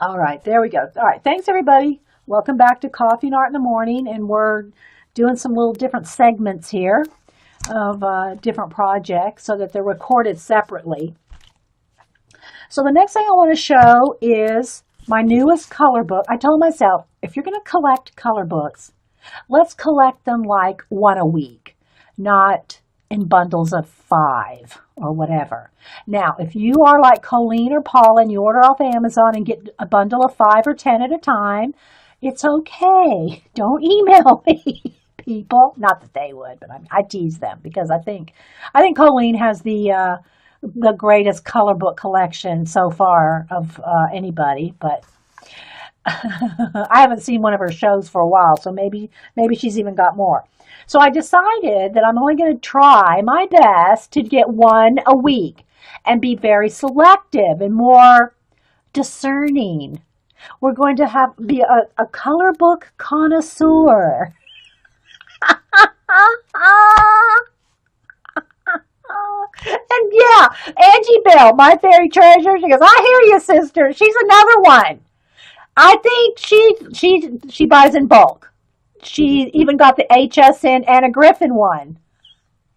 All right, there we go. All right, thanks everybody. Welcome back to Coffee and Art in the Morning, and we're doing some little different segments here of different projects so that they're recorded separately. So the next thing I want to show is my newest color book. I told myself, if you're going to collect color books, let's collect them like one a week, not in bundles of 5 or whatever. Now, if you are like Colleen or Paula and you order off Amazon and get a bundle of 5 or 10 at a time, it's okay. Don't email me, people. Not that they would, but I tease them because I think Colleen has the greatest color book collection so far of anybody, but I haven't seen one of her shows for a while, so maybe she's even got more. So I decided that I'm only going to try my best to get one a week and be very selective and more discerning. We're going to be a color book connoisseur. And yeah, Angie Bell, my fairy treasure, she goes, I hear you, sister. She's another one. I think she buys in bulk. She even got the HSN Anna Griffin one.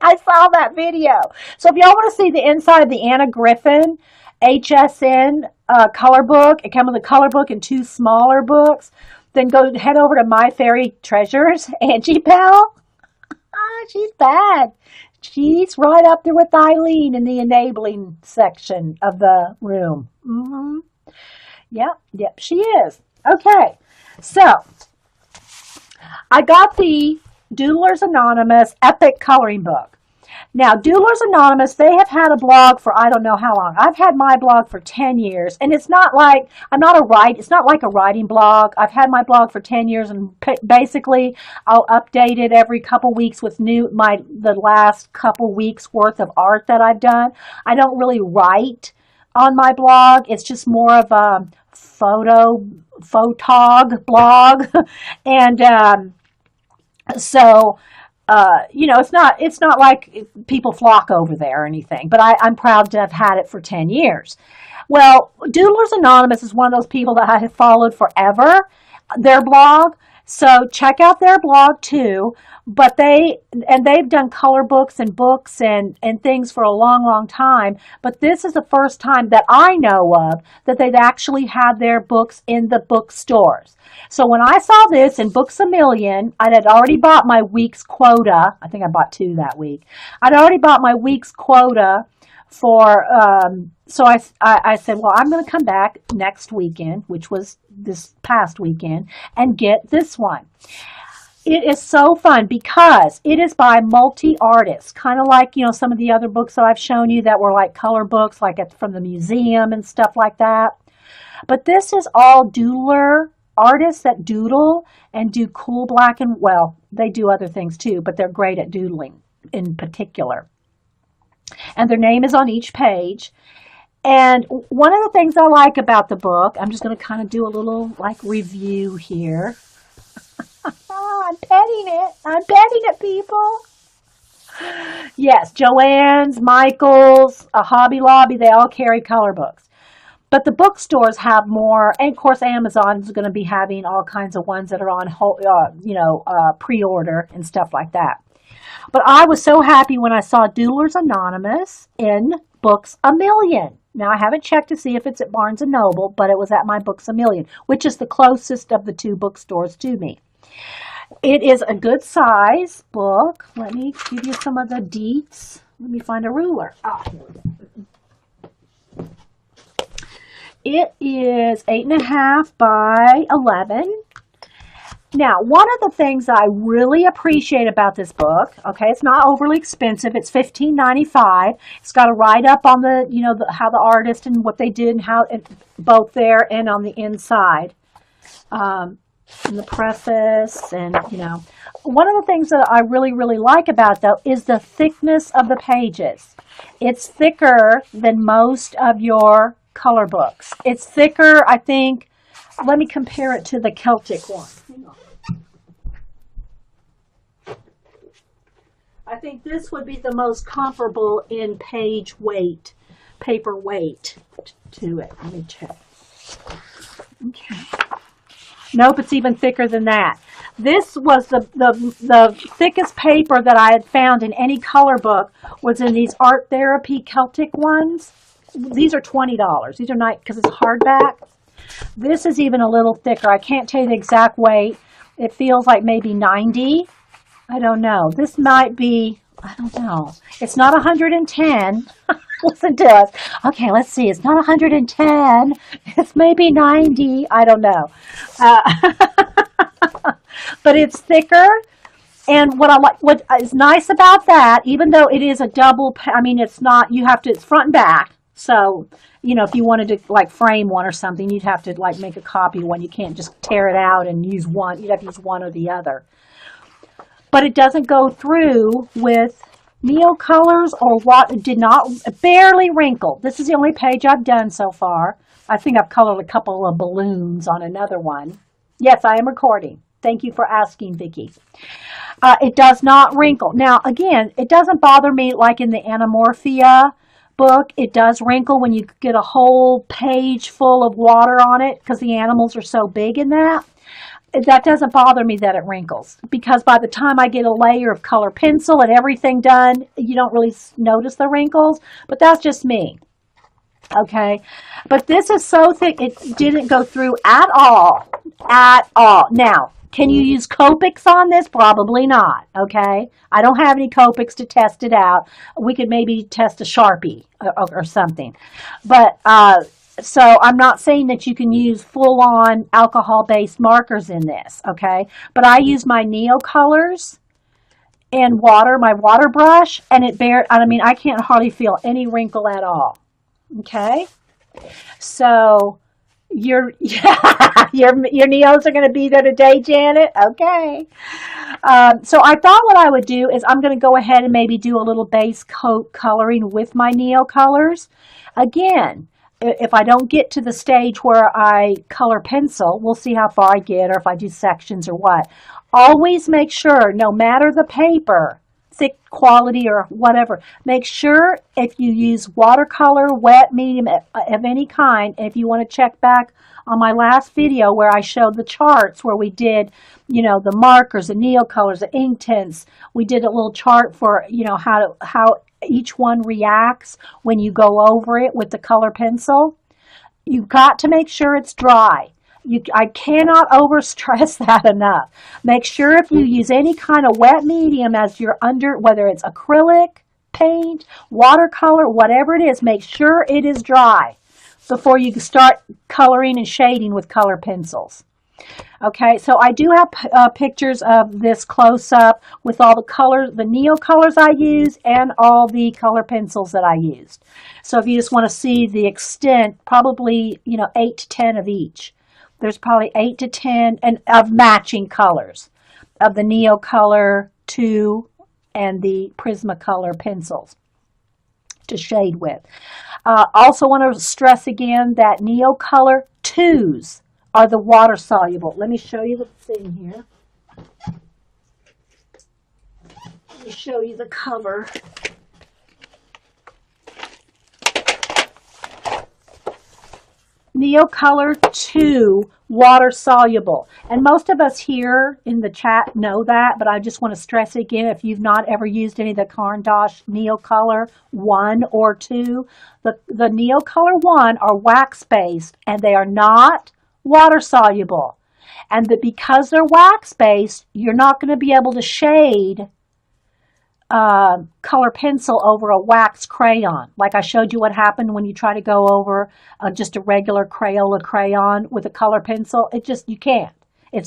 I saw that video. So if y'all want to see the inside of the Anna Griffin HSN color book, it comes with a color book and 2 smaller books, then go head over to My Fairy Treasures, Angie Bell. She's bad. She's right up there with Eileen in the enabling section of the room. Yep, she is. Okay, so I got the Doodlers Anonymous Epic Coloring Book. Now, Doodlers Anonymous, they have had a blog for I don't know how long. I've had my blog for 10 years, and it's not like it's not like a writing blog. I've had my blog for 10 years, and basically I'll update it every couple weeks with the last couple weeks worth of art that I've done. I don't really write on my blog. It's just more of a photog blog, and so it's not like people flock over there or anything, but I'm proud to have had it for 10 years. Well, Doodlers Anonymous is one of those people that I have followed forever, their blog. So check out their blog too. But they've done color books and things for a long, long time. But this is the first time that I know of that they've actually had their books in the bookstores. So when I saw this in Books A Million, I had already bought my week's quota. I think I bought 2 that week. I'd already bought my week's quota for, so I said, well, I'm going to come back next weekend, which was this past weekend, and get this one. It is so fun because it is by multi-artists, kind of like, some of the other books that I've shown you that were like color books, like from the museum and stuff like that. But this is all doodler artists that doodle and do cool black and, well, they do other things too, but they're great at doodling in particular. And their name is on each page. And one of the things I like about the book, I'm just going to kind of do a little like review here. I'm petting it, people. Yes, Joann's, Michael's, Hobby Lobby, they all carry color books. But the bookstores have more, and of course Amazon is going to be having all kinds of ones that are on, pre-order and stuff like that. But I was so happy when I saw Doodlers Anonymous in Books A Million. Now, I haven't checked to see if it's at Barnes & Noble, but it was at my Books A Million, which is the closest of the 2 bookstores to me. It is a good size book. Let me give you some of the deets. Let me find a ruler. It is 8.5 by 11. Now, one of the things I really appreciate about this book, okay, it's not overly expensive. It's $15.95. It's got a write-up on how the artist and what they did and how both there and on the inside. In the preface and, One of the things that I really, really like about it, though, is the thickness of the pages. It's thicker than most of your color books. It's thicker, I think. Let me compare it to the Celtic one. Hang on. I think this would be the most comparable in page weight, paper weight to it. Let me check. Nope, it's even thicker than that. This was the thickest paper that I had found in any color book was in these Art Therapy Celtic ones. These are $20. These are not, because it's hardback. This is even a little thicker. I can't tell you the exact weight. It feels like maybe 90. I don't know. This might be, I don't know. It's not 110. Listen to us. Okay, let's see. It's not 110. It's maybe 90. I don't know. But it's thicker. And what is nice about that, even though it is a double, I mean, it's not, you have to, it's front and back. So, you know, if you wanted to like frame one or something, you'd have to like make a copy of one. You can't just tear it out and use one. You'd have to use one or the other. But it doesn't go through with Neo colors or what did not, barely wrinkle. This is the only page I've done so far. I think I've colored a couple of balloons on another one. Yes, I am recording. Thank you for asking, Vicki. It does not wrinkle. Now, again, it doesn't bother me like in the Anamorphia book. It does wrinkle when you get a whole page full of water on it because the animals are so big in that. That doesn't bother me that it wrinkles because by the time I get a layer of color pencil and everything done, you don't really notice the wrinkles, but that's just me. Okay, but this is so thick, it didn't go through at all, at all. Now, can you use Copics on this? Probably not, okay? I don't have any Copics to test it out. We could maybe test a Sharpie or something. But, so I'm not saying that you can use full-on alcohol-based markers in this, okay? But I use my Neo colors and water, my water brush, and I can't hardly feel any wrinkle at all, okay? So your Neos are going to be there today, Janet? Okay. So I thought what I would do is I'm going to go ahead and maybe do a little base coat coloring with my Neo colors. Again, if I don't get to the stage where I color pencil, we'll see how far I get or if I do sections or what. Always make sure, no matter the paper, thick quality or whatever, make sure if you use watercolor, wet, medium, of any kind, and if you want to check back on my last video where I showed the charts where we did, you know, the markers, the Neo colors, the ink tints, we did a little chart for, you know, how each one reacts when you go over it with the color pencil. You've got to make sure it's dry. I cannot overstress that enough. Make sure if you use any kind of wet medium as you're under, whether it's acrylic, paint, watercolor, whatever it is, make sure it is dry before you start coloring and shading with color pencils. Okay, so I do have pictures of this close-up with all the colors, the Neo colors I used, and all the color pencils that I used. So if you just want to see the extent, probably, you know, 8 to 10 of each. There's probably 8 to 10 and of matching colors of the Neo Color 2 and the Prismacolor pencils to shade with. Also want to stress again that Neo Color 2s are the water soluble. Let me show you the thing here. Let me show you the cover. Neo Color 2 water soluble. And most of us here in the chat know that, but I just want to stress it again. If you've not ever used any of the Caran d'Ache Neo Color 1 or 2, the Neo Color 1 are wax based and they are not water soluble. And because they're wax based, you're not going to be able to shade color pencil over a wax crayon. Like I showed you what happened when you try to go over just a regular Crayola crayon with a color pencil. You can't.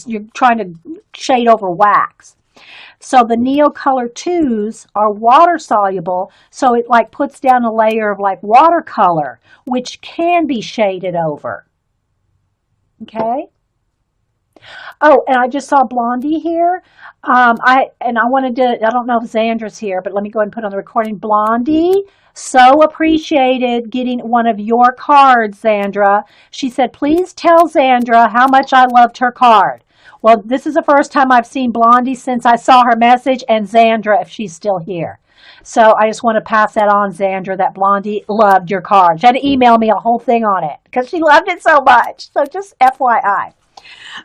You're trying to shade over wax. So the Neo Color 2s are water soluble, so it like puts down a layer of like watercolor, which can be shaded over. Okay? Oh, and I just saw Blondie here. I wanted to, I don't know if Zandra's here, but let me go ahead and put on the recording. Blondie, so appreciated getting one of your cards, Zandra. She said, please tell Zandra how much I loved her card. Well, this is the first time I've seen Blondie since I saw her message, and Zandra, if she's still here. So I just want to pass that on, Zandra, that Blondie loved your card. She had to email me a whole thing on it because she loved it so much. So just FYI.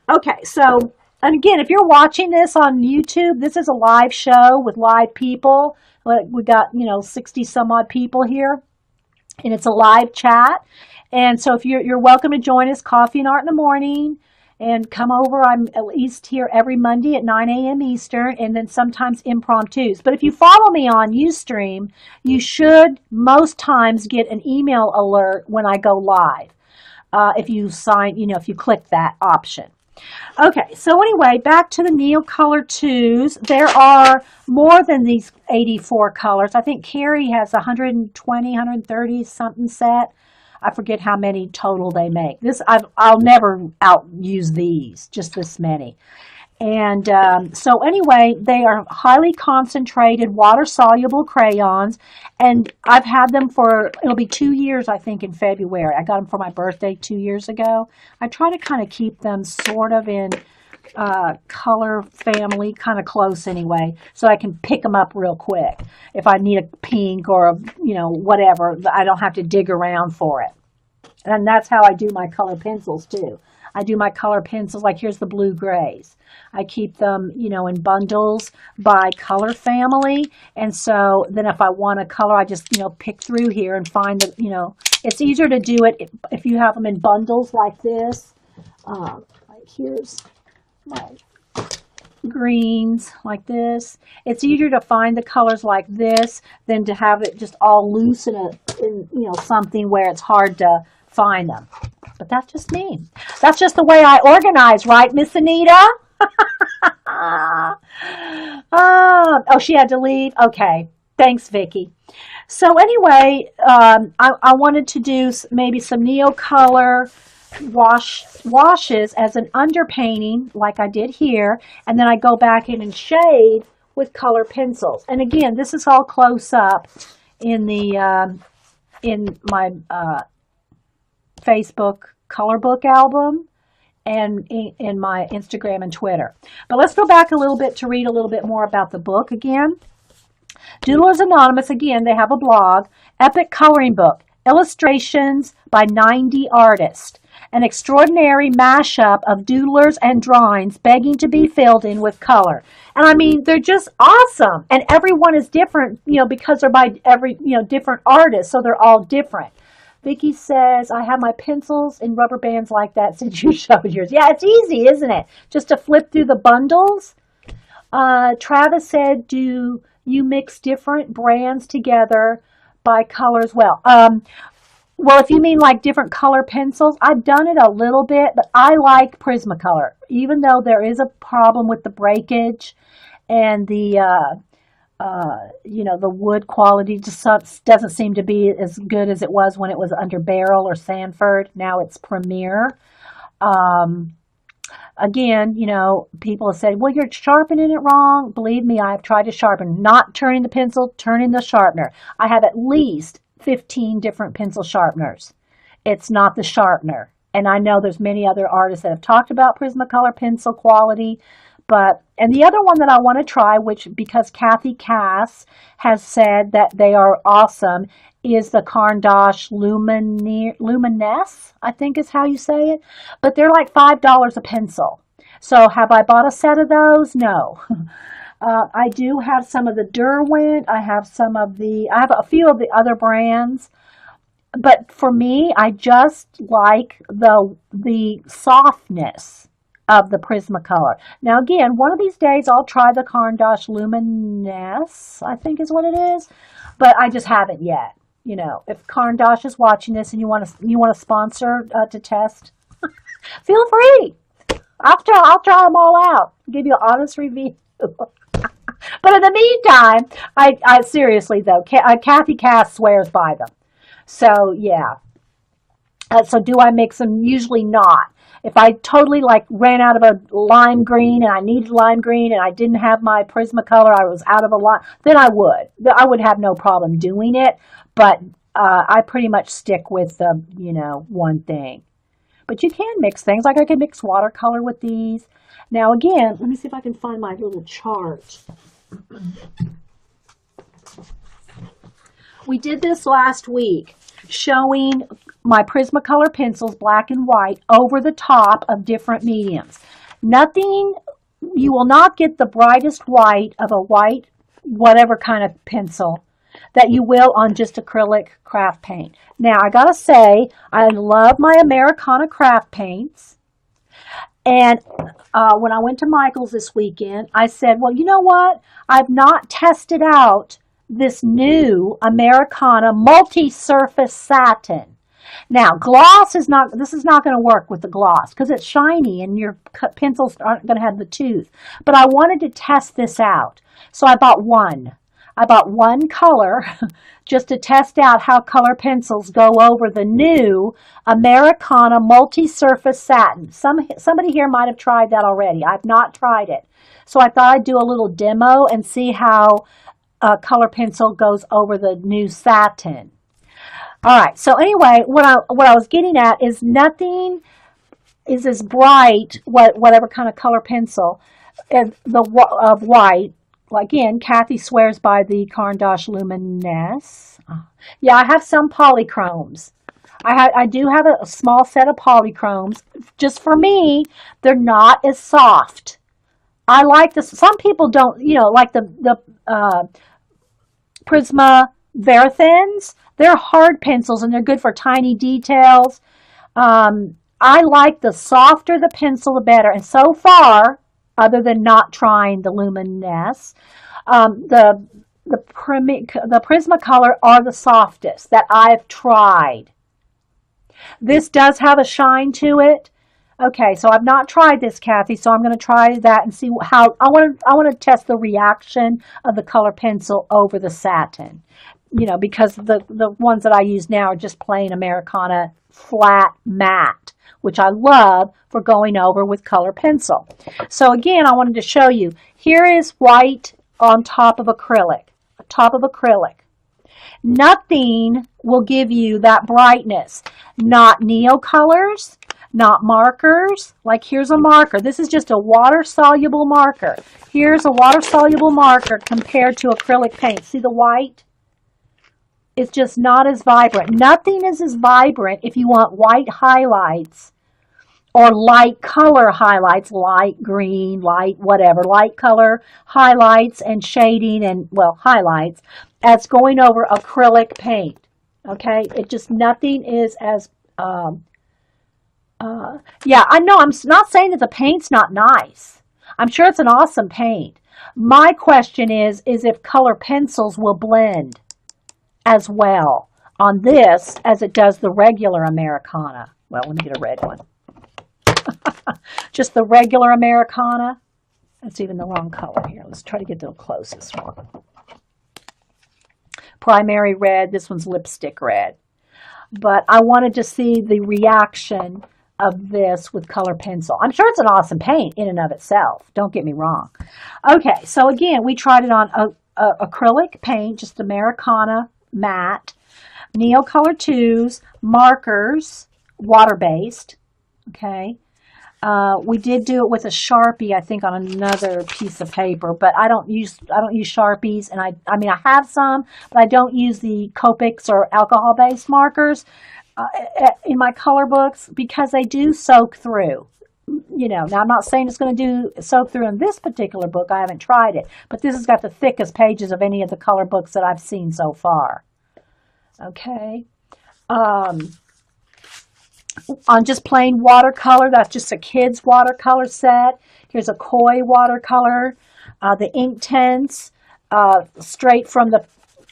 Okay, so, and again, if you're watching this on YouTube, this is a live show with live people. Like, we got, 60 some odd people here, and it's a live chat. And so if you're welcome to join us, Coffee and Art in the Morning, and come over. I'm at least here every Monday at 9 a.m. Eastern, and then sometimes impromptus. But if you follow me on Ustream, you should most times get an email alert when I go live. If you if you click that option. Okay, so anyway, back to the Neocolor 2s. There are more than these 84 colors. I think Carrie has 120, 130 something set. I forget how many total they make. I'll never outuse these, just this many. And so anyway, they are highly concentrated, water-soluble crayons, and I've had them it'll be 2 years, I think, in February. I got them for my birthday 2 years ago. I try to kind of keep them sort of in color family, kind of close anyway, so I can pick them up real quick. If I need a pink or, whatever, I don't have to dig around for it. And that's how I do my color pencils, too. I do my color pencils, like here's the blue grays. I keep them, in bundles by color family. And so then if I want a color, I just, pick through here and find the, it's easier to do it if you have them in bundles like this. Here's my greens like this. It's easier to find the colors like this than to have it just all loose in something where it's hard to find them. But that's just me. That's just the way I organize, right, Miss Anita? Oh, she had to leave? Okay. Thanks, Vicki. So anyway, I wanted to do maybe some Neocolor washes as an underpainting, like I did here, and then I go back in and shade with color pencils. And again, this is all close up in the in my Facebook color book album and in my Instagram and Twitter. But let's go back a little bit to read a little bit more about the book again. Doodlers Anonymous, again, they have a blog. Epic coloring book. Illustrations by 90 artists. An extraordinary mashup of doodlers and drawings begging to be filled in with color. And I mean, they're just awesome. And everyone is different, because they're by different artists, so they're all different. Vicki says, I have my pencils and rubber bands like that since you showed yours. Yeah, it's easy, isn't it? Just to flip through the bundles. Travis said, do you mix different brands together by color as well? Well, if you mean like different color pencils, I've done it a little bit, but I like Prismacolor. Even though there is a problem with the breakage and the wood quality just doesn't seem to be as good as it was when it was under Beryl or Sanford. Now it's Premier. Again, people have said, well, you're sharpening it wrong. Believe me, I've tried to sharpen, not turning the pencil, turning the sharpener. I have at least 15 different pencil sharpeners. It's not the sharpener. And I know there's many other artists that have talked about Prismacolor pencil quality. And the other one that I want to try, because Kathy Cass has said that they are awesome, is the Caran d'Ache Luminesse, I think is how you say it. But they're like $5 a pencil. So have I bought a set of those? No. I do have some of the Derwent. I have a few of the other brands. But for me, I just like the softness of the Prismacolor. Now again, one of these days I'll try the Caran d'Ache Luminesse, I think is what it is, but I just haven't yet. If Caran d'Ache is watching this and you want to sponsor to test, feel free. I'll try them all out. Give you an honest review. But in the meantime, I seriously though, Kathy Cass swears by them. So yeah. So do I mix them? Usually not. If I totally ran out of a lime green and I needed lime green and I didn't have my Prismacolor, I was out of a lime, then I would have no problem doing it. But I pretty much stick with the, one thing. But you can mix things. Like I can mix watercolor with these. Now again, let me see if I can find my little chart. We did this last week, showing my Prismacolor pencils, black and white, over the top of different mediums. Nothing, you will not get the brightest white of a white, whatever kind of pencil, that you will on just acrylic craft paint. Now, I gotta say, I love my Americana craft paints. And when I went to Michael's this weekend, I said, well, you know what? I've not tested out this new Americana multi-surface satin. Now, gloss is not, this is not going to work with the gloss because it's shiny and your pencils aren't going to have the tooth. But I wanted to test this out. So I bought one. I bought one color just to test out how color pencils go over the new Americana multi-surface satin. Somebody here might have tried that already. I've not tried it. So I thought I'd do a little demo and see how color pencil goes over the new satin. All right, so anyway, what I was getting at is nothing is as bright, whatever kind of color pencil, of white. Again, Kathy swears by the Caran d'Ache Luminesse. Yeah, I have some polychromes. I do have a small set of polychromes. Just for me, they're not as soft. I like this. Some people don't, like the Prisma Verithens. They're hard pencils and they're good for tiny details. I like the softer the pencil, the better. And so far, other than not trying the Luminesse, the Prismacolor are the softest that I've tried. This does have a shine to it. Okay, so I've not tried this, Kathy, so I'm going to try that and see how, I want to test the reaction of the color pencil over the satin. Because the ones that I use now are just plain Americana flat matte, which I love for going over with color pencil. So again, I wanted to show you, here is white on top of acrylic, Nothing will give you that brightness. Not neocolors, not markers. Like here's a marker. This is just a water-soluble marker. Here's a water-soluble marker compared to acrylic paint. See the white? It's just not as vibrant. Nothing is as vibrant if you want white highlights or light color highlights, light green, light whatever, light color highlights and shading and, well, highlights as going over acrylic paint. Okay? It just, nothing is as, yeah, I know, I'm not saying that the paint's not nice. I'm sure it's an awesome paint. My question is if color pencils will blend as well on this as it does the regular Americana. Well, let me get a red one. Just the regular Americana. That's even the wrong color here. Let's try to get the closest one. Primary red. This one's lipstick red. But I wanted to see the reaction of this with color pencil. I'm sure it's an awesome paint in and of itself. Don't get me wrong. Okay, so again, we tried it on acrylic paint, just Americana matte, Neocolor 2s, markers, water-based. Okay. We did do it with a Sharpie, I think, on another piece of paper, but I don't use Sharpies, and I mean I have some, but I don't use the Copics or alcohol-based markers in my color books because they do soak through. Now I'm not saying it's going to soak through in this particular book. I haven't tried it, but this has got the thickest pages of any of the color books that I've seen so far. Okay. On just plain watercolor, that's just a kid's watercolor set. Here's a koi watercolor, the ink tints, straight from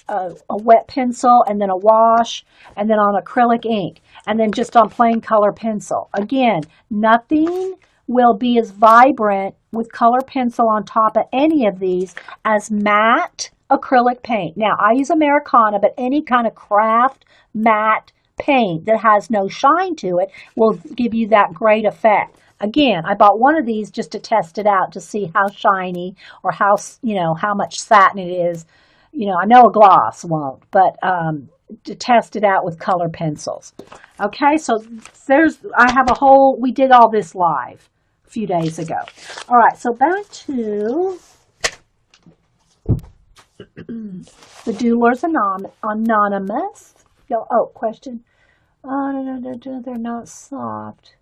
a wet pencil, and then a wash, and then on acrylic ink, and then just on plain color pencil. Again, nothing will be as vibrant with color pencil on top of any of these as matte acrylic paint. Now, I use Americana, but any kind of craft matte paint that has no shine to it will give you that great effect. Again, I bought one of these just to test it out to see how shiny or how much satin it is. I know a gloss won't, but to test it out with color pencils. Okay, so we did all this live a few days ago. All right, so back to the Doodlers Anonymous. Oh, question. Oh, no, no, no, no, they're not soft.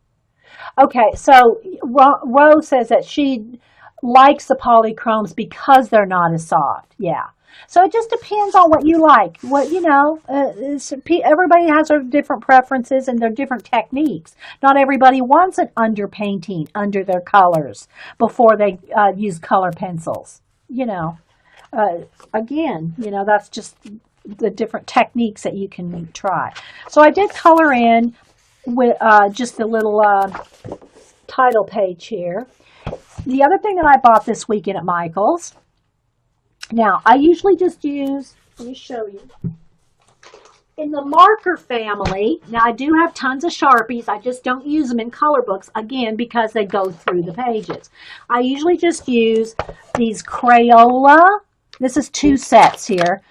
Okay, so Rose says that she likes the polychromes because they're not as soft. Yeah. So it just depends on what you like. What you know, everybody has their different preferences and their different techniques. Not everybody wants an underpainting under their colors before they use color pencils. You know, again, that's just the different techniques that you can try. So I did color in with just a little title page here. The other thing that I bought this weekend at Michael's, now I usually just use, let me show you. In the marker family, now I do have tons of Sharpies. I just don't use them in color books, again, because they go through the pages. I usually just use these Crayola. This is 2 sets here.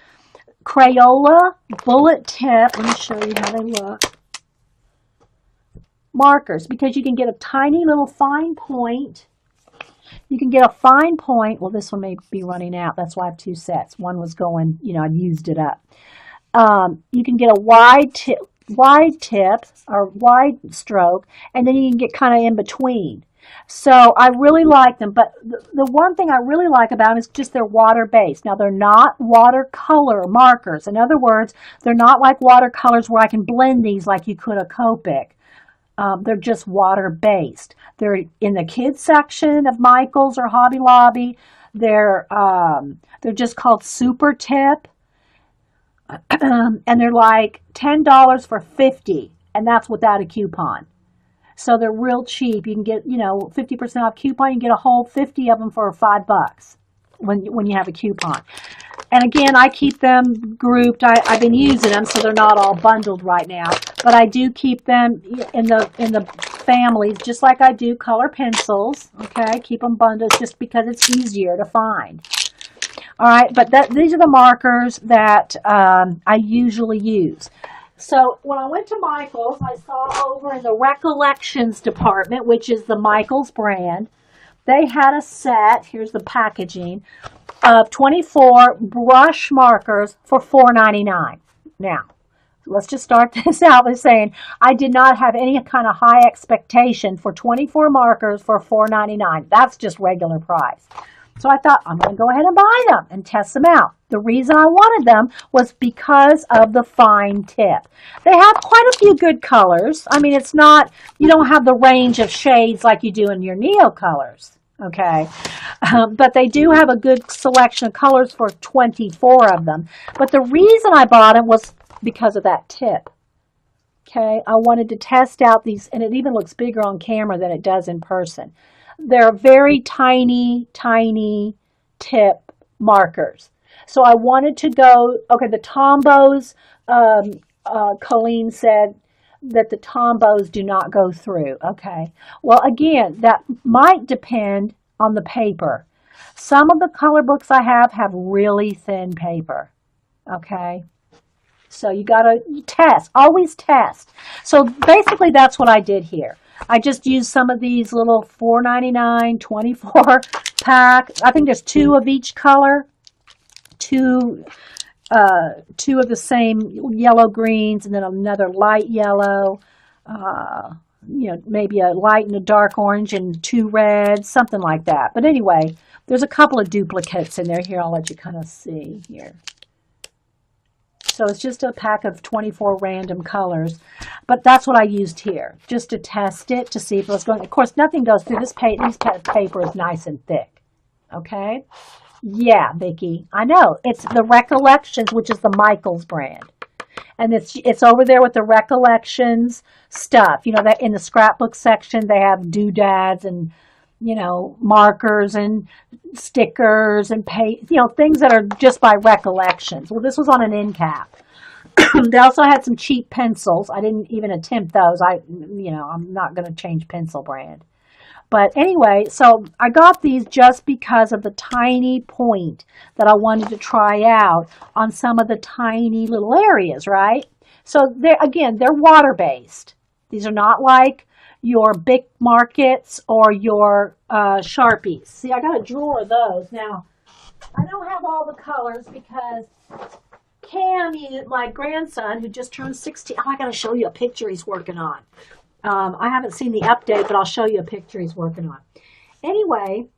Crayola bullet tip. Let me show you how they look. Markers, because you can get a tiny little fine point. You can get a fine point. Well, this one may be running out. That's why I have 2 sets. One was going, I've used it up. You can get a wide tip or wide stroke, and then you can get kind of in between. So I really like them, but the one thing I really like about them is just they're water-based. Now, they're not watercolor markers. In other words, they're not like watercolors where I can blend these like you could a Copic. They're just water-based. They're in the kids section of Michael's or Hobby Lobby. They're just called Super Tip. And they're like $10 for 50, and that's without a coupon. So they're real cheap. You can get, 50% off coupon. You can get a whole 50 of them for $5 when you have a coupon. And again, I keep them grouped. I've been using them, so they're not all bundled right now. But I do keep them in the families, just like I do color pencils. Okay, keep them bundled just because it's easier to find. All right, but these are the markers that I usually use. So when I went to Michael's, I saw over in the Recollections department, which is the Michael's brand, they had a set, here's the packaging, of 24 brush markers for $4.99. Now, let's just start this out by saying I did not have any kind of high expectation for 24 markers for $4.99. That's just regular price. So I thought, I'm going to go ahead and buy them and test them out. The reason I wanted them was because of the fine tip. They have quite a few good colors. I mean, it's not, you don't have the range of shades like you do in your Neo colors, okay? But they do have a good selection of colors for 24 of them. But the reason I bought them was because of that tip. Okay, I wanted to test out these, and it even looks bigger on camera than it does in person. They're very tiny, tiny tip markers. So I wanted to go, okay, the Tombos, Colleen said that the Tombos do not go through. Okay, well, again, that might depend on the paper. Some of the color books I have really thin paper. Okay, so you got to test, always test. So basically that's what I did here. I just used some of these little $4.99, 24 pack. I think there's 2 of each color, two of the same yellow greens, and then another light yellow. Maybe a light and a dark orange and 2 reds, something like that. But anyway, there's a couple of duplicates in there. Here, I'll let you kind of see here. So it's just a pack of 24 random colors. But that's what I used here, just to test it, to see if it was going. Of course, nothing goes through this paper. This paper is nice and thick. Okay? Yeah, Vicki, I know. It's the Recollections, which is the Michael's brand. And it's over there with the Recollections stuff. That in the scrapbook section, they have doodads and, markers and stickers and things that are just by Recollections. Well, this was on an end cap. They also had some cheap pencils. I didn't even attempt those. I'm not going to change pencil brand. But anyway, so I got these just because of the tiny point that I wanted to try out on some of the tiny little areas, right? So they're water-based. These are not like your Bic Markets or your Sharpies. See, I got a drawer of those. Now, I don't have all the colors because Cam, my grandson, who just turned 16. Oh, I got to show you a picture he's working on. I haven't seen the update, but I'll show you a picture he's working on. Anyway,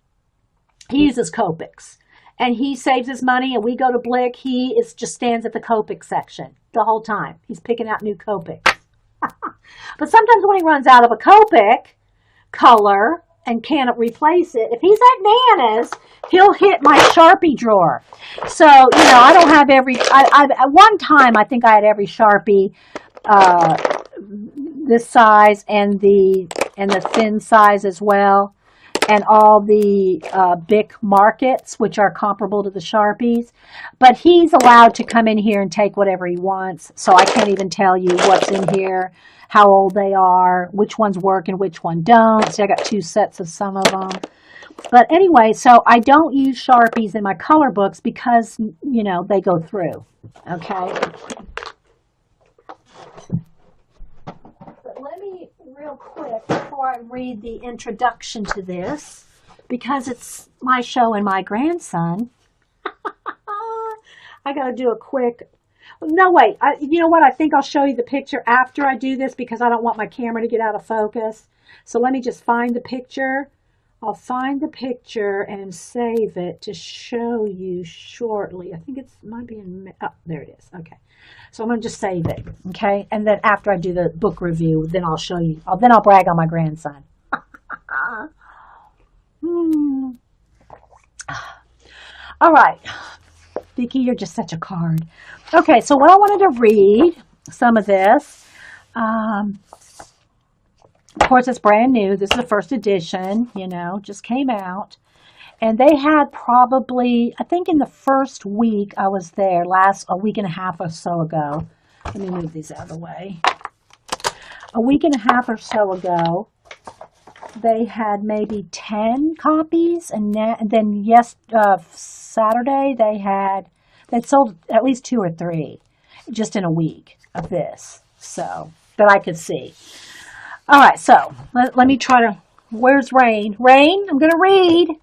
he uses Copics. And he saves his money, and we go to Blick. He just stands at the Copic section the whole time. He's picking out new Copics. But sometimes when he runs out of a Copic color and can't replace it, if he's at Nana's, he'll hit my Sharpie drawer. So, I don't have at one time, I think I had every Sharpie this size and the thin size as well. And all the Bic markets, which are comparable to the Sharpies. But he's allowed to come in here and take whatever he wants. So I can't even tell you what's in here, how old they are, which ones work and which one don't. See, I got 2 sets of some of them. But anyway, so I don't use Sharpies in my color books because, they go through. Okay? Let me, real quick, before I read the introduction to this, because it's my show and my grandson, I got to do a quick, no, wait, you know what, I think I'll show you the picture after I do this because I don't want my camera to get out of focus. So let me just find the picture. I'll find the picture and save it to show you shortly. I think it might be in, oh, there it is, okay. So I'm going to just save it, okay? And then after I do the book review, then I'll show you. Then I'll brag on my grandson. All right. Vicki, you're just such a card. Okay, so what I wanted to read, some of this. Of course, it's brand new. This is the first edition, just came out. And they had probably, I think in the first week I was there, a week and a half or so ago. Let me move these out of the way. A week and a half or so ago, they had maybe 10 copies. And then Saturday, they'd sold at least 2 or 3 just in a week of this. So, that I could see. All right, so let me try to, where's Rain? Rain, I'm going to read.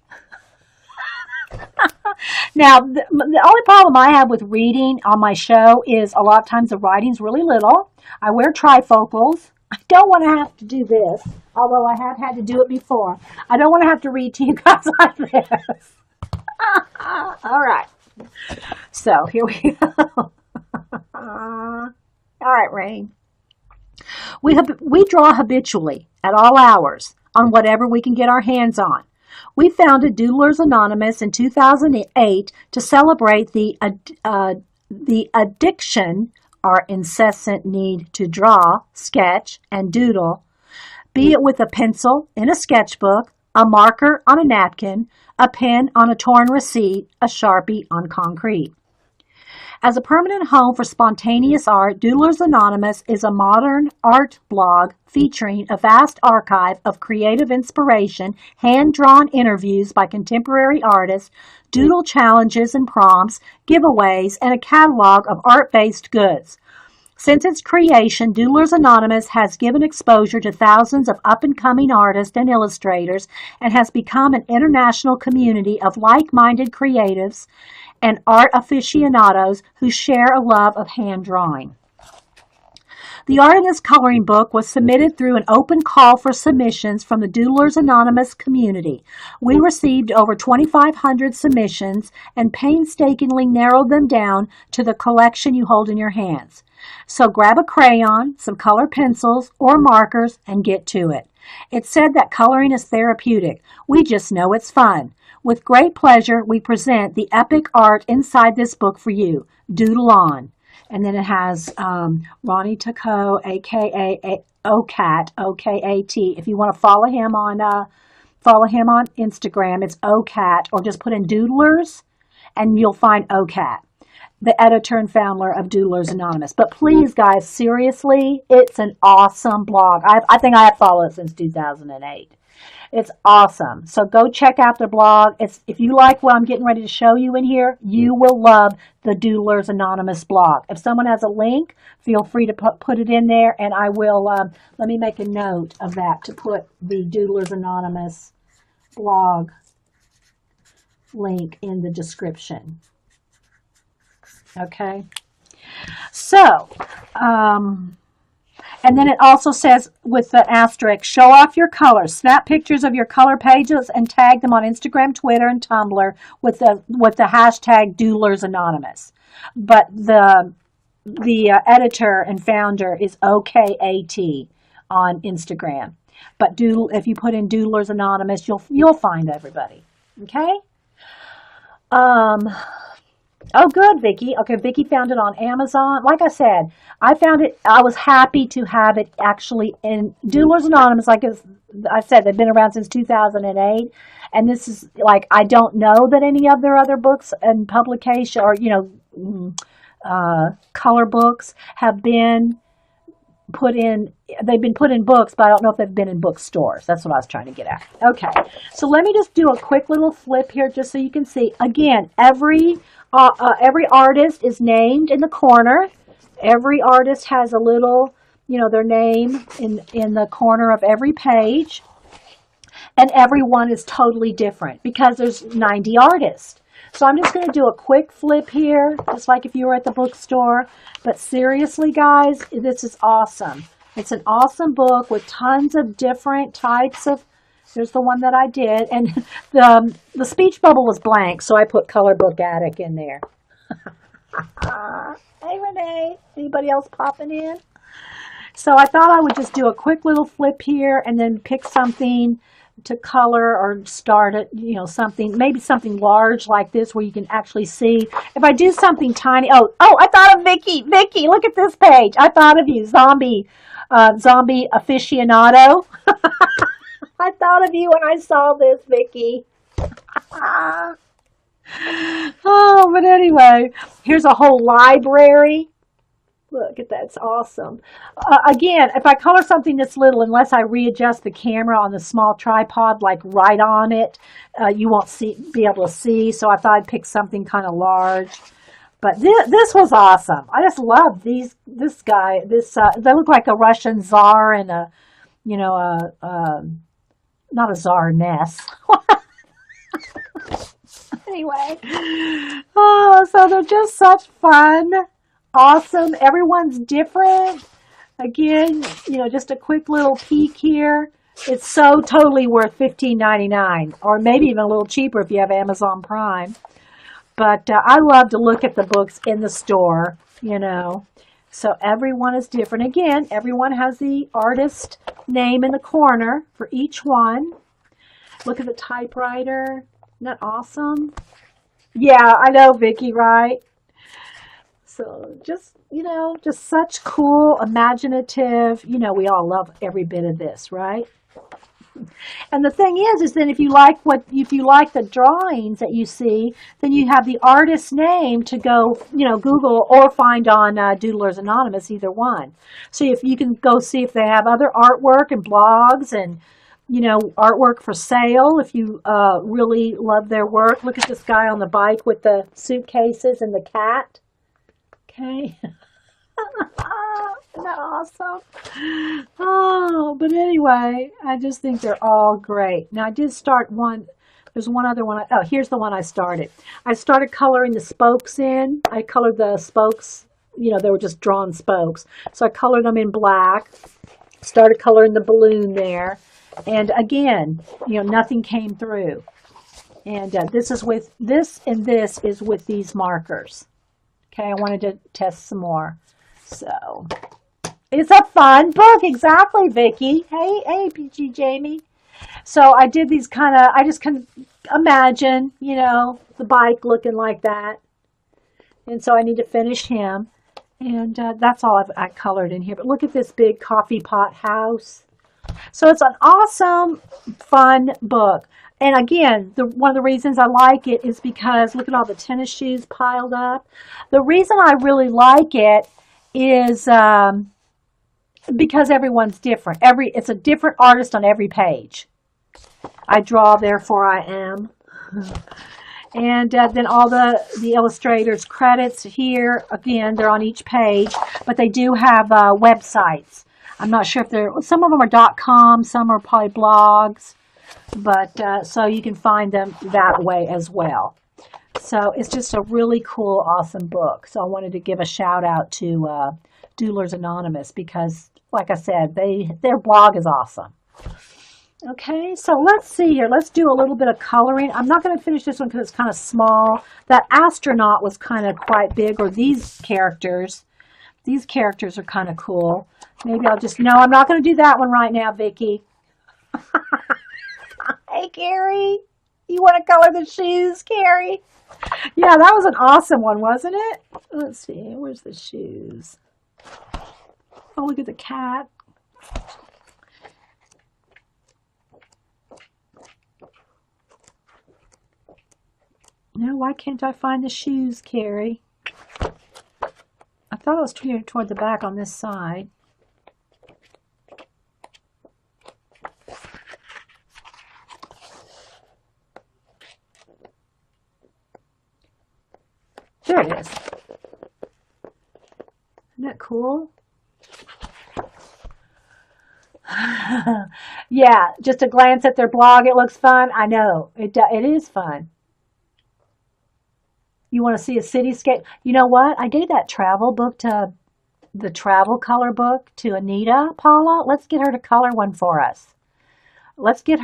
Now, the only problem I have with reading on my show is a lot of times the writing's really little. I wear trifocals. I don't want to have to do this, although I have had to do it before. I don't want to have to read to you guys like this. All right. So, here we go. All right, Rain. We draw habitually at all hours on whatever we can get our hands on. We founded Doodlers Anonymous in 2008 to celebrate the addiction, our incessant need to draw, sketch, and doodle, be it with a pencil in a sketchbook, a marker on a napkin, a pen on a torn receipt, a Sharpie on concrete. As a permanent home for spontaneous art, Doodlers Anonymous is a modern art blog featuring a vast archive of creative inspiration, hand-drawn interviews by contemporary artists, doodle challenges and prompts, giveaways, and a catalog of art-based goods. Since its creation, Doodlers Anonymous has given exposure to thousands of up-and-coming artists and illustrators and has become an international community of like-minded creatives and art aficionados who share a love of hand drawing. The art in this coloring book was submitted through an open call for submissions from the Doodlers Anonymous community. We received over 2,500 submissions and painstakingly narrowed them down to the collection you hold in your hands. So grab a crayon, some colored pencils or markers, and get to it. It's said that coloring is therapeutic. We just know it's fun. With great pleasure, we present the epic art inside this book for you. Doodle on. And then it has Ronnie Taco, a.k.a. OCAT, O-K-A-T. If you want to follow him on Instagram, it's OCAT, or just put in Doodlers, and you'll find OCAT, the editor and founder of Doodlers Anonymous. But please, guys, seriously, it's an awesome blog. I think I have followed it since 2008. It's awesome. So go check out their blog. If you like what I'm getting ready to show you in here, you will love the Doodlers Anonymous blog. If someone has a link, feel free to put it in there, and I will, let me make a note of that to put the Doodlers Anonymous blog link in the description. Okay? So, and then it also says with the asterisk, show off your colors. Snap pictures of your color pages and tag them on Instagram, Twitter, and Tumblr with the hashtag Doodlers Anonymous. But the editor and founder is OKAT on Instagram. But if you put in Doodlers Anonymous, you'll find everybody. Okay. Oh, good, Vicky. Okay, Vicky found it on Amazon. Like I said, I found it. I was happy to have it actually in Doodlers Anonymous. Like I said, they've been around since 2008, and this is like I don't know that any of their other books and publication or color books have been put in. They've been put in books, but I don't know if they've been in bookstores. That's what I was trying to get at. Okay, so let me just do a quick little flip here, just so you can see. Again, every artist is named in the corner. Every artist has a little, their name in the corner of every page. And everyone is totally different because there's 90 artists. So I'm just going to do a quick flip here, just like if you were at the bookstore. But seriously, guys, this is awesome. It's an awesome book with tons of different types of. Here's the one that I did, and the speech bubble was blank, so I put Color Book Attic in there. Hey, Renee. Anybody else popping in? So I thought I would just do a quick little flip here and then pick something to color or start it, something, maybe something large like this where you can actually see. If I do something tiny, oh, I thought of Vicky. Vicky, look at this page. I thought of you, zombie aficionado. I thought of you when I saw this, Vicky. Oh, but anyway, here's a whole library. Look at that, it's awesome. Again, if I color something this little, unless I readjust the camera on the small tripod, like right on it, you won't be able to see. So I thought I'd pick something kind of large. But this was awesome. I just love this guy. They look like a Russian czar and not a czarness. Anyway, so they're just such fun. Awesome. Everyone's different. Again, just a quick little peek here. It's so totally worth $15.99, or maybe even a little cheaper if you have Amazon Prime. But I love to look at the books in the store, So everyone is different. Again, everyone has the artist name in the corner for each one. Look at the typewriter. Isn't that awesome? Yeah, I know, Vicky, right? So just such cool, imaginative, we all love every bit of this, right? And the thing is then if you like the drawings that you see, then you have the artist's name to go, Google or find on Doodlers Anonymous, either one. So if you can go see if they have other artwork and blogs and, artwork for sale, if you really love their work. Look at this guy on the bike with the suitcases and the cat. Okay. Isn't that awesome? Oh, but anyway, I just think they're all great. Now, I did start one. There's one other one. Oh, here's the one I started. I started coloring the spokes in. I colored the spokes. They were just drawn spokes. So I colored them in black. Started coloring the balloon there. And again, nothing came through. And this is with these markers. Okay, I wanted to test some more. So, it's a fun book. Exactly, Vicky. Hey, PG Jamie. So, I did these I just kind of imagine, the bike looking like that. And so, I need to finish him. And that's all I colored in here. But look at this big coffee pot house. So, it's an awesome, fun book. And again, one of the reasons I like it is because look at all the tennis shoes piled up. The reason I really like it is because everyone's different. It's a different artist on every page. I draw, therefore I am. And then all the illustrators' credits here, again, they're on each page, but they do have websites. I'm not sure if some of them are .com, some are probably blogs. But so you can find them that way as well. So it's just a really cool, awesome book. So I wanted to give a shout out to Doodlers Anonymous because, like I said, their blog is awesome. Okay, so let's see here. Let's do a little bit of coloring. I'm not going to finish this one because it's kind of small. That astronaut was kind of quite big, or these characters. These characters are kind of cool. Maybe I'll just, no, I'm not going to do that one right now, Vicki. Hey, Carrie. You want to color the shoes, Carrie? Yeah, that was an awesome one, wasn't it? Let's see. Where's the shoes? Oh, look at the cat. No, why can't I find the shoes, Carrie? I thought it was toward the back on this side. There it is. Isn't that cool? Yeah, just a glance at their blog, it looks fun. I know, it is fun. You want to see a cityscape? You know what? I gave that travel book to the travel color book to Anita, Paula. Let's get her to color one for us. Let's get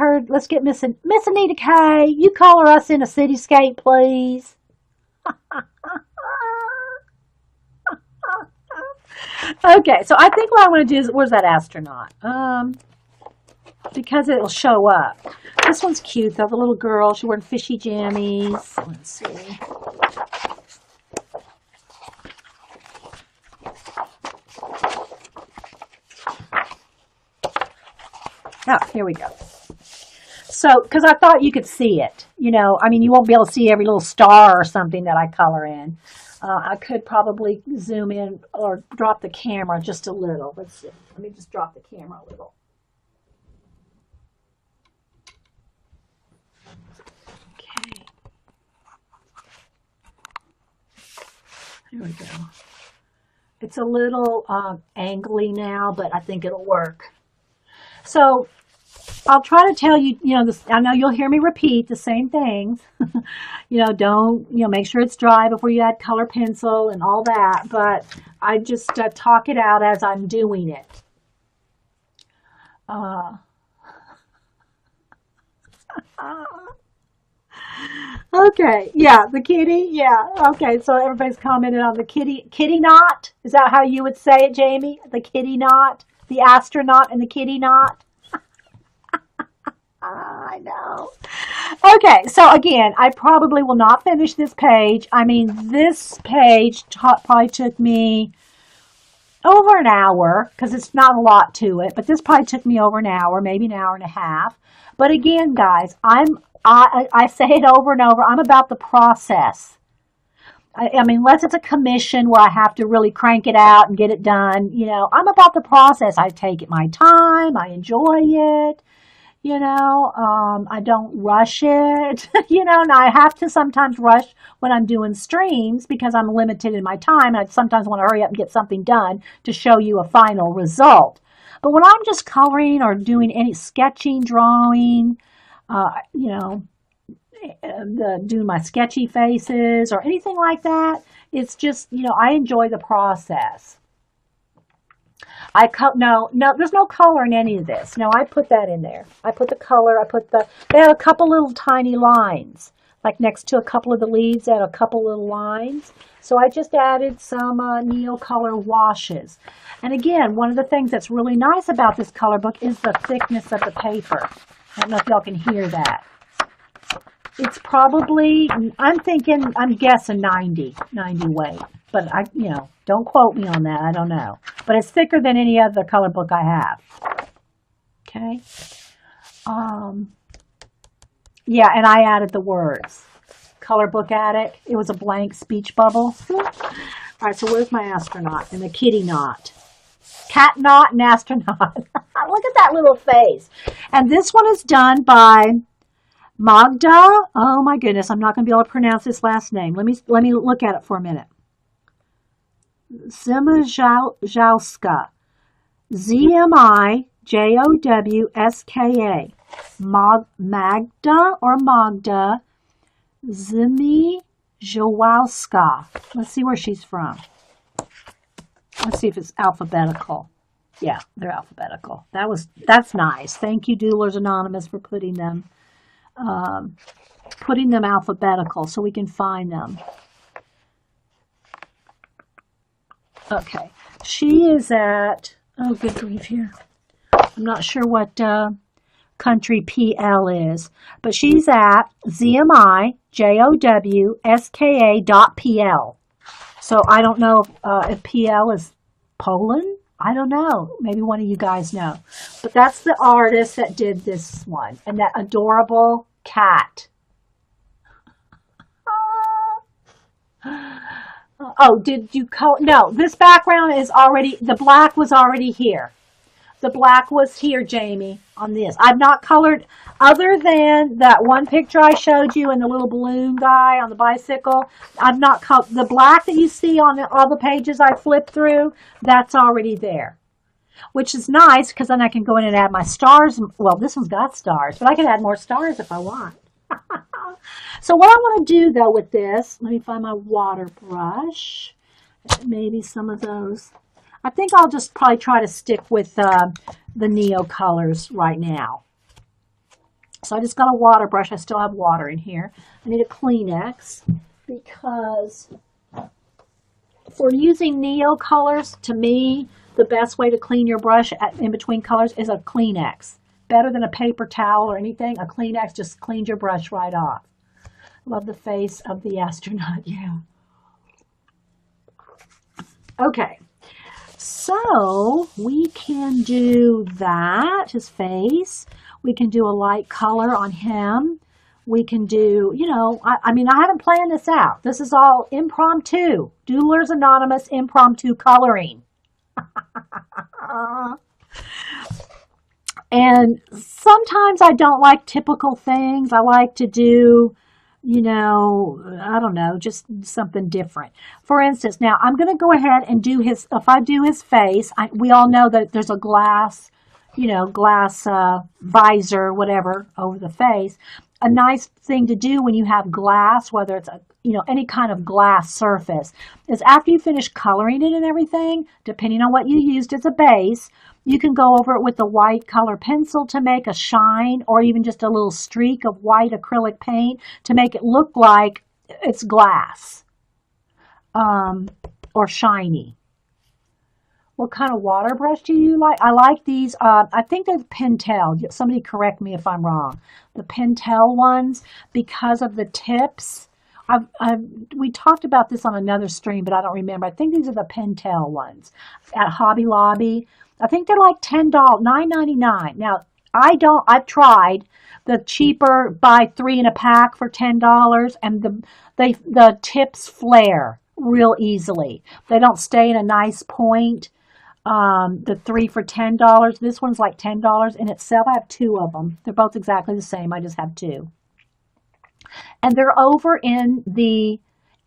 Miss Anita K. You color us in a cityscape, please. Okay, so I think what I want to do is, where's that astronaut? Because it'll show up. This one's cute though, the little girl. She's wearing fishy jammies. Let's see. Oh, here we go. So, because I thought you could see it. You know, I mean, you won't be able to see every little star or something that I color in. I could probably zoom in or drop the camera just a little. Let's see. Let me just drop the camera a little. Okay. Here we go. It's a little angly now, but I think it'll work. So I'll try to tell you, I know you'll hear me repeat the same things. Don't, make sure it's dry before you add color pencil and all that. But I just talk it out as I'm doing it. Okay, yeah, the kitty, yeah. Okay, so everybody's commented on the kitty knot. Is that how you would say it, Jamie? The kitty knot, the astronaut and the kitty knot. I know. Okay, so again, I probably will not finish this page. I mean, this page probably took me over an hour because it's not a lot to it, but this probably took me over an hour, maybe an hour and a half. But again, guys, I say it over and over. I'm about the process. I mean, unless it's a commission where I have to really crank it out and get it done, I'm about the process. I take it my time. I enjoy it. I don't rush it, and I have to sometimes rush when I'm doing streams because I'm limited in my time. I sometimes want to hurry up and get something done to show you a final result. But when I'm just coloring or doing any sketching, drawing, doing my sketchy faces or anything like that, it's just, I enjoy the process. No, there's no color in any of this. No, I put that in there. I put the color, they had a couple little tiny lines, like next to a couple of the leaves, they had a couple little lines. So I just added some Neil color washes. And again, one of the things that's really nice about this color book is the thickness of the paper. I don't know if y'all can hear that. It's probably, I'm guessing 90 weight. But don't quote me on that. I don't know. But it's thicker than any other color book I have. Okay. Yeah, and I added the words. Color book addict. It was a blank speech bubble. All right, so where's my astronaut and the kitty knot? Cat knot and astronaut. Look at that little face. And this one is done by Magda. Oh my goodness, I'm not going to be able to pronounce this last name. Let me look at it for a minute. Zimajowska. Zimijowska. Magda or Magda Zimi Jawalska. Let's see where she's from. Let's see if it's alphabetical. Yeah, they're alphabetical. That's nice. Thank you, Doodlers Anonymous, for putting them alphabetical so we can find them. Okay, she is at, oh good grief here. I'm not sure what country PL is, but she's at ZMIJOWSKA.PL. So I don't know if PL is Poland. I don't know. Maybe one of you guys know. But that's the artist that did this one. And that adorable cat. Oh, did you color? No, this background is already, the black was already here. The black was here, Jamie, on this. I've not colored, other than that one picture I showed you and the little balloon guy on the bicycle. I've not colored. The black that you see on all the pages I flipped through, that's already there. Which is nice, because then I can go in and add my stars. Well, this one's got stars, but I can add more stars if I want. So what I want to do, though, with this, let me find my water brush. Maybe some of those. I think I'll just probably try to stick with the Neo colors right now. So I just got a water brush. I still have water in here. I need a Kleenex because for using Neo colors, to me, the best way to clean your brush in between colors is a Kleenex. Better than a paper towel or anything. A Kleenex just cleans your brush right off. Love the face of the astronaut, yeah. Okay. So we can do that, his face. We can do a light color on him. We can do, you know, I mean, I haven't planned this out. This is all impromptu. Doodlers Anonymous impromptu coloring. And sometimes I don't like typical things. I like to do, you know, I don't know, just something different. For instance, now I'm going to go ahead and do his, if I do his face, we all know that there's a glass, you know, glass visor, whatever, over the face. A nice thing to do when you have glass, whether it's, you know, any kind of glass surface, is after you finish coloring it and everything, depending on what you used as a base, you can go over it with a white color pencil to make a shine, or even just a little streak of white acrylic paint to make it look like it's glass or shiny. What kind of water brush do you like? I like these. I think they're Pentel. Somebody correct me if I'm wrong. The Pentel ones, because of the tips. We talked about this on another stream, but I don't remember. I think these are the Pentel ones at Hobby Lobby. I think they're like $10, $9.99. Now, I've tried the cheaper, buy 3 in a pack for $10, and the tips flare real easily. They don't stay in a nice point. The 3 for $10. This one's like $10 in itself. I have 2 of them. They're both exactly the same. I just have 2. And they're over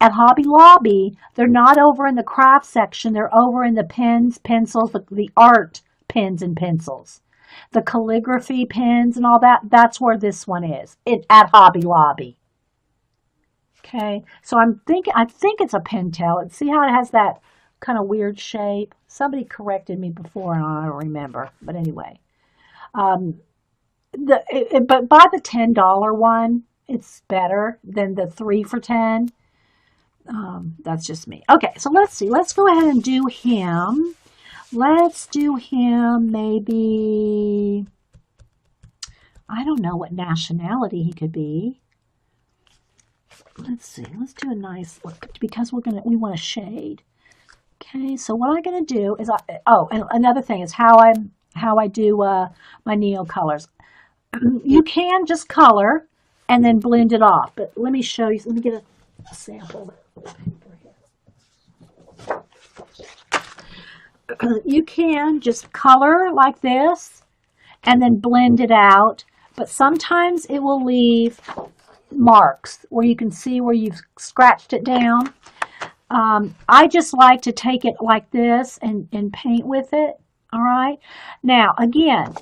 at Hobby Lobby. They're not over in the craft section. They're over in the pens, pencils, the art pens and pencils. The calligraphy pens and all that. That's where this one is. At Hobby Lobby. Okay. So I think it's a Pentel. See how it has that kind of weird shape? Somebody corrected me before and I don't remember. But anyway. But buy the $10 one. It's better than the 3 for $10. That's just me. Okay, so let's see. Let's go ahead and do him. Let's do him maybe, I don't know what nationality he could be. Let's see. Let's do a nice look because we want a shade. Okay, so what I'm going to do is and another thing is how I do my Neo colors. You can just color and then blend it off. But let me show you. Let me get a sample. You can just color like this and then blend it out. But sometimes it will leave marks where you can see where you've scratched it down. I just like to take it like this and paint with it. All right. Now, again,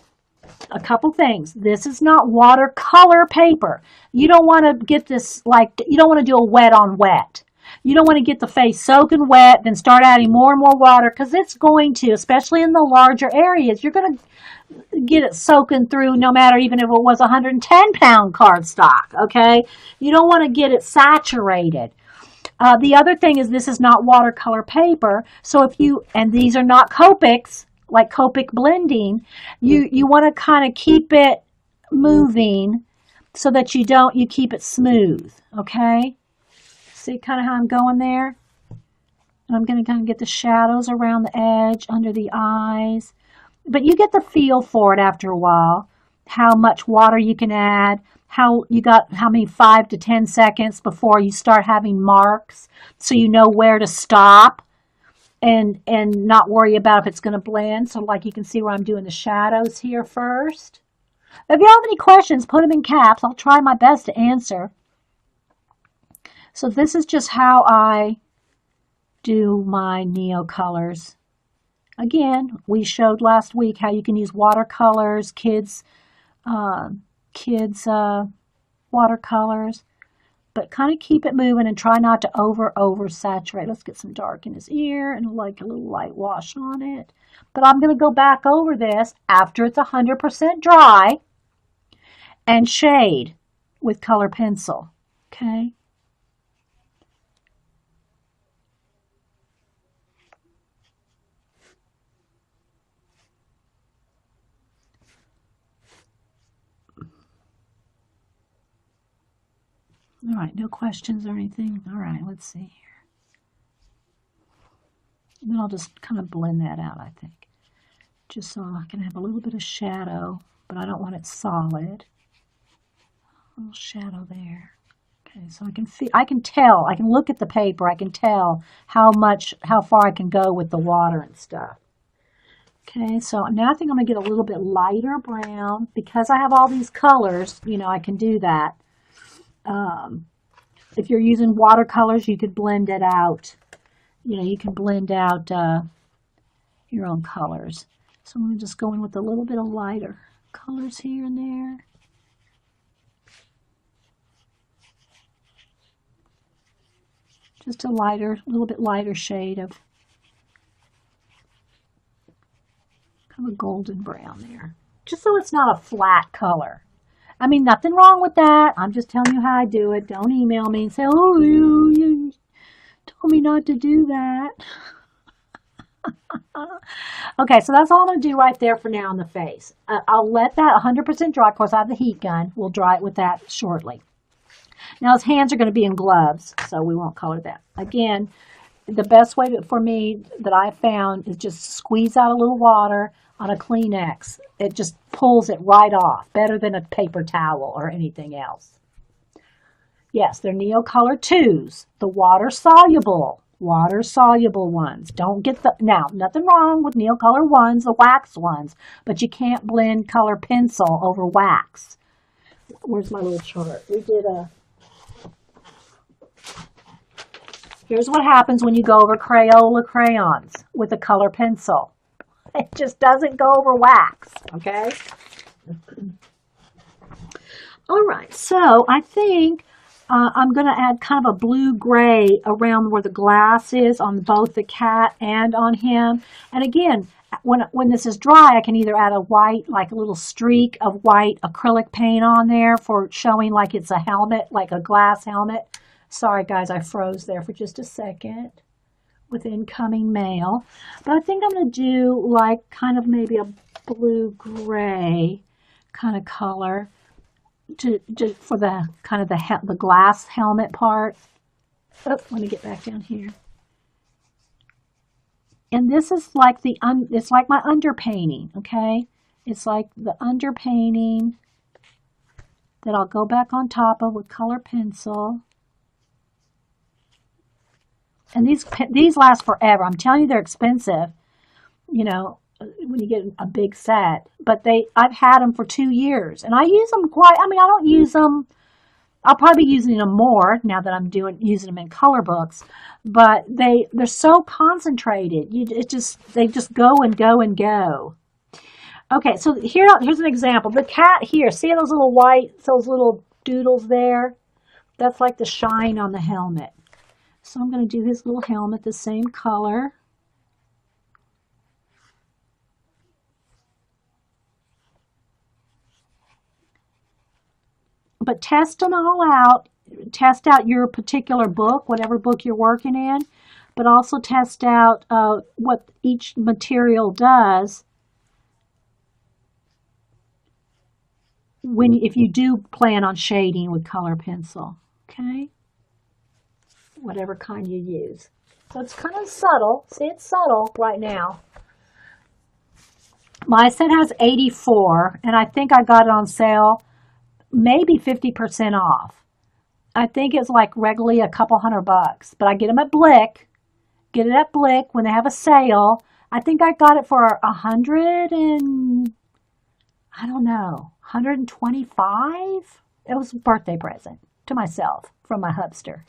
A couple things. This is not watercolor paper. You don't want to get this, like, you don't want to do a wet on wet. You don't want to get the face soaking wet, then start adding more and more water, because it's going to, especially in the larger areas, you're going to get it soaking through no matter even if it was 110-pound cardstock, okay? You don't want to get it saturated. The other thing is this is not watercolor paper, so if you, and these are not Copics, like Copic blending, you want to kind of keep it moving so that you keep it smooth, okay? See kind of how I'm going there? And I'm going to kind of get the shadows around the edge, under the eyes. But you get the feel for it after a while, how much water you can add, how many 5 to 10 seconds before you start having marks, so you know where to stop and not worry about if it's going to blend. So like you can see where I'm doing the shadows here first. If you have any questions, put them in caps. I'll try my best to answer. So this is just how I do my Neo colors. Again, we showed last week how you can use watercolors, kids watercolors, but kind of keep it moving and try not to over saturate. Let's get some dark in his ear and like a little light wash on it. But I'm going to go back over this after it's 100% dry and shade with color pencil. Okay. All right, no questions or anything. All right, let's see here. And then I'll just kind of blend that out, I think. Just so I can have a little bit of shadow, but I don't want it solid. A little shadow there. Okay, so I can tell, I can look at the paper, I can tell how far I can go with the water and stuff. Okay, so now I think I'm going to get a little bit lighter brown. Because I have all these colors, you know, I can do that. If you're using watercolors, you could blend it out. You know, you can blend out your own colors. So I'm going to just go in with a little bit of lighter colors here and there. Just a little bit lighter shade of kind of a golden brown there. Just so it's not a flat color. I mean, nothing wrong with that. I'm just telling you how I do it. Don't email me and say, oh, you told me not to do that. Okay, so that's all I'm going to do right there for now on the face. I'll let that 100% dry. Of course, I have the heat gun. We'll dry it with that shortly. Now, his hands are going to be in gloves, so we won't color that. Again, the best way for me that I found is just squeeze out a little water on a Kleenex. It just pulls it right off, better than a paper towel or anything else. Yes, they're Neo Color 2s, the water-soluble ones. Don't get now, nothing wrong with Neo Color 1s, the wax ones, but you can't blend color pencil over wax. Where's my little chart? Here's what happens when you go over Crayola crayons with a color pencil. It just doesn't go over wax, okay? All right, so I think I'm going to add kind of a blue-gray around where the glass is on both the cat and on him. And again, when this is dry, I can either add a white, like a little streak of white acrylic paint on there for showing like it's a helmet, like a glass helmet. Sorry, guys, I froze there for just a second with incoming mail. But I think I'm going to do like kind of maybe a blue-gray kind of color for the kind of the glass helmet part. Oh, let me get back down here. And this is like it's like my underpainting, okay? It's like the underpainting that I'll go back on top of with color pencil. And these last forever. I'm telling you, they're expensive, you know, when you get a big set. But I've had them for 2 years, and I use them I don't use them. I'll probably be using them more now that I'm using them in color books. But they're so concentrated. They just go and go and go. Okay, so here's an example. The cat here, see those little doodles there? That's like the shine on the helmet. So I'm going to do his little helmet the same color. But test them all out. Test out your particular book, whatever book you're working in, but also test out what each material does if you do plan on shading with color pencil. Okay? Whatever kind you use. So it's kind of subtle. See, it's subtle right now. My set has 84, and I think I got it on sale, maybe 50% off. I think it's like regularly a couple $100, but I get them at Blick. Get it at Blick when they have a sale. I think I got it for I don't know, 125. It was a birthday present to myself from my hubster.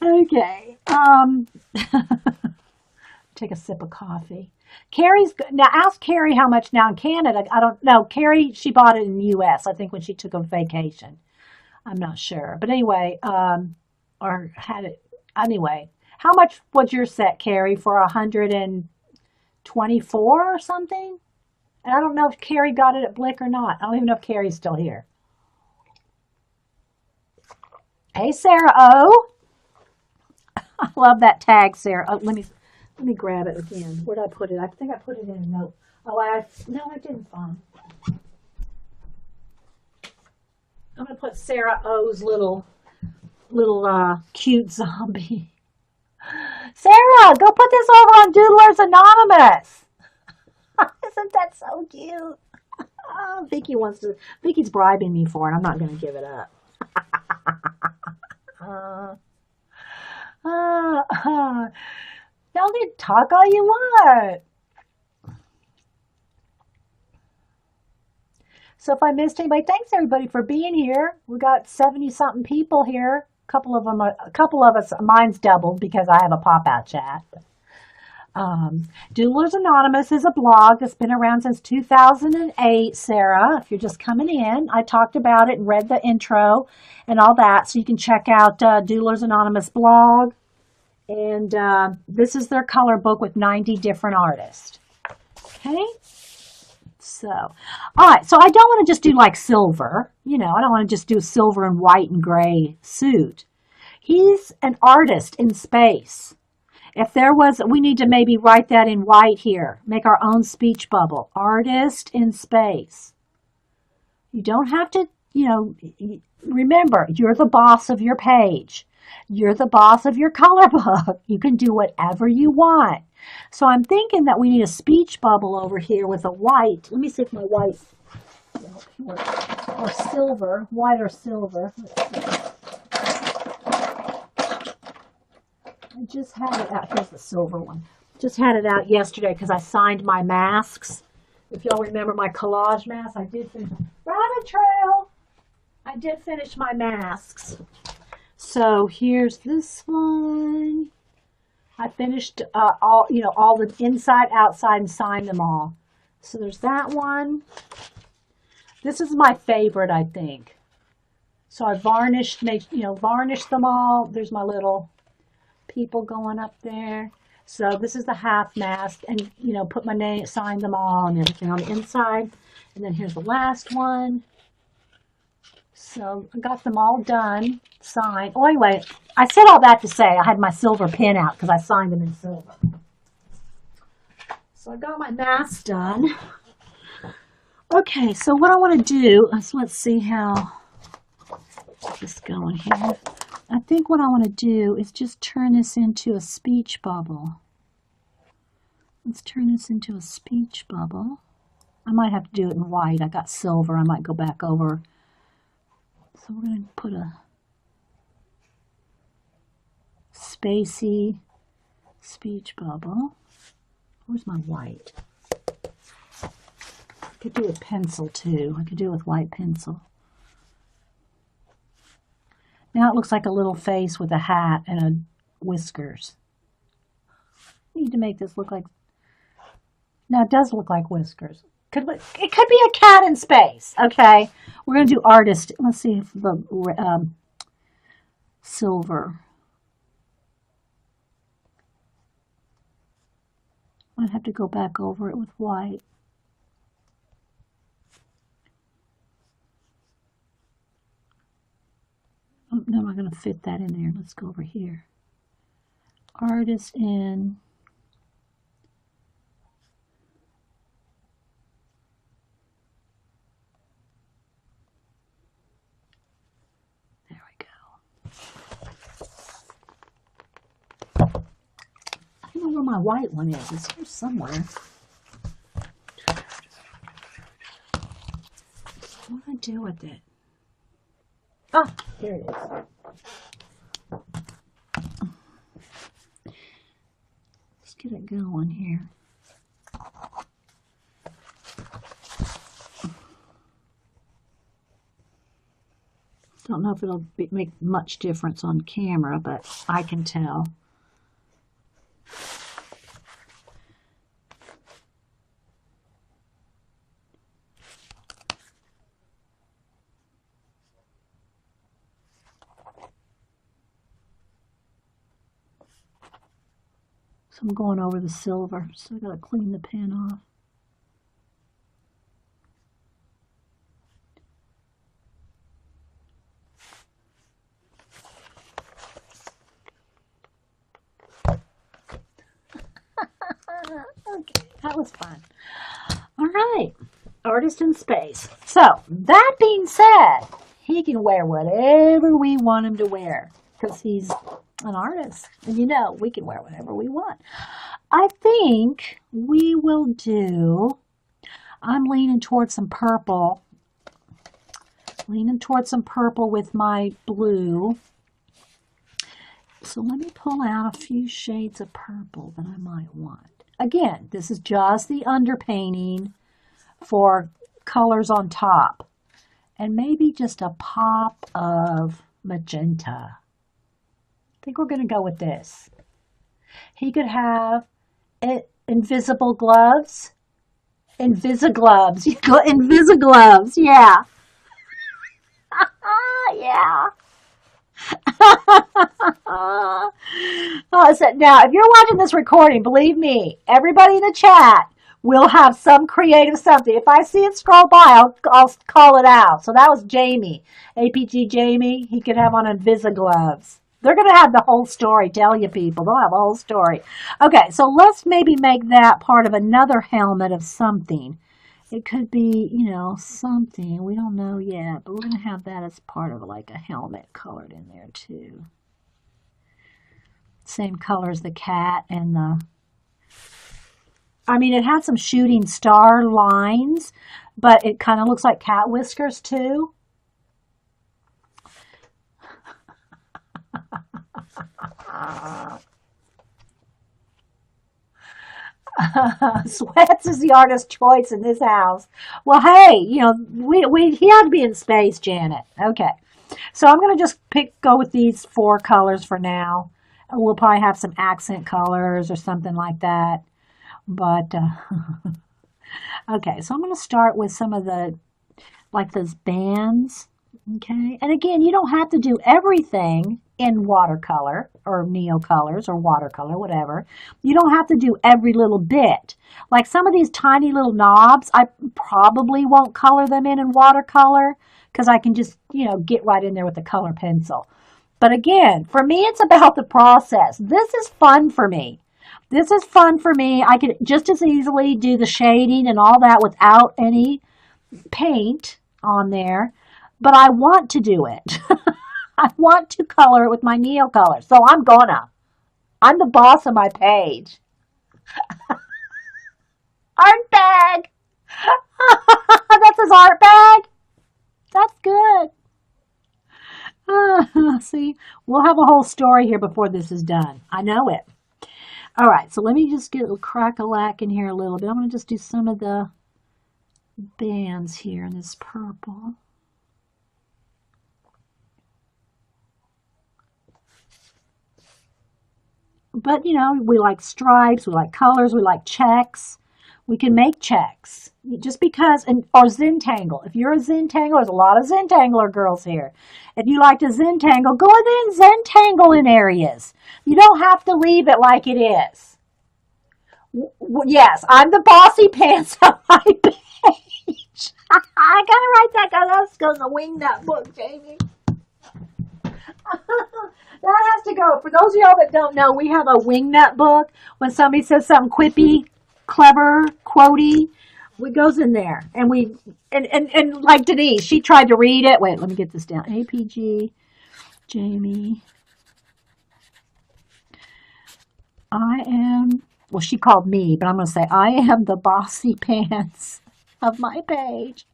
Okay. Take a sip of coffee. Now ask Carrie how much now in Canada. I don't know. Carrie, she bought it in the U.S. I think when she took a vacation. I'm not sure, but anyway, or had it anyway. How much was your set, Carrie, for 124 or something? And I don't know if Carrie got it at Blick or not. I don't even know if Carrie's still here. Hey, Sarah O. I love that tag, Sarah. Oh, let me grab it again. Where did I put it? I think I put it in a note. Oh, no, I didn't find. I'm gonna put Sarah O's little cute zombie. Sarah, go put this over on Doodlers Anonymous. Isn't that so cute? Oh, Vicky's bribing me for it. I'm not gonna give it up. Y'all can talk all you want. So if I missed anybody, thanks everybody for being here. We got 70-something people here. A couple of us, mine's doubled because I have a pop-out chat. Doodlers Anonymous is a blog that's been around since 2008, Sarah. If you're just coming in, I talked about it and read the intro and all that. So you can check out Doodlers Anonymous blog. And this is their color book with 90 different artists. Okay? So, all right. So I don't want to just do like silver. I don't want to just do silver and white and gray suit. He's an artist in space. If there was, we need to maybe write that in white here. Make our own speech bubble. Artist in space. You don't have to, remember, you're the boss of your page. You're the boss of your color book. You can do whatever you want. So I'm thinking that we need a speech bubble over here with a white. Let me see if my white or silver, white or silver. I just had it out. Here's the silver one. Just had it out yesterday because I signed my masks. If y'all remember my collage mask, I did finish. Rabbit trail. I did finish my masks. So here's this one. I finished all the inside, outside, and signed them all. So there's that one. This is my favorite, I think. So I varnished them all. There's my little people going up there. So this is the half mask, and put my name, signed them all, and everything on the inside. And then here's the last one. So I got them all done, signed. Oh, anyway, I said all that to say I had my silver pin out because I signed them in silver. So I got my mask done. Okay, so what I want to do is, let's see how this is going here. I think what I want to do is just turn this into a speech bubble. Let's turn this into a speech bubble. I might have to do it in white. I got silver. I might go back over. So we're going to put a spacey speech bubble. Where's my white? I could do it with pencil too. I could do it with white pencil. Now it looks like a little face with a hat and whiskers. I need to make this look like Now it does look like whiskers. It could be a cat in space. Okay, we're gonna do artist. Let's see if the silver. I'd have to go back over it with white. Oh, no, I'm not going to fit that in there. Let's go over here. Artist in. There we go. I don't know where my white one is. It's here somewhere. What do I do with it? Ah, here it is. Let's get it going here. Don't know if it'll make much difference on camera, but I can tell. So I'm going over the silver, so I gotta clean the pen off. Okay, that was fun. All right, artist in space. So that being said, he can wear whatever we want him to wear because he's an artist, and you know we can wear whatever we want. I think we will do. I'm leaning towards some purple. Leaning towards some purple with my blue. So let me pull out a few shades of purple that I might want. Again, this is just the underpainting for colors on top. And maybe just a pop of magenta. I think we're going to go with this. He could have invisible gloves. Invisigloves. Invisigloves, yeah. Yeah. So now, if you're watching this recording, believe me, everybody in the chat will have some creative something. If I see it scroll by, I'll call it out. So that was Jamie, APG Jamie. He could have on Invisigloves. They're going to have the whole story, tell you people. They'll have a whole story. Okay, so let's maybe make that part of another helmet of something. It could be, you know, something. We don't know yet, but we're going to have that as part of like a helmet colored in there too. Same color as the cat and the... I mean, it has some shooting star lines, but it kind of looks like cat whiskers too. Sweats is the artist's choice in this house. Well, hey, you know, he had to be in space, Janet. Okay, so I'm gonna just go with these 4 colors for now. We'll probably have some accent colors or something like that. But okay, so I'm gonna start with some of the like those bands. Okay, and again, you don't have to do everything in watercolor or neocolors or watercolor, whatever. You don't have to do every little bit. Like some of these tiny little knobs, I probably won't color them in watercolor because I can just, you know, get right in there with the color pencil. But again, for me, it's about the process. This is fun for me. This is fun for me. I could just as easily do the shading and all that without any paint on there. But I want to do it. I want to color it with my neocolor. So I'm gonna. I'm the boss of my page. Art bag. That's his art bag. That's good. See, we'll have a whole story here before this is done. I know it. All right, so let me just get a crack-a-lack in here a little bit. I'm going to just do some of the bands here in this purple. But, you know, we like stripes, we like colors, we like checks. We can make checks just because, or Zentangle. If you're a Zentangle, there's a lot of Zentangler girls here. If you like to Zentangle, go ahead and Zentangle in areas. You don't have to leave it like it is. Yes, I'm the bossy pants of my page. I gotta write that down. That's going to wing that book, Jamie. That has to go. For those of y'all that don't know, we have a wingnut book. When somebody says something quippy, clever, quotey, it goes in there. And like Denise, she tried to read it. Wait, let me get this down. APG, Jamie. Well, she called me, but I'm going to say, I am the bossy pants of my page.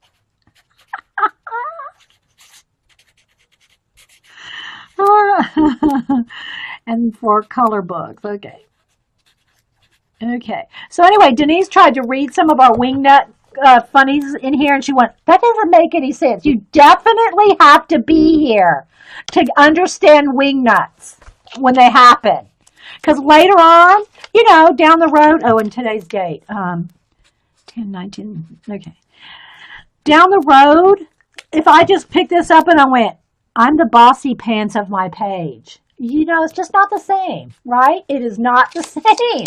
And for color books. Okay. So anyway, Denise tried to read some of our wingnut funnies in here, and she went, that doesn't make any sense. You definitely have to be here to understand wingnuts when they happen. Because later on, down the road, and today's date, 10/19, okay. Down the road, if I just picked this up and I went, I'm the bossy pants of my page. It's just not the same, right? It is not the same.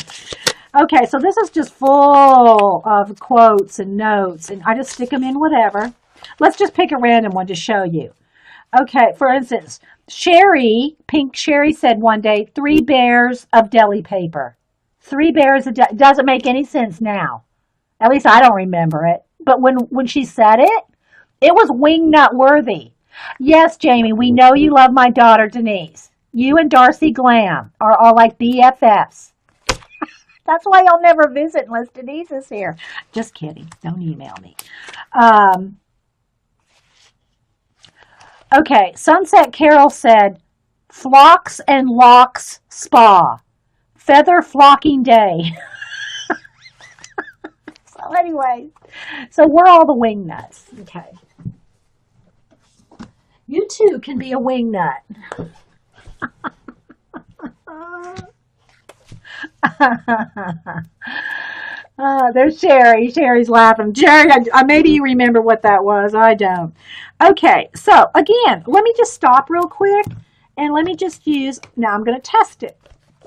Okay, so this is just full of quotes and notes, and I just stick them in whatever. Let's just pick a random one to show you. Okay, for instance, Pink Sherry said one day, 3 bears of deli paper. 3 bears of doesn't make any sense now. At least I don't remember it. But when she said it, it was wingnut worthy. Yes, Jamie, we know you love my daughter, Denise. You and Darcy Glam are all like BFFs. That's why you'll never visit unless Denise is here. Just kidding. Don't email me. Okay, Sunset Carol said, flocks and locks spa. Feather flocking day. So anyway, we're all the wingnuts. Okay. You too can be a wingnut. There's Sherry. Sherry's laughing. Jerry, maybe you remember what that was. I don't. Okay, so again, let me just stop real quick and let me just use, now I'm going to test it.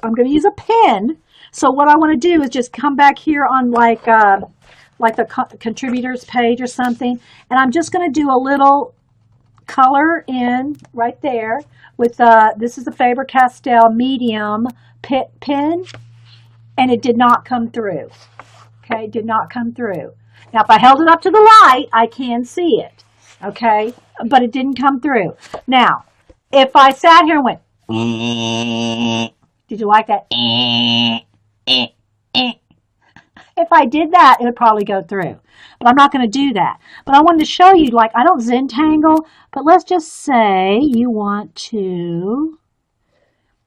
I'm going to use a pen. So what I want to do is just come back here on like the contributors page or something, and I'm just going to do a little color in right there with this is the Faber-Castell medium pen, and it did not come through. Okay, it did not come through. Now, if I held it up to the light, I can see it. Okay, but it didn't come through. Now, if I sat here and went, did you like that? If I did that, it would probably go through. But I'm not going to do that. But I wanted to show you, like, I don't Zentangle, but let's just say you want to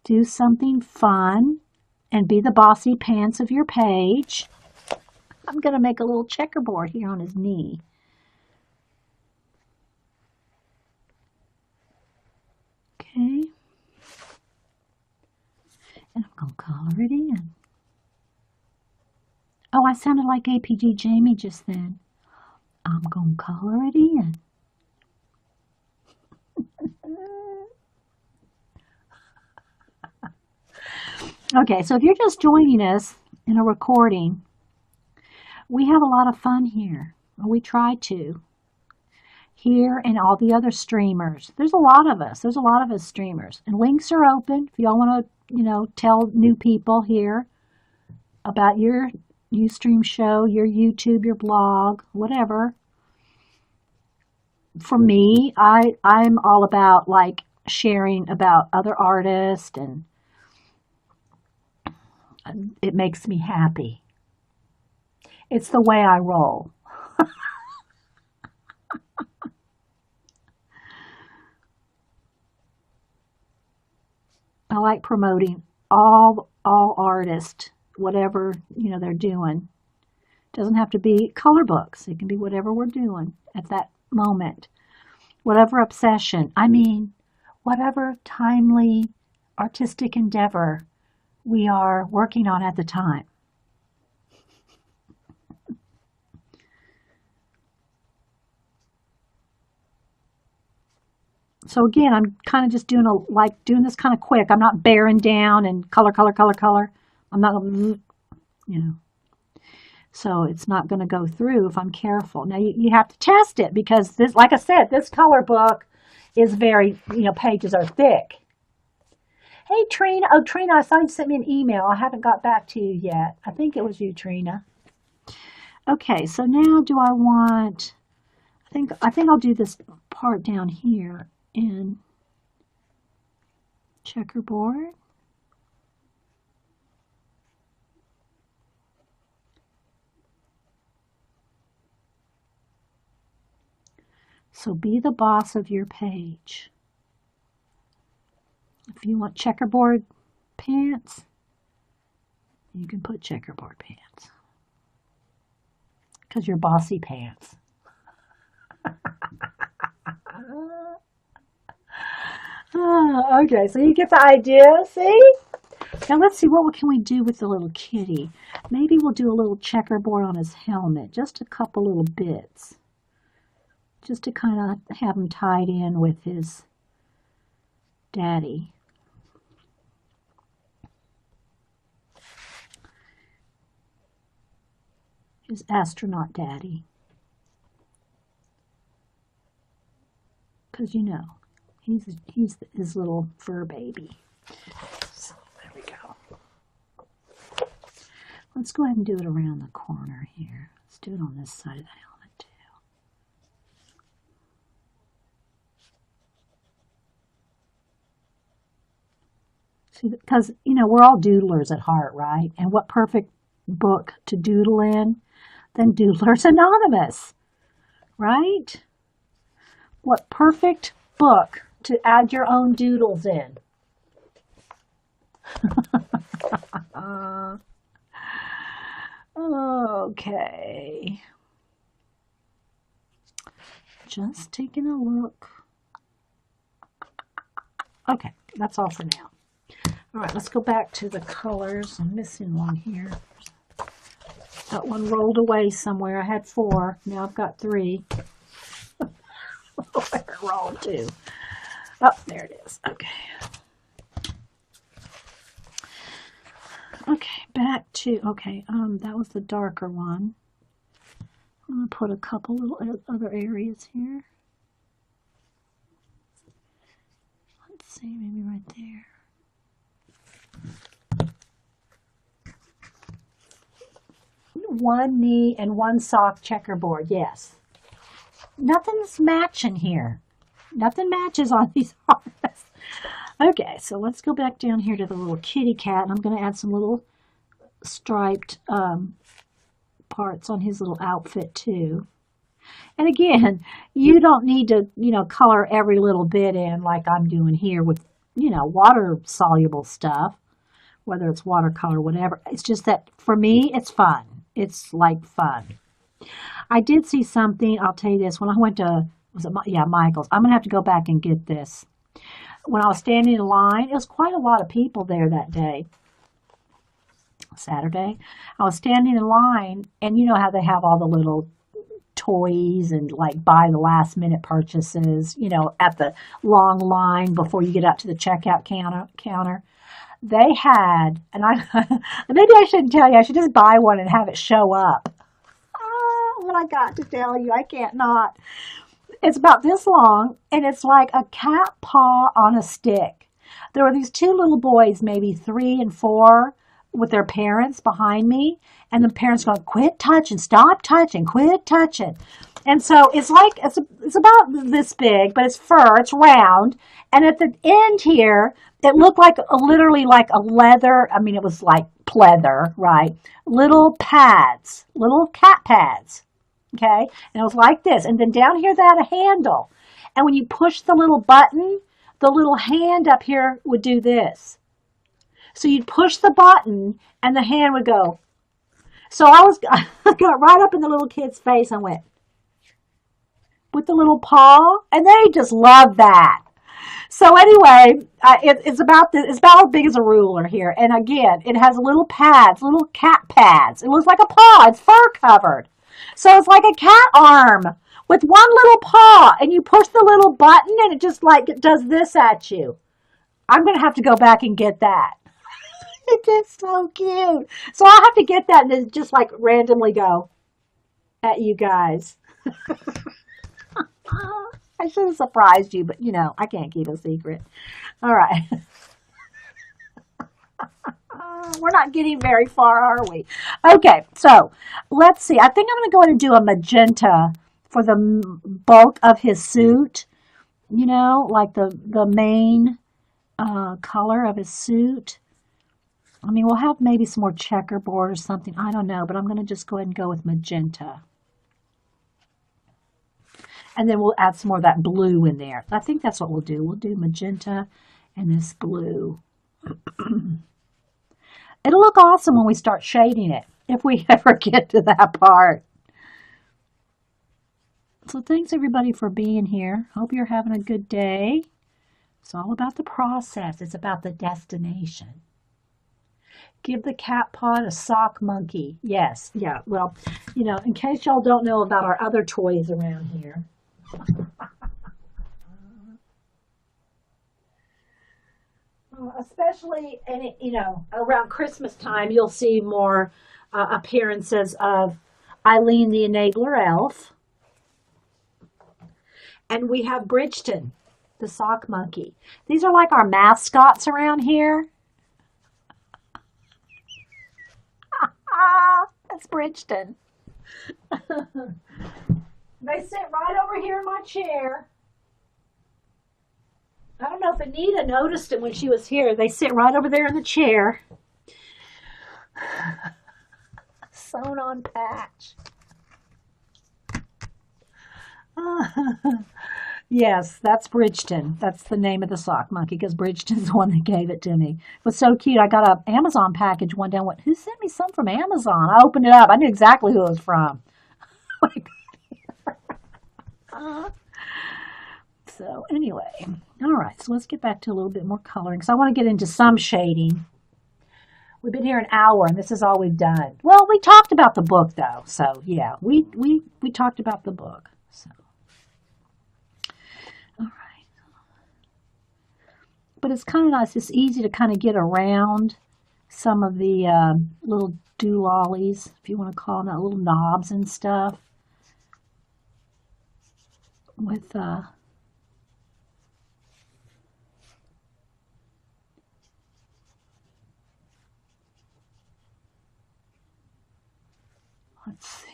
do something fun and be the bossy pants of your page. I'm going to make a little checkerboard here on his knee. Okay. And I'm going to color it in. Oh, I sounded like APG Jamie just then. I'm going to color it in. Okay, so if you're just joining us in a recording, we have a lot of fun here. We try to. Here and all the other streamers. There's a lot of us. There's a lot of us streamers. And links are open if y'all want to, tell new people here about your Ustream show, your YouTube, your blog, whatever. For me, I'm all about like sharing about other artists, and it makes me happy. It's the way I roll. I like promoting all artists, whatever they're doing. It doesn't have to be color books. It can be whatever we're doing at that moment. Whatever obsession. I mean, whatever timely artistic endeavor we are working on at the time. So again, I'm kind of just doing doing this kind of quick. I'm not bearing down and color, color, color, color. I'm not going to, so it's not going to go through if I'm careful. Now you have to test it because this, like I said, this color book is very, pages are thick. Hey, Trina. Oh, Trina, I saw you sent me an email. I haven't got back to you yet. I think it was you, Trina. Okay, so now do I want, I think I'll do this part down here in checkerboard. So be the boss of your page. If you want checkerboard pants, you can put checkerboard pants. Because you're bossy pants. Okay, so you get the idea, see? Now let's see, what can we do with the little kitty? Maybe we'll do a little checkerboard on his helmet, just a couple little bits. Just to kind of have him tied in with his daddy. His astronaut daddy. Because he's his little fur baby. So there we go. Let's go ahead and do it around the corner here. Let's do it on this side of the helmet too. See, because we're all doodlers at heart, right? And what perfect book to doodle in than Doodlers Anonymous, right? What perfect book to add your own doodles in. Okay. Just taking a look. Okay, that's all for now. All right, let's go back to the colors. I'm missing one here. Got one rolled away somewhere. I had 4. Now I've got 3. Roll 2. Oh, there it is. Okay. Okay, back to, that was the darker one. I'm going to put a couple little other areas here. Let's see, maybe right there. One knee and one sock checkerboard, yes. Nothing's matching here. Nothing matches on these arms. Okay, so let's go back down here to the little kitty cat, and I'm going to add some little striped parts on his little outfit too. And again, you don't need to, color every little bit in like I'm doing here with, water-soluble stuff, whether it's watercolor or whatever. It's just that for me, it's fun. It's like fun. I did see something, I'll tell you this, when I went to, Michael's. I'm going to have to go back and get this. When I was standing in line, it was quite a lot of people there that day. Saturday. I was standing in line, and you know how they have all the little toys and like buy the last minute purchases, at the long line before you get up to the checkout counter. They had, and maybe I shouldn't tell you, I should just buy one and have it show up. What I got to tell you, I can't not. It's about this long, and it's like a cat paw on a stick. There were these 2 little boys, maybe 3 and 4, with their parents behind me, and the parents going, quit touching, stop touching, quit touching. And so it's like, it's about this big, but it's fur, it's round, and at the end here, it looked like literally like a leather, it was like pleather, right? Little pads, little cat pads, okay? And it was like this, and then down here they had a handle, and when you push the little button, the little hand up here would do this. So you'd push the button, and the hand would go. So I got right up in the little kid's face and went, with the little paw, and they just love that. So anyway, it's about as big as a ruler here. And again, it has little pads, little cat pads. It looks like a paw. It's fur covered. So it's like a cat arm with one little paw, and you push the little button and it just like it does this at you. I'm going to have to go back and get that. It is so cute. So I'll have to get that and then just like randomly go at you guys. I should have surprised you, but you know, I can't keep a secret. All right. We're not getting very far, are we? Okay, so let's see. I think I'm going to go ahead and do a magenta for the bulk of his suit. You know, like the main color of his suit. I mean, we'll have maybe some more checkerboard or something. I don't know, but I'm going to just go ahead and go with magenta. And then we'll add some more of that blue in there. I think that's what we'll do. We'll do magenta and this blue. It'll look awesome when we start shading it, if we ever get to that part. So thanks everybody for being here. Hope you're having a good day. It's all about the process. It's about the destination. Give the cat pod a sock monkey. Yes, yeah. Well, you know, in case y'all don't know about our other toys around here. Especially, and you know, around Christmas time, you'll see more appearances of Eileen the Enabler Elf. And we have Bridgeton, the sock monkey. These are like our mascots around here. That's Bridgeton. They sit right over here in my chair. I don't know if Anita noticed it when she was here. They sit right over there in the chair. Sewn on patch. Yes, that's Bridgeton. That's the name of the sock monkey because Bridgeton's the one that gave it to me. It was so cute. I got an Amazon package one day and went, who sent me some from Amazon? I opened it up. I knew exactly who it was from. So anyway, all right, so let's get back to a little bit more coloring because I want to get into some shading. We've been here an hour and this is all we've done. Well, we talked about the book though, so yeah, we talked about the book. So, all right, but it's kind of nice. It's easy to kind of get around some of the little doolollies, if you want to call them that, little knobs and stuff. With let's see.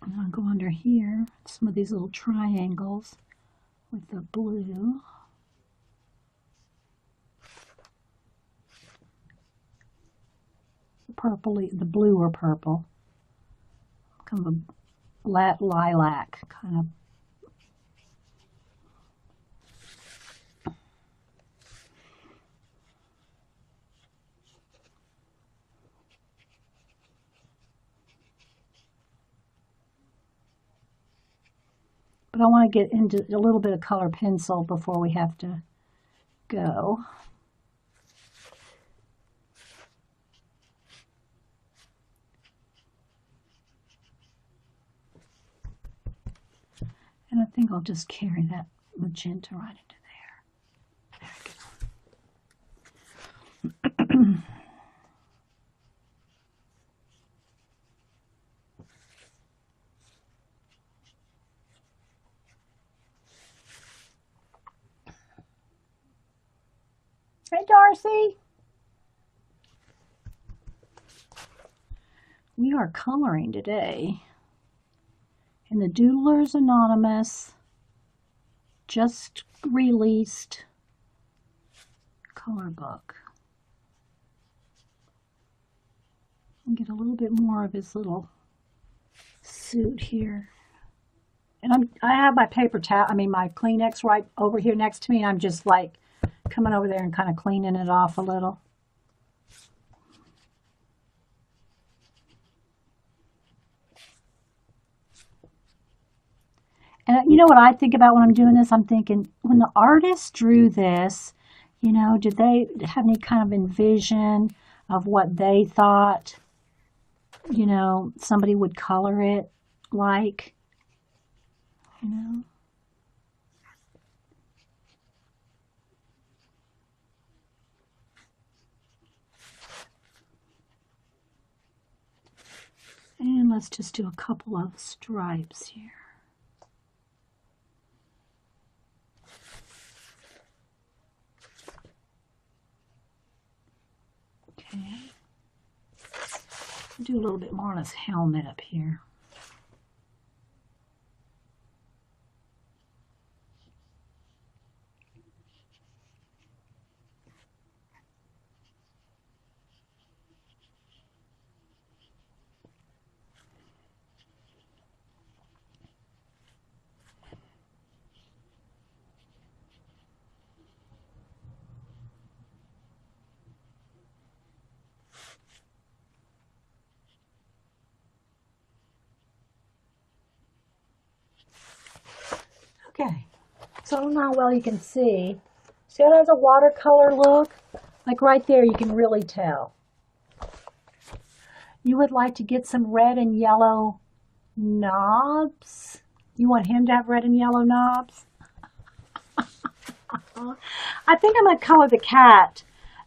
I'm going to go under here, some of these little triangles with the blue. The blue or purple. Kind of a lilac kind of. But I want to get into a little bit of color pencil before we have to go. And I think I'll just carry that magenta right into there. There we go. Hey, Darcy. We are coloring today in the Doodlers Anonymous just released color book. And get a little bit more of his little suit here. And I have my paper towel, my Kleenex right over here next to me, and I'm just like coming over there and kind of cleaning it off a little. And you know what I think about when I'm doing this? I'm thinking, when the artist drew this, you know, did they have any kind of envision of what they thought, you know, somebody would color it like, you know? And let's just do a couple of stripes here. Okay. Do a little bit more on his helmet up here. Okay, so I don't know how well you can see. See how it has a watercolor look? Like right there, you can really tell. You would like to get some red and yellow knobs? You want him to have red and yellow knobs? I think I'm going to color the cat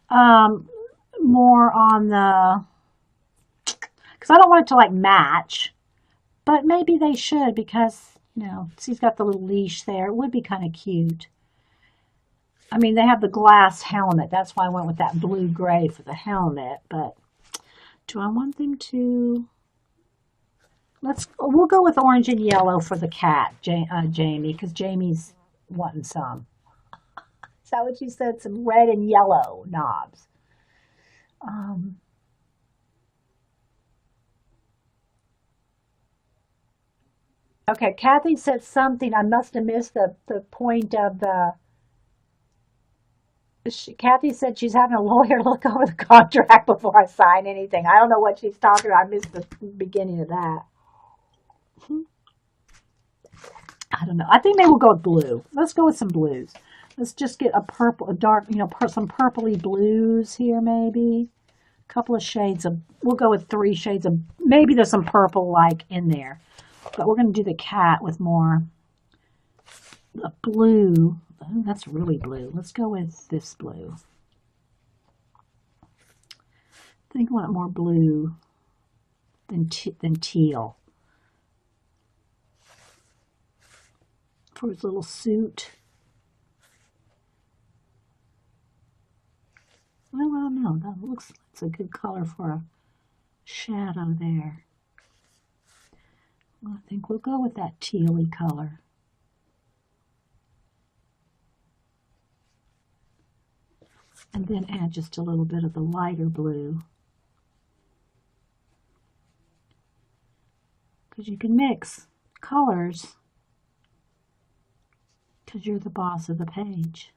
more on the, because I don't want it to like match, but maybe they should, because, you know, he's got the little leash there. It would be kind of cute. I mean, they have the glass helmet. That's why I went with that blue-gray for the helmet, but do I want them to... We'll go with orange and yellow for the cat, Jamie, because Jamie's wanting some. Is that what you said? Some red and yellow knobs. Okay, Kathy said something. I must have missed the point of the... Kathy said she's having a lawyer look over the contract before I sign anything. I don't know what she's talking about. I missed the beginning of that. I don't know. I think maybe we'll go with blue. Let's go with some blues. Let's just get a purple, a dark, you know, some purpley blues here maybe. A couple of shades of, we'll go with 3 shades of, maybe there's some purple like in there. But we're going to do the cat with more blue. Oh, that's really blue. Let's go with this blue. I think I want more blue than teal. For his little suit. Well, I don't know. That looks like it's a good color for a shadow there. I think we'll go with that tealy color. And then add just a little bit of the lighter blue. Because you can mix colors, because you're the boss of the page.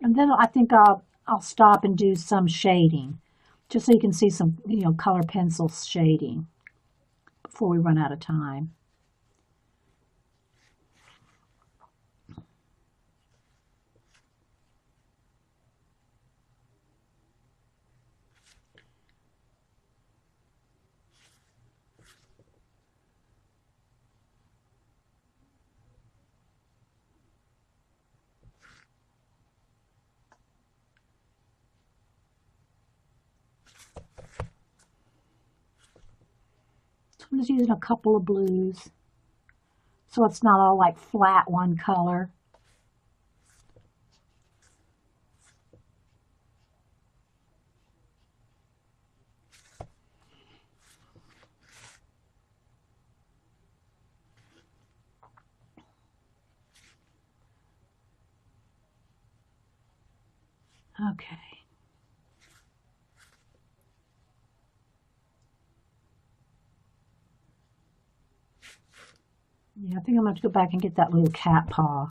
And then I think I'll stop and do some shading, just so you can see some, you know, color pencil shading before we run out of time. I'm just using a couple of blues, so it's not all like flat one color. Okay. Yeah, I think I'm going to have to go back and get that little cat paw.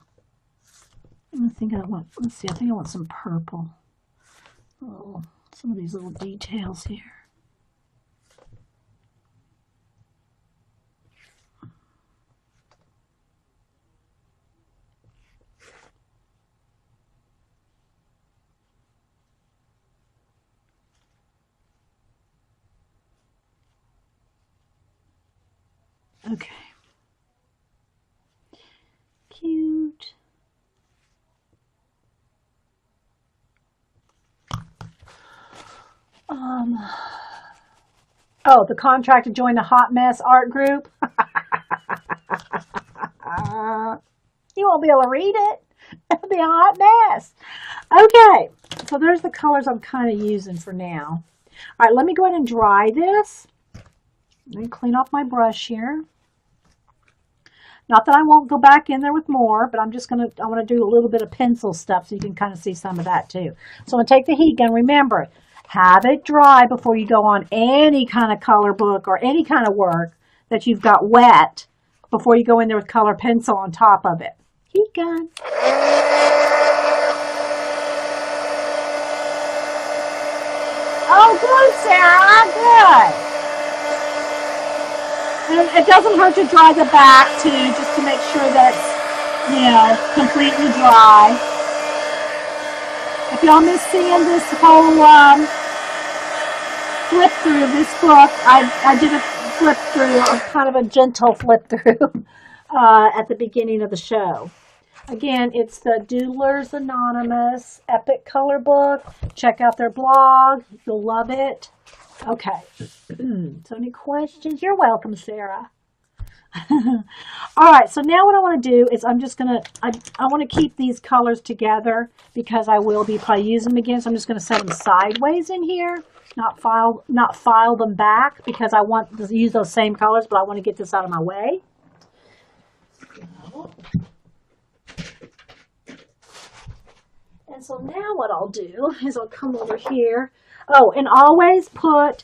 I think I want, let's see, I think I want some purple. Oh, some of these little details here. Okay. Cute. Oh, the contract to join the Hot Mess art group. You won't be able to read it. It'll be a hot mess. Okay, so there's the colors I'm kind of using for now. All right, let me go ahead and dry this. Let me clean off my brush here. Not that I won't go back in there with more, but I want to do a little bit of pencil stuff so you can kind of see some of that too. So I'm going to take the heat gun. Remember, have it dry before you go on any kind of color book or any kind of work that you've got wet before you go in there with color pencil on top of it. Heat gun. Oh, good, Sarah. Good. And it doesn't hurt to dry the back too, just to make sure that it's, completely dry. If y'all miss seeing this whole flip through of this book, I did a flip through, kind of a gentle flip through at the beginning of the show. Again, it's the Doodlers Anonymous Epic Color Book. Check out their blog. You'll love it. Okay. So any questions? You're welcome, Sarah. All right. So now what I want to do is I'm just going to, I want to keep these colors together because I will be probably using them again. So I'm just going to set them sideways in here, not file them back because I want to use those same colors, but I want to get this out of my way. And so now what I'll do is I'll come over here. Oh, and always put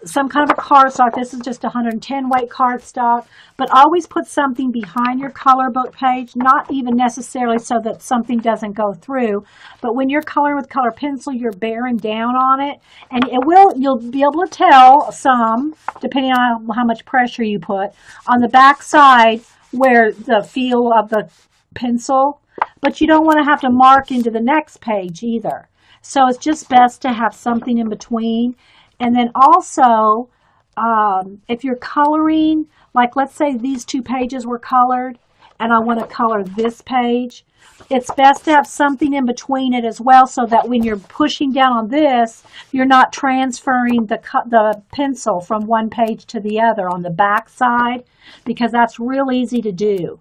some kind of a cardstock. This is just 110 weight cardstock, but always put something behind your color book page, not even necessarily so that something doesn't go through, but when you're coloring with color pencil, you're bearing down on it, and you'll be able to tell some, depending on how much pressure you put, on the back side where the feel of the pencil, but you don't want to have to mark into the next page either. So it's just best to have something in between. And then also, if you're coloring, like let's say these two pages were colored and I want to color this page, it's best to have something in between it as well so that when you're pushing down on this, you're not transferring the pencil from one page to the other on the back side, because that's real easy to do.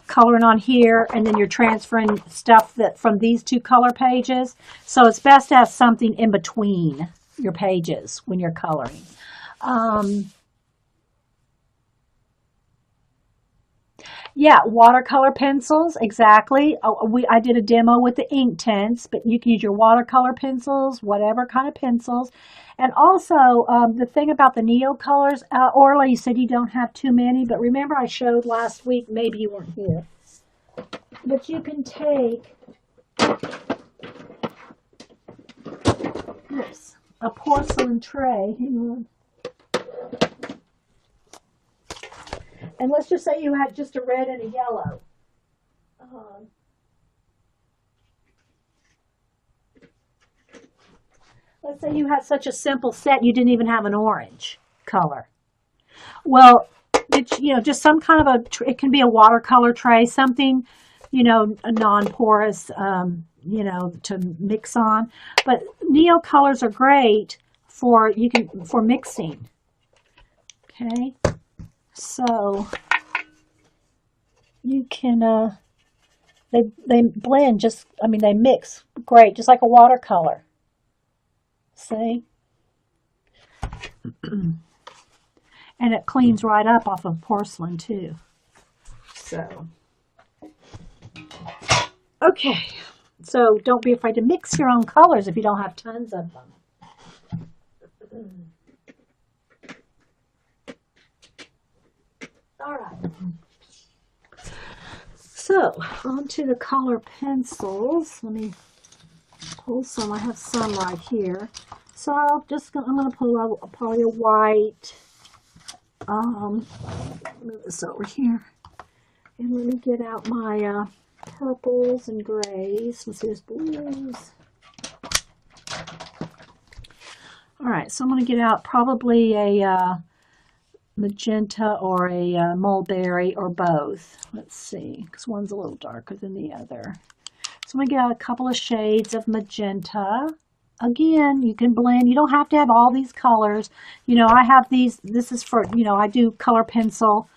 Coloring on here, and then you're transferring stuff that from these two color pages. So it's best to have something in between your pages when you're coloring. Yeah, watercolor pencils, exactly. I did a demo with the ink tints, but you can use your watercolor pencils, whatever kind of pencils. And also, the thing about the Neo colors, Orla, you said you don't have too many, but remember I showed last week, maybe you weren't here, but you can take a porcelain tray, and let's just say you had just a red and a yellow. Let's say you had such a simple set, you didn't even have an orange color. Well, just some kind of it can be a watercolor tray, something, a non-porous, to mix on. But Neo colors are great for mixing. Okay, so you can they blend they mix great, just like a watercolor. See? And it cleans right up off of porcelain too. So, okay. So don't be afraid to mix your own colors if you don't have tons of them. All right. So onto the color pencils. Let me pull some. I have some right here. So I'm going to pull out probably a white. Move this over here. And let me get out my purples and grays. Let's see, there's blues. All right, so I'm going to get out probably a magenta or a mulberry or both. Let's see, because one's a little darker than the other. So I'm going to get a couple of shades of magenta. Again, you can blend. You don't have to have all these colors. You know, I have these. This is for, you know, I do color pencil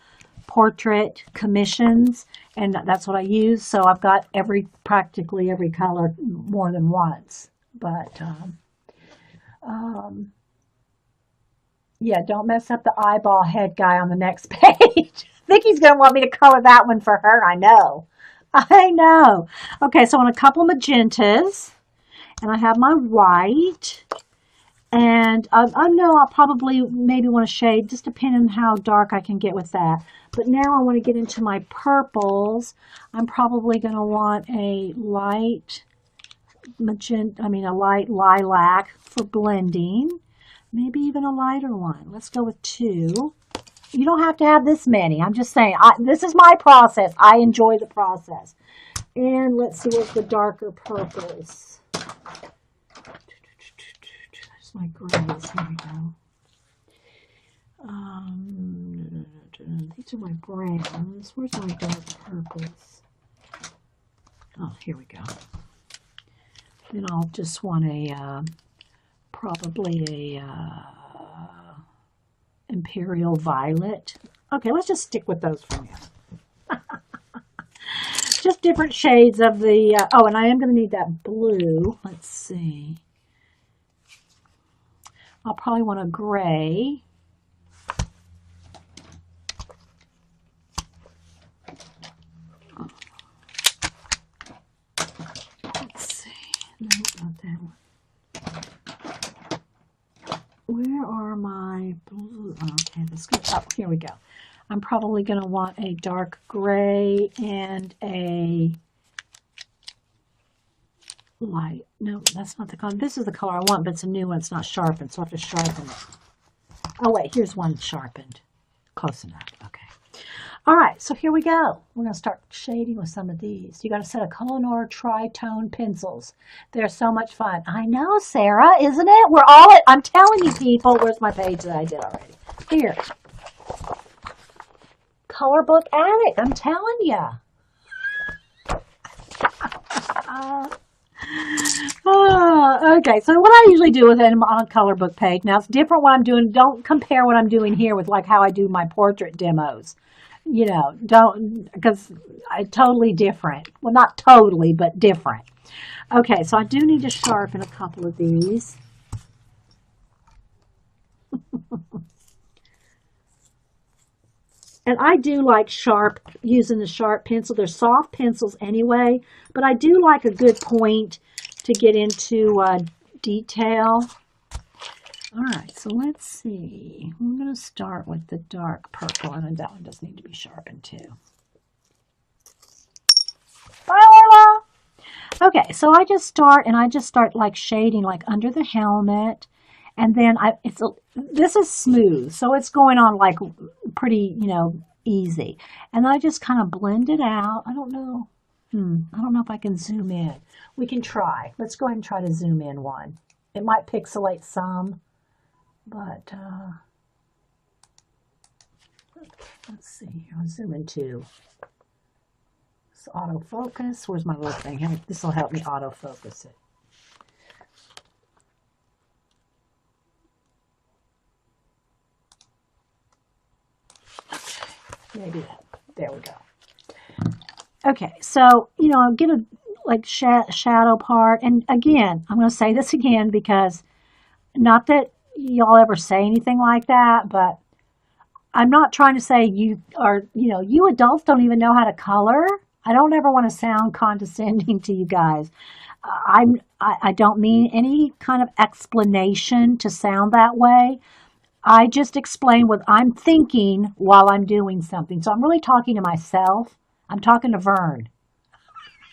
portrait commissions, and that's what I use. So I've got practically every color more than once. But yeah, don't mess up the eyeball head guy on the next page. Vicky's going to want me to color that one for her. I know. I know. Okay, so on a couple magentas, and I have my white, and I know I'll probably maybe want to shade, just depending on how dark I can get with that. But now I want to get into my purples. I'm probably going to want a light magenta, a light lilac for blending. Maybe even a lighter one. Let's go with 2. You don't have to have this many. I'm just saying, this is my process. I enjoy the process. And let's see what's the darker purples. There's my grays. Here we go. These are my browns. Where's my dark purples? Oh, here we go. Then I'll just want probably a Imperial Violet. Okay, let's just stick with those for now. Just different shades of the, oh, and I am going to need that blue. Let's see. I'll probably want a gray. Let's see. No, not that one. Where are my blue? Okay, let's go. Oh, here we go. I'm probably going to want a dark gray and a light. No, that's not the color. This is the color I want, but it's a new one. It's not sharpened, so I have to sharpen it. Oh, wait, here's one sharpened. Close enough. Okay. All right, so here we go. We're going to start shading with some of these. You got a set of Kohinoor Tri-Tone pencils. They're so much fun. I know, Sarah, isn't it? We're all at, I'm telling you, people. Where's my page that I did already? Here. Color Book Addict. I'm telling you. Okay, so what I usually do with it on a color book page. Now, it's different what I'm doing. Don't compare what I'm doing here with like how I do my portrait demos. You know, don't, because I totally different. Well, not totally, but different. Okay, so I do need to sharpen a couple of these. And I do like using the sharp pencil. They're soft pencils anyway, but I do like a good point to get into detail. All right, so let's see. I'm going to start with the dark purple, and that one does need to be sharpened too. Bye, Orla! Okay, so I just start like shading like under the helmet, and then this is smooth, so it's going on like pretty, easy. And I just kind of blend it out. I don't know. I don't know if I can zoom in. We can try. Let's go ahead and try to zoom in one. It might pixelate some. But let's see. I'll zoom in 2. It's autofocus. Where's my little thing? This will help me autofocus it. Maybe there we go. Okay, so get a like shadow part, and again, I'm going to say this again because not that y'all ever say anything like that, but I'm not trying to say you adults don't even know how to color. I don't ever want to sound condescending to you guys. I don't mean any kind of explanation to sound that way. I just explain what I'm thinking while I'm doing something. So I'm really talking to myself. I'm talking to Vern.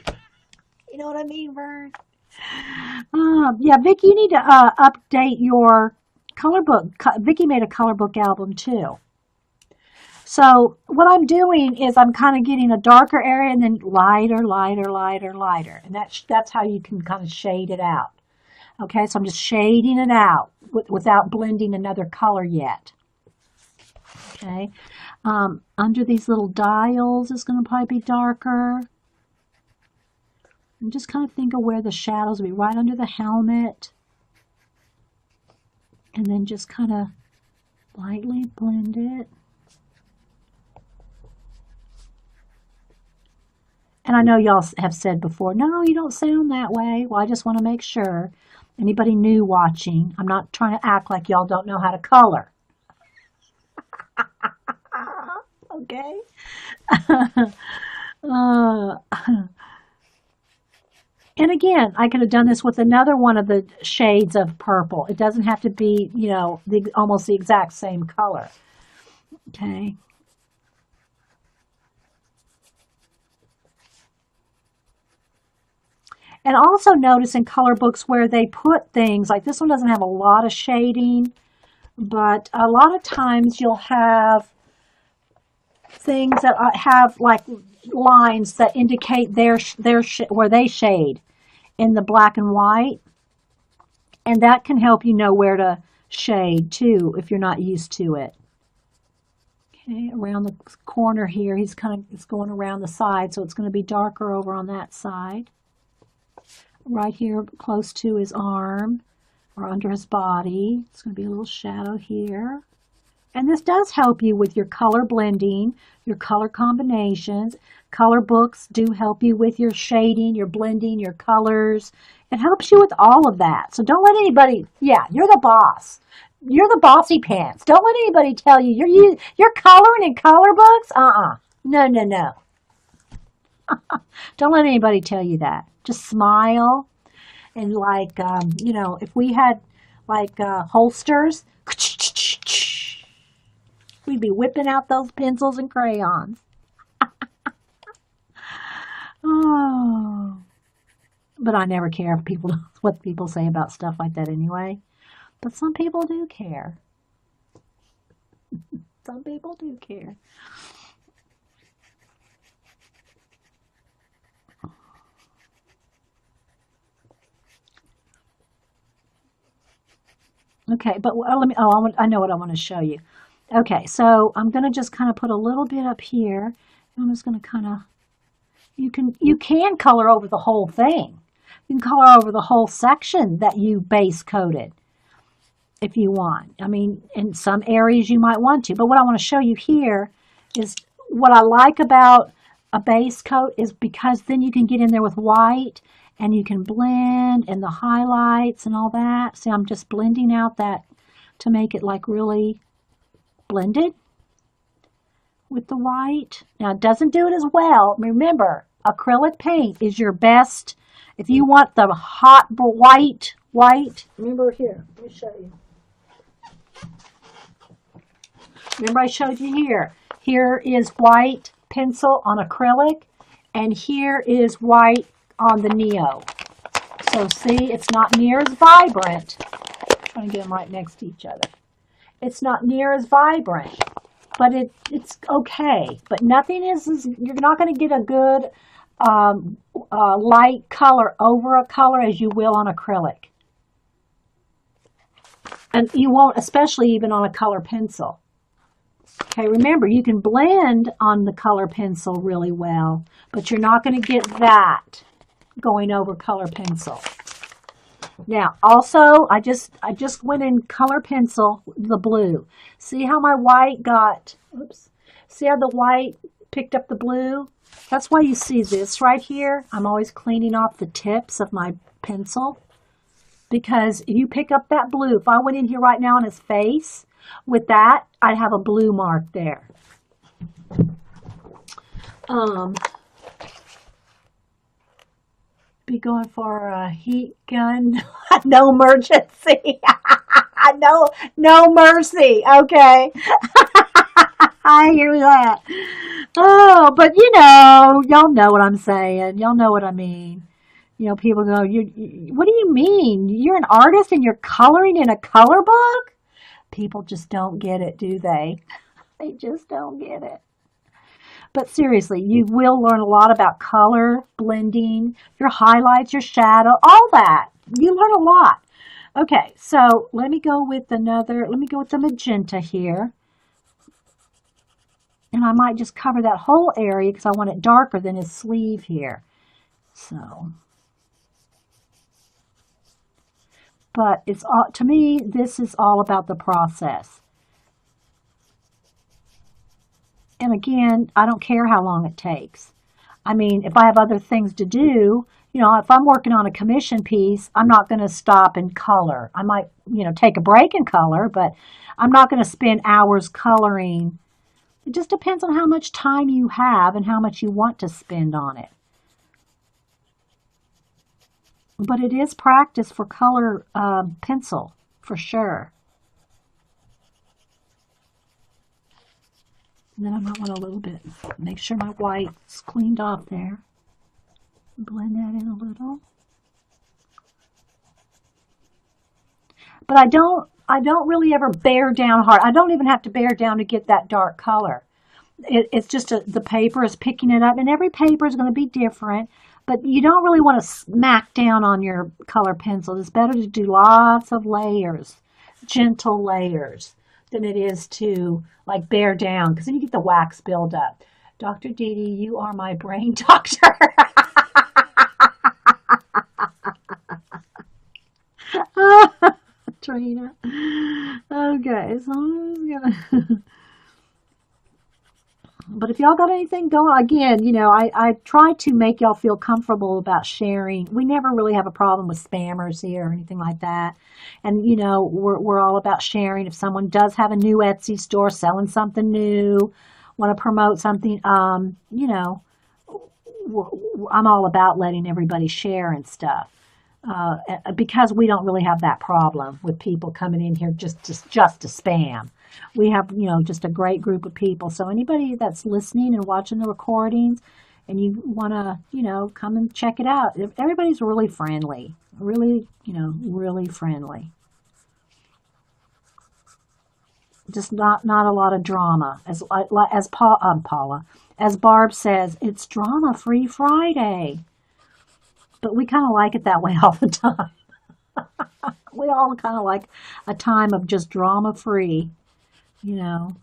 You know what I mean, Vern? Yeah, Vicki, you need to update your color book. Vicki made a color book album too. So what I'm doing is I'm kind of getting a darker area and then lighter, lighter, lighter, lighter. And that's how you can kind of shade it out. Okay, so I'm just shading it out without blending another color yet. Okay. Under these little dials is going to probably be darker. And just kind of think of where the shadows will be, right under the helmet. And then just kind of lightly blend it. And I know y'all have said before, no, you don't sound that way. Well, I just want to make sure. Anybody new watching, I'm not trying to act like y'all don't know how to color. Okay? And again, I could have done this with another one of the shades of purple. It doesn't have to be, you know, almost the exact same color. Okay. And also notice in color books where they put things, like this one doesn't have a lot of shading, but a lot of times you'll have things that have like lines that indicate where they shade in the black and white. And that can help you know where to shade too if you're not used to it. Okay, around the corner here, it's going around the side, so it's going to be darker over on that side. Right here close to his arm or under his body. It's going to be a little shadow here. And this does help you with your color blending, your color combinations. Color books do help you with your shading, your blending, your colors. It helps you with all of that. So don't let anybody, yeah, you're the boss. You're the bossy pants. Don't let anybody tell you you're coloring in color books. No, no, no. Don't let anybody tell you that. Just smile. And like, you know, if we had like holsters, we'd be whipping out those pencils and crayons. Oh. But I never care if what people say about stuff like that anyway. But some people do care. Some people do care. Okay, but I know what I want to show you. Okay, so I'm going to just kind of put a little bit up here. I'm just going to kind of, you can color over the whole thing. You can color over the whole section that you base coated if you want. I mean, in some areas you might want to, but what I want to show you here is what I like about a base coat is because then you can get in there with white and you can blend and the highlights and all that. See, I'm just blending out that to make it like really blended with the white. Now, it doesn't do it as well. Remember, acrylic paint is your best. If you want the hot white, remember here, let me show you. Remember I showed you here. Here is white pencil on acrylic, and here is white on the Neo. So see, it's not near as vibrant. I'm trying to get them right next to each other. It's not near as vibrant, but it's okay. But nothing you're not going to get a good light color over a color as you will on acrylic. And you won't, especially even on a color pencil. Okay, remember, you can blend on the color pencil really well, but you're not going to get that going over color pencil. Now, also, I just went in color pencil, the blue. See how my white got, oops, see how the white picked up the blue? That's why you see this right here. I'm always cleaning off the tips of my pencil. Because if you pick up that blue, if I went in here right now on his face, with that, I'd have a blue mark there. Be going for a heat gun. No emergency. no mercy. Okay. I hear that. Oh, but you know, y'all know what I'm saying. Y'all know what I mean. You know, people go, what do you mean? You're an artist and you're coloring in a color book? People just don't get it, do they? They just don't get it. But seriously, you will learn a lot about color, blending, your highlights, your shadow, all that. You learn a lot. Okay, so let me go with the magenta here. And I might just cover that whole area because I want it darker than his sleeve here. So, but it's all, to me, this is all about the process. And again, I don't care how long it takes. I mean, if I have other things to do, if I'm working on a commission piece, I'm not going to stop and color. I might, take a break and color, but I'm not going to spend hours coloring. It just depends on how much time you have and how much you want to spend on it. But it is practice for color pencil, for sure. And then I might want a little bit, make sure my white's cleaned off there. Blend that in a little. But I don't really ever bear down hard. I don't even have to bear down to get that dark color. It's just the paper is picking it up, and every paper is going to be different. But you don't really want to smack down on your color pencil. It's better to do lots of layers, gentle layers, than it is to like bear down, because then you get the wax buildup. Dr. Dee Dee, you are my brain doctor. Trina. Okay, so I'm gonna. But if y'all got anything going, again, I try to make y'all feel comfortable about sharing. We never really have a problem with spammers here or anything like that. And, we're all about sharing. If someone does have a new Etsy store, selling something new, want to promote something, I'm all about letting everybody share and stuff. Because we don't really have that problem with people coming in here just to spam. We have, just a great group of people. So anybody that's listening and watching the recordings and you want to, come and check it out. Everybody's really friendly, really, really friendly. Just not a lot of drama. As Paula, as Barb says, it's drama-free Friday. But we kind of like it that way all the time. We all kind of like a time of just drama-free.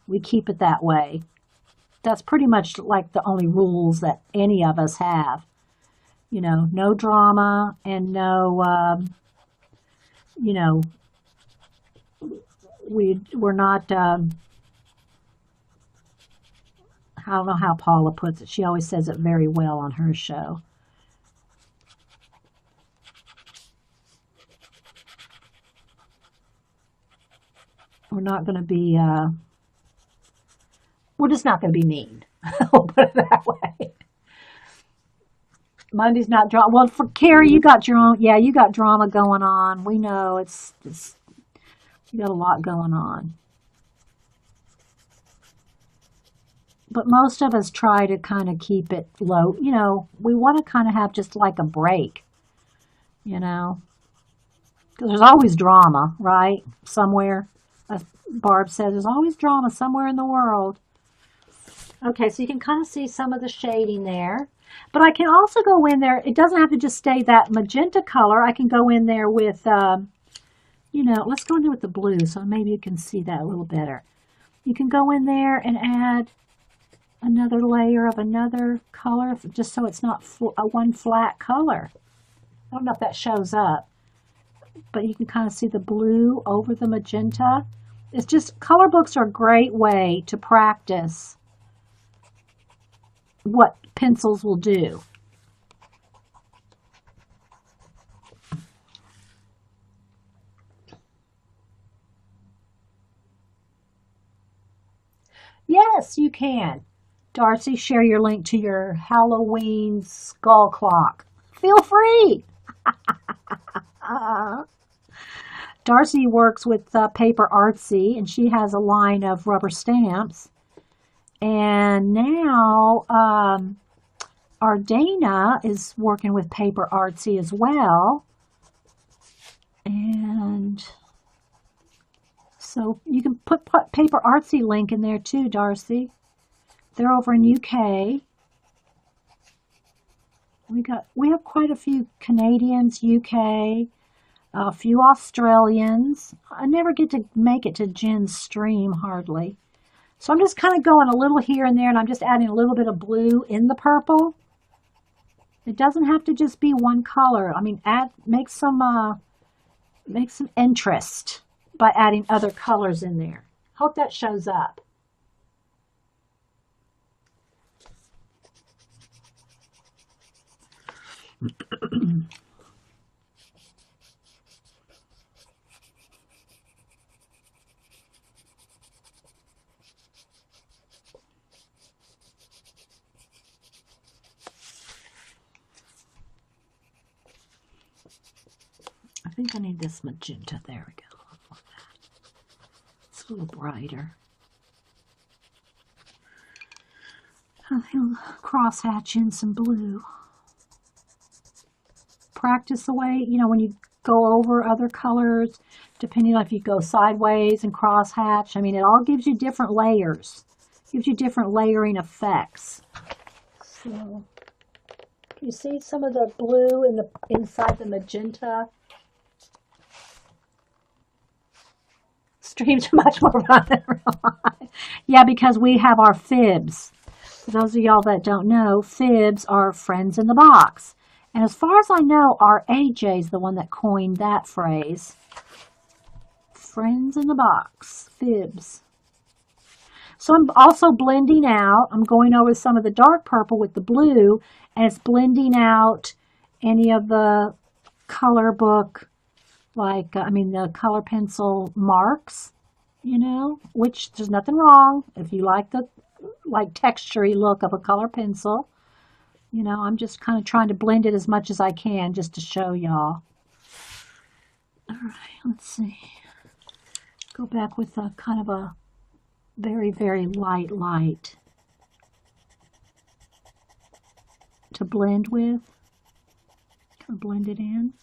We keep it that way. That's pretty much like the only rules that any of us have. No drama and no, we're not, I don't know how Paula puts it. She always says it very well on her show. We're not going to be, we're just not going to be mean. We'll put it that way. Monday's not drama. Well, for Carrie, you got your own, you got drama going on. We know it's you got a lot going on. But most of us try to kind of keep it low. We want to kind of have just like a break, because there's always drama, right? Somewhere. As Barb says, there's always drama somewhere in the world. Okay, so you can kind of see some of the shading there. But I can also go in there. It doesn't have to just stay that magenta color. I can go in there with, let's go in there with the blue so maybe you can see that a little better. You can go in there and add another layer of another color just so it's not one flat color. I don't know if that shows up. But you can kind of see the blue over the magenta. It's just, color books are a great way to practice what pencils will do. Yes, you can. Darcy, share your link to your Halloween skull clock. Feel free. Darcy works with Paper Artsy, and she has a line of rubber stamps. And now our Dana is working with Paper Artsy as well. And so you can put Paper Artsy link in there too, Darcy. They're over in UK. We have quite a few Canadians, UK, a few Australians. I never get to make it to Jen's stream hardly. So I'm just kind of going a little here and there, and I'm just adding a little bit of blue in the purple. It doesn't have to just be one color. I mean, make some interest by adding other colors in there. Hope that shows up. I think I need this magenta. There we go. It's a little brighter. I'll cross hatch in some blue. Practice the way, you know, when you go over other colors, depending on if you go sideways and cross hatch. I mean, it all gives you different layers. Gives you different layering effects. So, can you see some of the blue in the inside the magenta? Streams are much more fun than real life. Yeah, because we have our fibs. For those of y'all that don't know, fibs are friends in the box. And as far as I know, our AJ is the one that coined that phrase. Friends in the box, fibs. So I'm also blending out. I'm going over some of the dark purple with the blue, and it's blending out any of the color book, like, the color pencil marks, you know, which there's nothing wrong. If you like the textury look of a color pencil, you know, I'm just kind of trying to blend it as much as I can just to show y'all. All right, let's see. Go back with a kind of a very, very light to blend with. Kind of blend it in.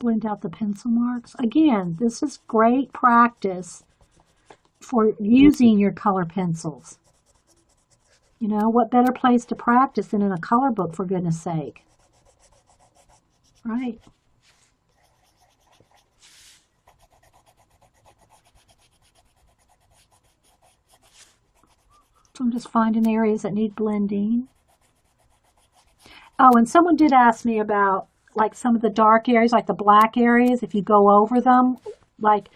Blend out the pencil marks. Again, this is great practice for using your color pencils. You know, what better place to practice than in a color book, for goodness sake. Right. So I'm just finding areas that need blending. Oh, and someone did ask me about like some of the dark areas, like the black areas, if you go over them, like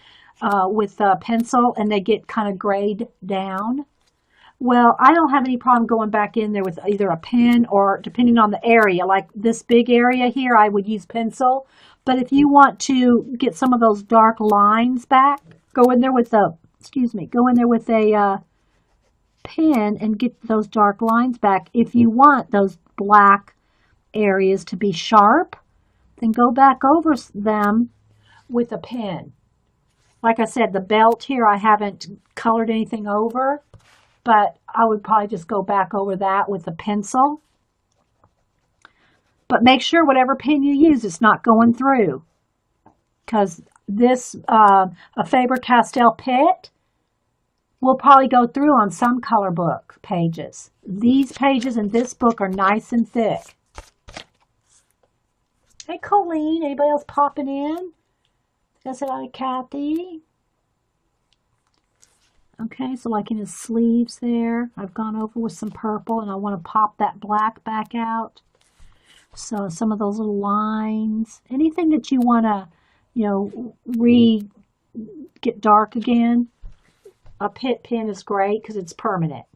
with a pencil and they get kind of grayed down. Well, I don't have any problem going back in there with either a pen or, depending on the area, like this big area here, I would use pencil. But if you want to get some of those dark lines back, go in there with a pen and get those dark lines back. If you want those black areas to be sharp, then go back over them with a pen. Like I said, the belt here, I haven't colored anything over, but I would probably just go back over that with a pencil. But make sure whatever pen you use, it's not going through. Because this, a Faber-Castell Pitt, will probably go through on some color book pages. These pages in this book are nice and thick. Hey, Colleen, anybody else popping in? I said hi, Kathy. Okay, so like in his sleeves there, I've gone over with some purple and I want to pop that black back out. So some of those little lines, anything that you want to, you know, get dark again. A Pitt pen is great because it's permanent.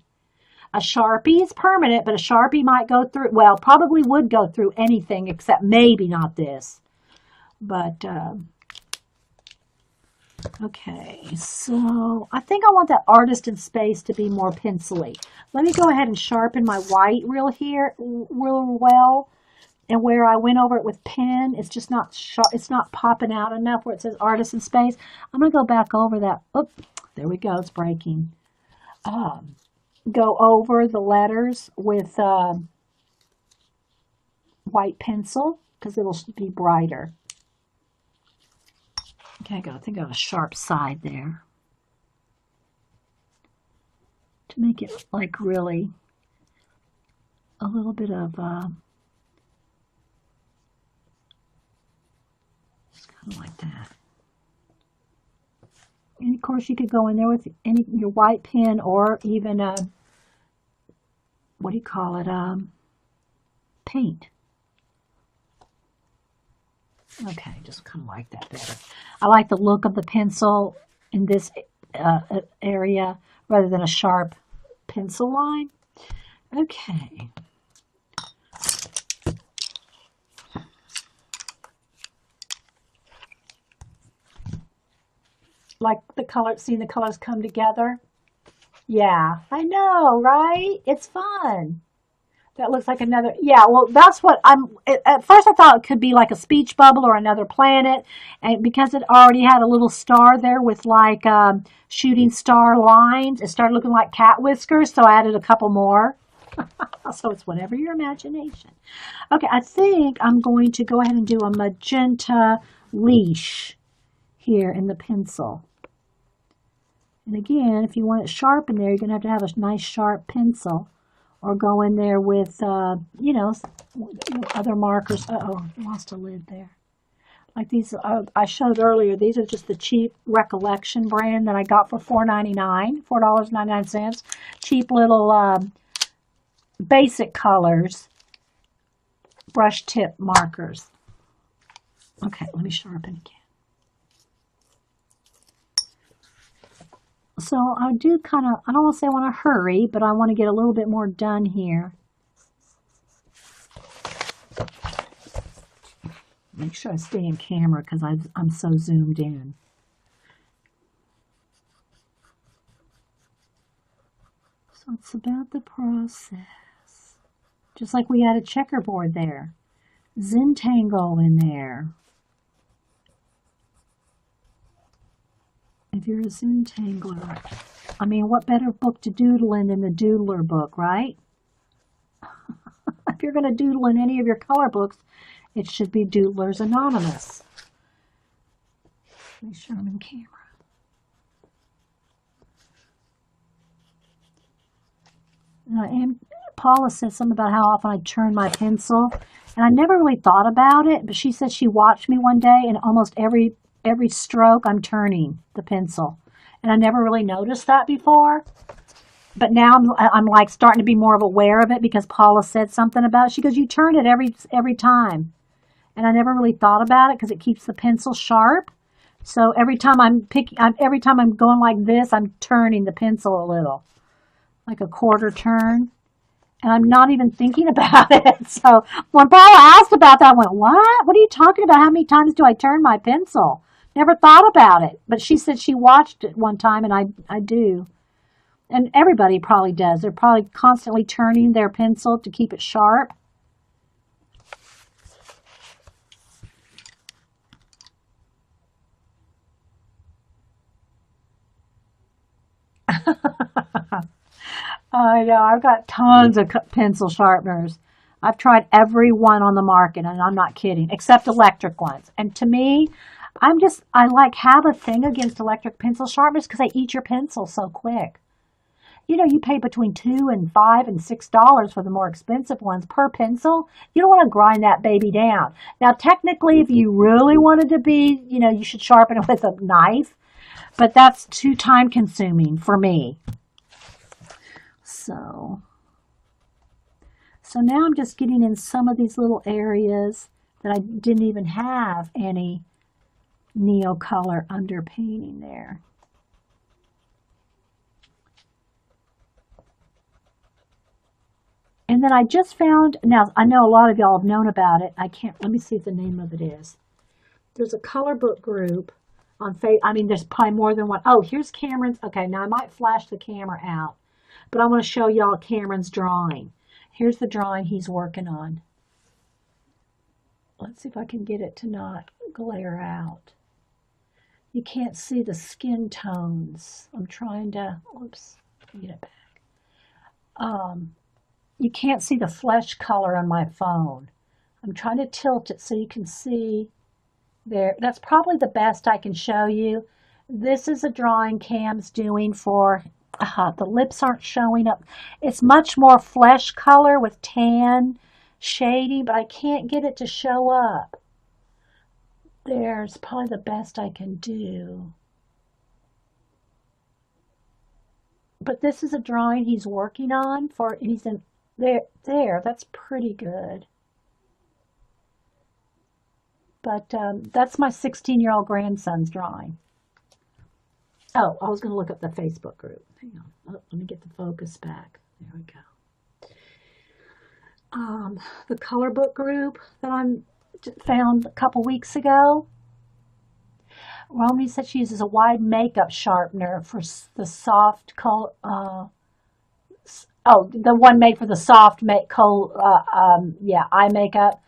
A Sharpie is permanent, but a Sharpie might go through, well, probably would go through anything except maybe not this. But, okay, so I think I want that artist in space to be more pencily. Let me go ahead and sharpen my white real well. And where I went over it with pen, it's just not sharp, it's not popping out enough where it says artist in space. I'm going to go back over that. Oh, there we go, it's breaking. Go over the letters with white pencil because it'll be brighter. Okay, I think I got a sharp side there to make it like really a little bit of just kind of like that. And of course, you could go in there with your white pen or even a, what do you call it, paint. Okay, just kind of like that better. I like the look of the pencil in this area rather than a sharp pencil line. Okay. Like the color, seeing the colors come together. Yeah, I know, right? It's fun. That looks like another, yeah, well, that's what at first I thought it could be like a speech bubble or another planet. And because it already had a little star there with like shooting star lines, it started looking like cat whiskers. So I added a couple more. So it's whatever your imagination. Okay, I think I'm going to go ahead and do a magenta leash here in the pencil. And again, if you want it sharp in there, you're going to have a nice sharp pencil. Or go in there with, you know, other markers. Uh-oh, I lost a lid there. Like these I showed earlier, these are just the cheap Recollection brand that I got for $4.99, $4.99. Cheap little basic colors, brush tip markers. Okay, let me sharpen again. So I do kind of, I don't want to say I want to hurry, but I want to get a little bit more done here. Make sure I stay in camera because I'm so zoomed in. So it's about the process. Just like we had a checkerboard there. Zentangle in there. If you're a Zentangler. I mean, what better book to doodle in than the Doodler book, right? If you're going to doodle in any of your color books, it should be Doodlers Anonymous. Make sure I'm in camera. Paula said something about how often I turn my pencil, and I never really thought about it, but she said she watched me one day, and almost every stroke I'm turning the pencil, and I never really noticed that before. But now I'm like starting to be more of aware of it because Paula said something about it. She goes, "You turn it every time," and I never really thought about it because it keeps the pencil sharp. So every time every time I'm going like this, I'm turning the pencil a little, like a quarter turn. And I'm not even thinking about it. So when Paula asked about that, I went, "What? What are you talking about? How many times do I turn my pencil?" Never thought about it. But she said she watched it one time, and I do. And everybody probably does. They're probably constantly turning their pencil to keep it sharp. I know, I've got tons of pencil sharpeners. I've tried every one on the market, and I'm not kidding, except electric ones. And to me, I like have a thing against electric pencil sharpeners because they eat your pencil so quick. You know, you pay between $2 and $5 and $6 for the more expensive ones per pencil. You don't want to grind that baby down. Now, technically, if you really wanted to be, you know, you should sharpen it with a knife, but that's too time consuming for me. So now I'm just getting in some of these little areas that I didn't even have any Neocolor underpainting there. And then I just found, now I know a lot of y'all have known about it. Let me see if the name of it is. There's a color book group on I mean, there's probably more than one. Oh, here's Cameron's. Okay, now I might flash the camera out, but I want to show y'all Cameron's drawing. Here's the drawing he's working on. Let's see if I can get it to not glare out. You can't see the skin tones. I'm trying to, oops, get it back. You can't see the flesh color on my phone. I'm trying to tilt it so you can see there. That's probably the best I can show you. This is a drawing Cam's doing for, the lips aren't showing up. It's much more flesh color with tan shading, but I can't get it to show up. There's probably the best I can do. But this is a drawing he's working on for, he's in there, that's pretty good. But that's my 16-year-old grandson's drawing. Oh, I was going to look up the Facebook group. Hang on. Oh, let me get the focus back. There we go. The color book group that I found a couple weeks ago. Romy said she uses a wide makeup sharpener for the soft color. The one made for the soft eye makeup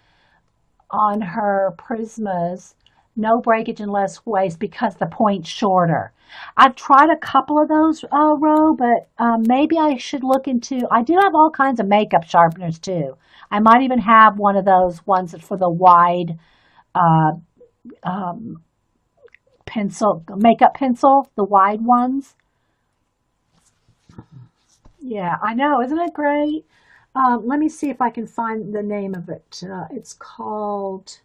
on her Prismas. No breakage and less waste because the point's shorter. I've tried a couple of those, Ro, but maybe I should look into, I do have all kinds of makeup sharpeners too. I might even have one of those ones for the wide makeup pencil, the wide ones. Yeah, I know. Isn't it great? Let me see if I can find the name of it. It's called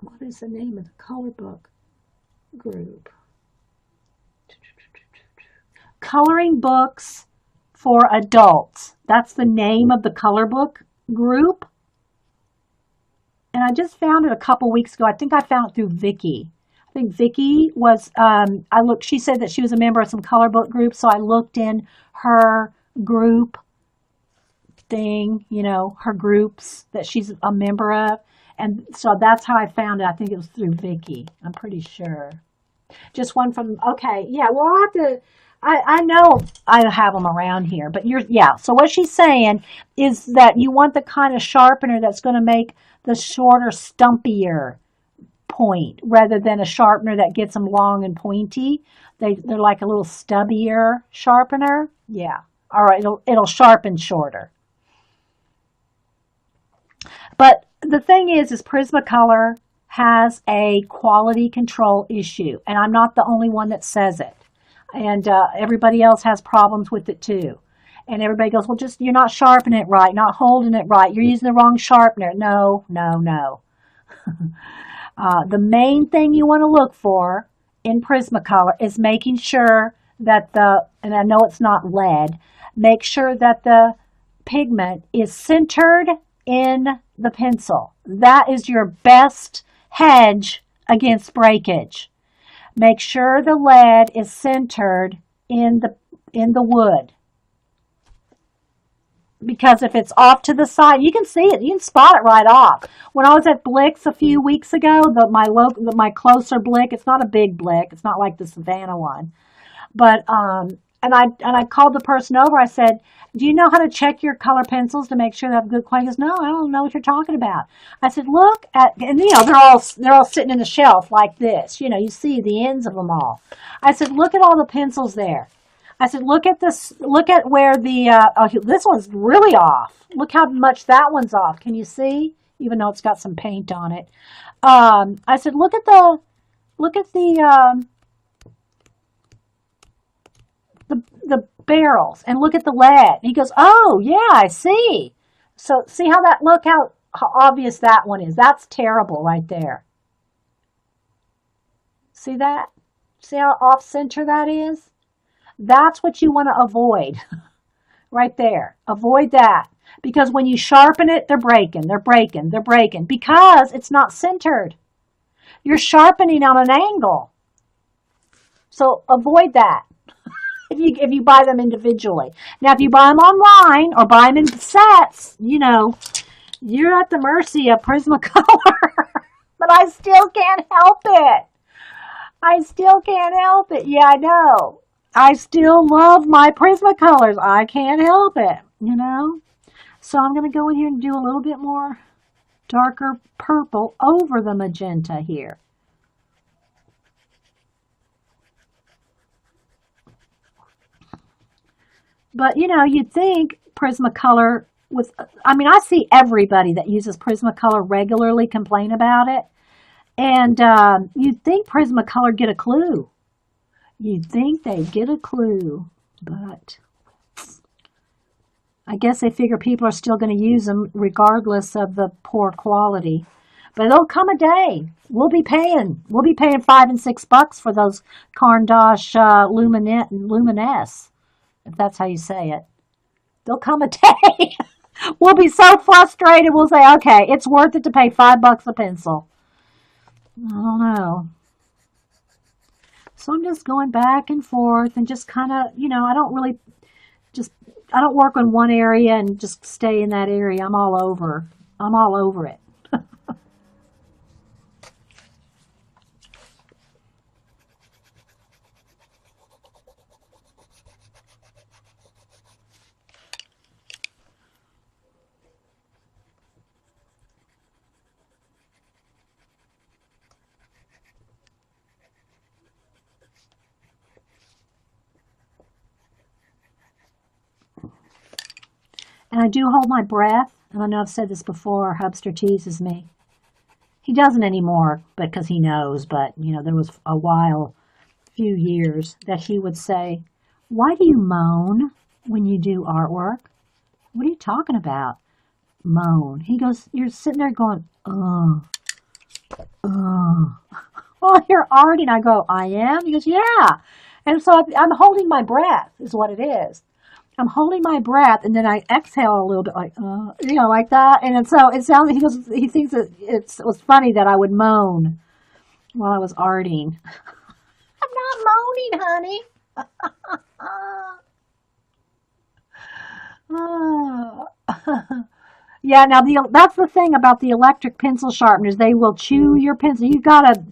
What is the name of the color book group? Coloring Books for Adults. That's the name of the color book group. And I just found it a couple weeks ago. I think I found it through Vicky. I think Vicky was, she said that she was a member of some color book groups, so I looked in her group thing, her groups that she's a member of. And so that's how I found it. I think it was through Vicky. I'm pretty sure. Just one from, okay. Yeah, well, I'll have to, I know I have them around here, but so what she's saying is that you want the kind of sharpener that's going to make the shorter, stumpier point rather than a sharpener that gets them long and pointy. They're like a little stubbier sharpener. Yeah. All right. It'll sharpen shorter. But the thing is Prismacolor has a quality control issue, and I'm not the only one that says it. And everybody else has problems with it too. And everybody goes, well, you're not sharpening it right, not holding it right. You're using the wrong sharpener. No. The main thing you want to look for in Prismacolor is making sure that and I know it's not lead, make sure that the pigment is centered in the pencil. That is your best hedge against breakage. Make sure the lead is centered in the wood. Because if it's off to the side, you can see it. You can spot it right off. When I was at Blick's a few weeks ago, my closer Blick, it's not a big Blick. It's not like the Savannah one. But and I called the person over. I said, do you know how to check your color pencils to make sure they have good quality? He goes, no, I don't know what you're talking about. I said, look at, and they're all sitting in the shelf like this. You see the ends of them all. I said, look at all the pencils there. I said, look at this. Look at where this one's really off. Look how much that one's off. Can you see? Even though it's got some paint on it. I said, look at the barrels and look at the lead. And he goes, oh yeah, I see. So see look how obvious that one is. That's terrible right there. See that? See how off center that is? That's what you want to avoid right there. Avoid that. Because when you sharpen it, they're breaking because it's not centered. You're sharpening on an angle. So avoid that. If you buy them individually. Now, if you buy them online or buy them in sets, you're at the mercy of Prismacolor. But I still can't help it. Yeah, I know. I still love my Prismacolors. I can't help it, So I'm going to go in here and do a little bit more darker purple over the magenta here. But, you'd think Prismacolor I see everybody that uses Prismacolor regularly complain about it. And you'd think Prismacolor get a clue. You'd think they'd get a clue. But I guess they figure people are still going to use them regardless of the poor quality. But there'll come a day we'll be paying $5 and $6 for those Caran d'Ache Luminesce, if that's how you say it. There'll come a day we'll be so frustrated. We'll say, okay, it's worth it to pay $5 a pencil. I don't know. So I'm just going back and forth and just kind of, just, I don't work on one area and just stay in that area. I'm all over. I'm all over it. And I do hold my breath. And I know I've said this before. Hubster teases me. He doesn't anymore because he knows. But, there was a few years, that he would say, why do you moan when you do artwork? What are you talking about? Moan. He goes, you're sitting there going, oh, oh. Well, you're arting. I go, I am? He goes, yeah. And so I'm holding my breath is what it is. I'm holding my breath, and then I exhale a little bit, like, like that. And so it sounds. He thinks that it was funny that I would moan while I was arting. I'm not moaning, honey. Yeah. Now that's the thing about the electric pencil sharpeners. They will chew your pencil. You gotta.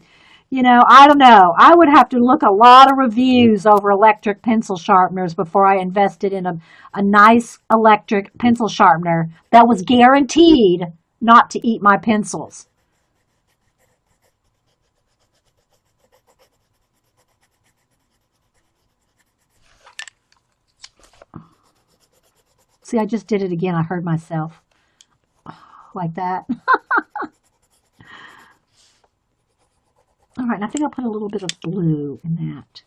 I don't know. I would have to look a lot of reviews over electric pencil sharpeners before I invested in a nice electric pencil sharpener that was guaranteed not to eat my pencils. See, I just did it again. I heard myself like that. All right, and I think I'll put a little bit of blue in that.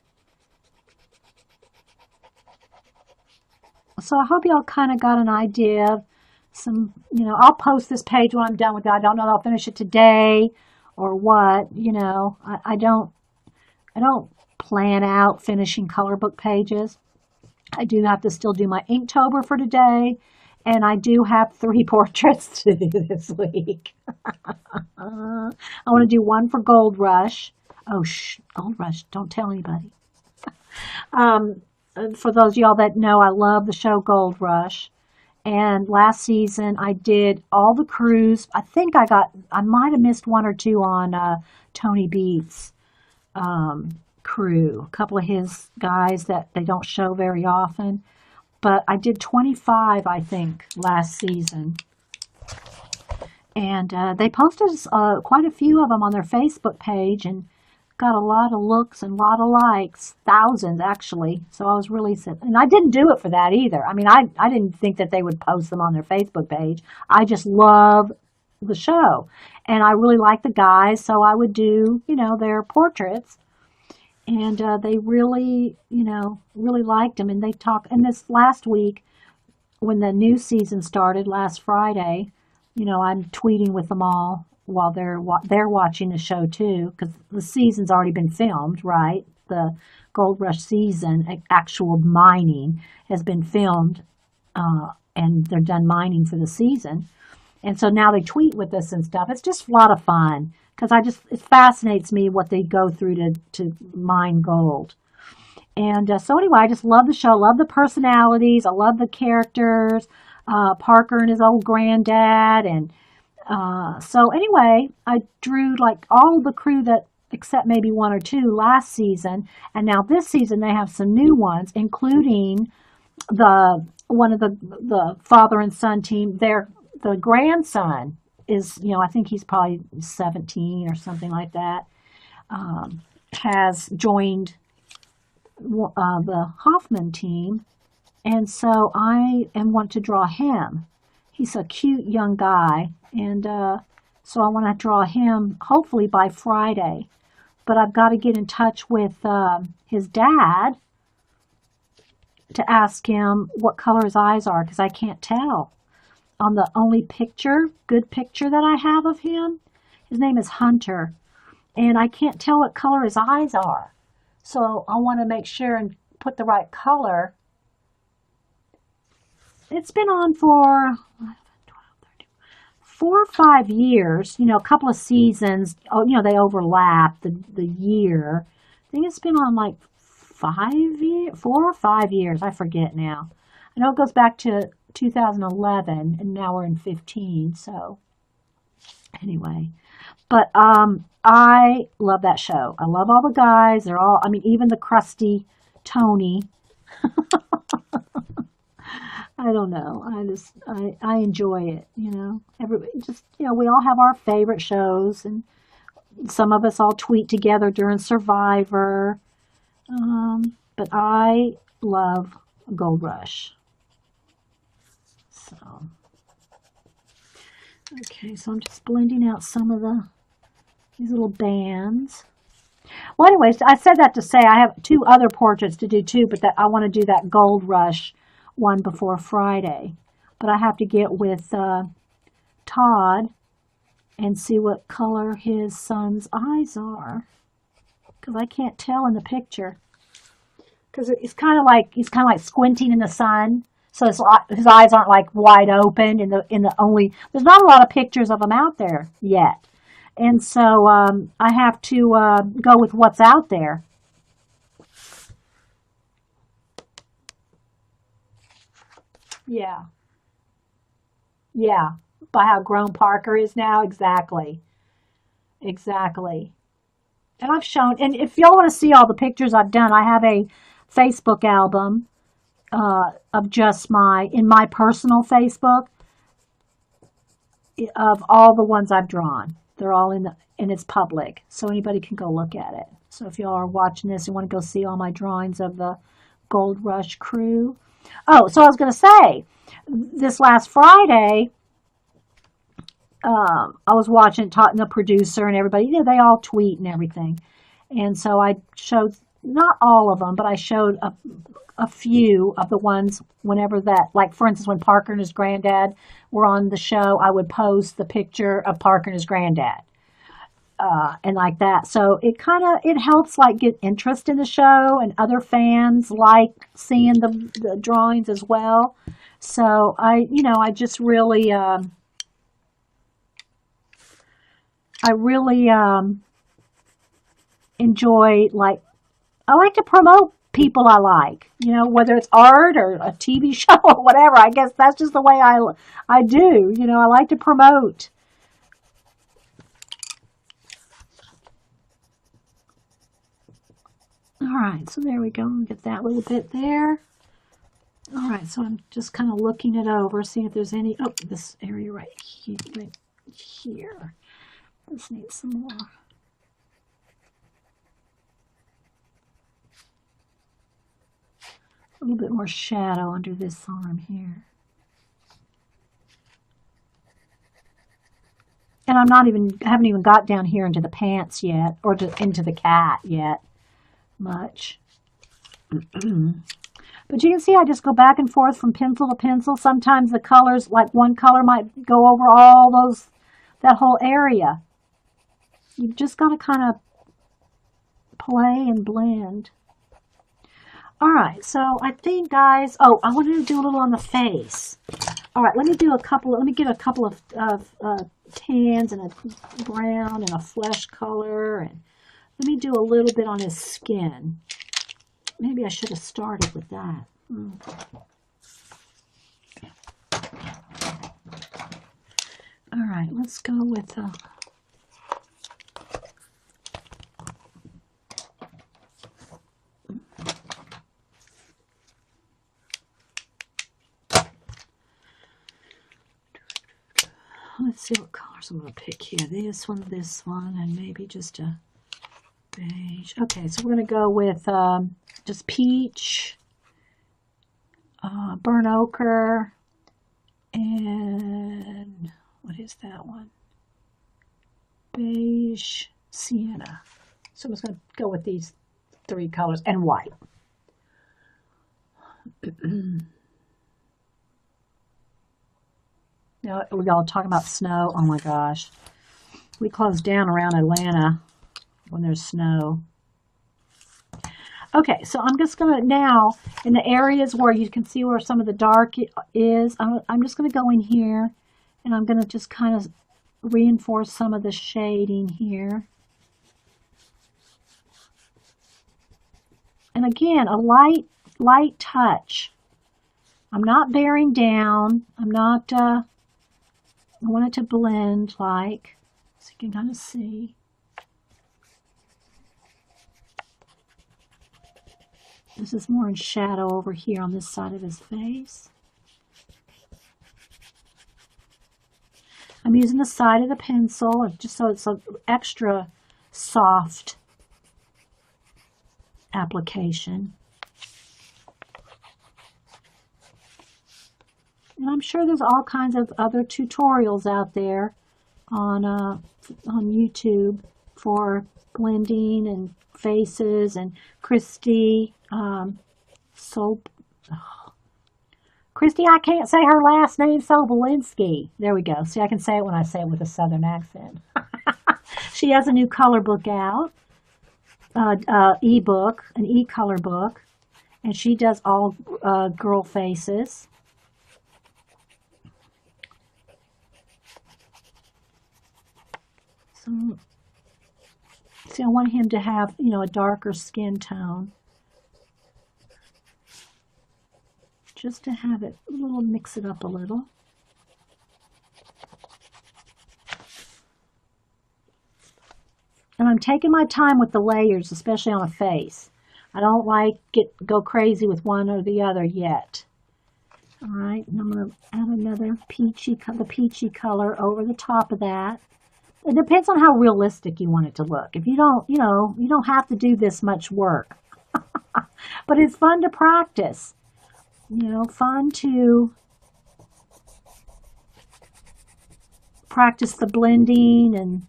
So I hope y'all kind of got an idea of some, I'll post this page when I'm done with it. I don't know if I'll finish it today or what, I don't plan out finishing color book pages. I do have to still do my Inktober for today, and I do have 3 portraits to do this week. I want to do one for Gold Rush. Oh, Gold Rush. Don't tell anybody. For those of y'all that know, I love the show Gold Rush. And last season, I did all the crews. I might have missed 1 or 2 on Tony Beats' crew. A couple of his guys that they don't show very often. But I did 25, I think, last season. And they posted quite a few of them on their Facebook page and got a lot of looks and a lot of likes, thousands actually. So I was really sad. And I didn't do it for that either. I mean, I didn't think that they would post them on their Facebook page. I just love the show. And I really like the guys, so I would do, their portraits. And they really, really liked them. And they talked. And this last week, when the new season started last Friday, I'm tweeting with them all while they're watching the show too, because the season's already been filmed, right? The Gold Rush season, actual mining, has been filmed, and they're done mining for the season. And so now they tweet with us and stuff. It's just a lot of fun because it fascinates me what they go through to mine gold. And so anyway, I just love the show, love the personalities, I love the characters, Parker and his old granddad. And so anyway, I drew like all the crew except maybe 1 or 2 last season. And now this season they have some new ones, including one of the father and son team. The grandson is, I think he's probably 17 or something like that, has joined the Hoffman team. And so I want to draw him. He's a cute young guy. And so I want to draw him hopefully by Friday. But I've got to get in touch with his dad to ask him what color his eyes are, because I can't tell. On the only good picture that I have of him, His name is Hunter, and I can't tell what color his eyes are. So I want to make sure and put the right color. It's been on for 4 or 5 years, a couple of seasons. Oh, they overlap the year. I think it's been on like 4 or 5 years. I forget now. I know it goes back to 2011, and now we're in 15. So anyway, but I love that show. I love all the guys. They're all. I mean, even the crusty Tony. I don't know. I enjoy it, Everybody just, we all have our favorite shows, and some of us all tweet together during Survivor. But I love Gold Rush. So, okay, so I'm just blending out some of these little bands. Well, anyways, I said that to say I have 2 other portraits to do too, but that I want to do that Gold Rush one before Friday. But I have to get with Todd and see what color his son's eyes are, because I can't tell in the picture. Because it's kind of like he's kind of like squinting in the sun, so his eyes aren't like wide open. There's not a lot of pictures of him out there yet, and so I have to go with what's out there. Yeah. Yeah. By how grown Parker is now. Exactly. Exactly. And I've shown, and if y'all want to see all the pictures I've done, I have a Facebook album of just in my personal Facebook, of all the ones I've drawn. They're all and it's public, so anybody can go look at it. So if y'all are watching this and want to go see all my drawings of the Gold Rush crew. Oh, so I was going to say, this last Friday, I was watching, talking to the producer and everybody. They all tweet and everything. And so I showed, not all of them, but I showed a few of the ones whenever that, like for instance, when Parker and his granddad were on the show, I would post the picture of Parker and his granddad. And like that. So it helps like get interest in the show, and other fans like seeing the drawings as well. So I just really, enjoy, like, I like to promote people I like, whether it's art or a TV show or whatever. I guess that's just the way I do, I like to promote. All right, so there we go. Get that little bit there. All right, so I'm just kind of looking it over, seeing if there's any, this area right here. This needs some more. A little bit more shadow under this arm here. And haven't even got down here into the pants yet, or into the cat yet, much. But you can see I just go back and forth from pencil to pencil. Sometimes the colors, like one color might go over all that whole area. You've just got to kind of play and blend. All right, so I think, guys, I wanted to do a little on the face. All right, let me get a couple of tans and a brown and a flesh color, and let me do a little bit on his skin. Maybe I should have started with that. All right, let's go with let's see what colors I'm going to pick here. This one, and maybe just a beige. Okay, so we're going to go with just peach, burnt ochre, and what is that one? Beige sienna. So I'm just going to go with these 3 colors, and white. Now, we're all talking about snow. Oh my gosh. We close down around Atlanta when there's snow. Okay, so I'm just going to now, in the areas where you can see where some of the dark is, I'm just going to go in here and I'm going to just kind of reinforce some of the shading here. And again, a light touch. I'm not bearing down. I'm not, I want it to blend like, so you can kind of see. This is more in shadow over here on this side of his face. I'm using the side of the pencil just so it's an extra soft application. And I'm sure there's all kinds of other tutorials out there on YouTube for blending and faces, and Christy, Christy, I can't say her last name, Sobolinski. There we go. See, I can say it when I say it with a southern accent. She has a new color book out, e-book, an e-color book, and she does all girl faces. So, see, I want him to have, you know, a darker skin tone. Just to have it a little, mix it up a little. And I'm taking my time with the layers, especially on a face. I don't like go crazy with one or the other yet. All right, and I'm going to add another the peachy color over the top of that. It depends on how realistic you want it to look. If you don't, you know, you don't have to do this much work. But it's fun to practice. You know, fun to practice the blending and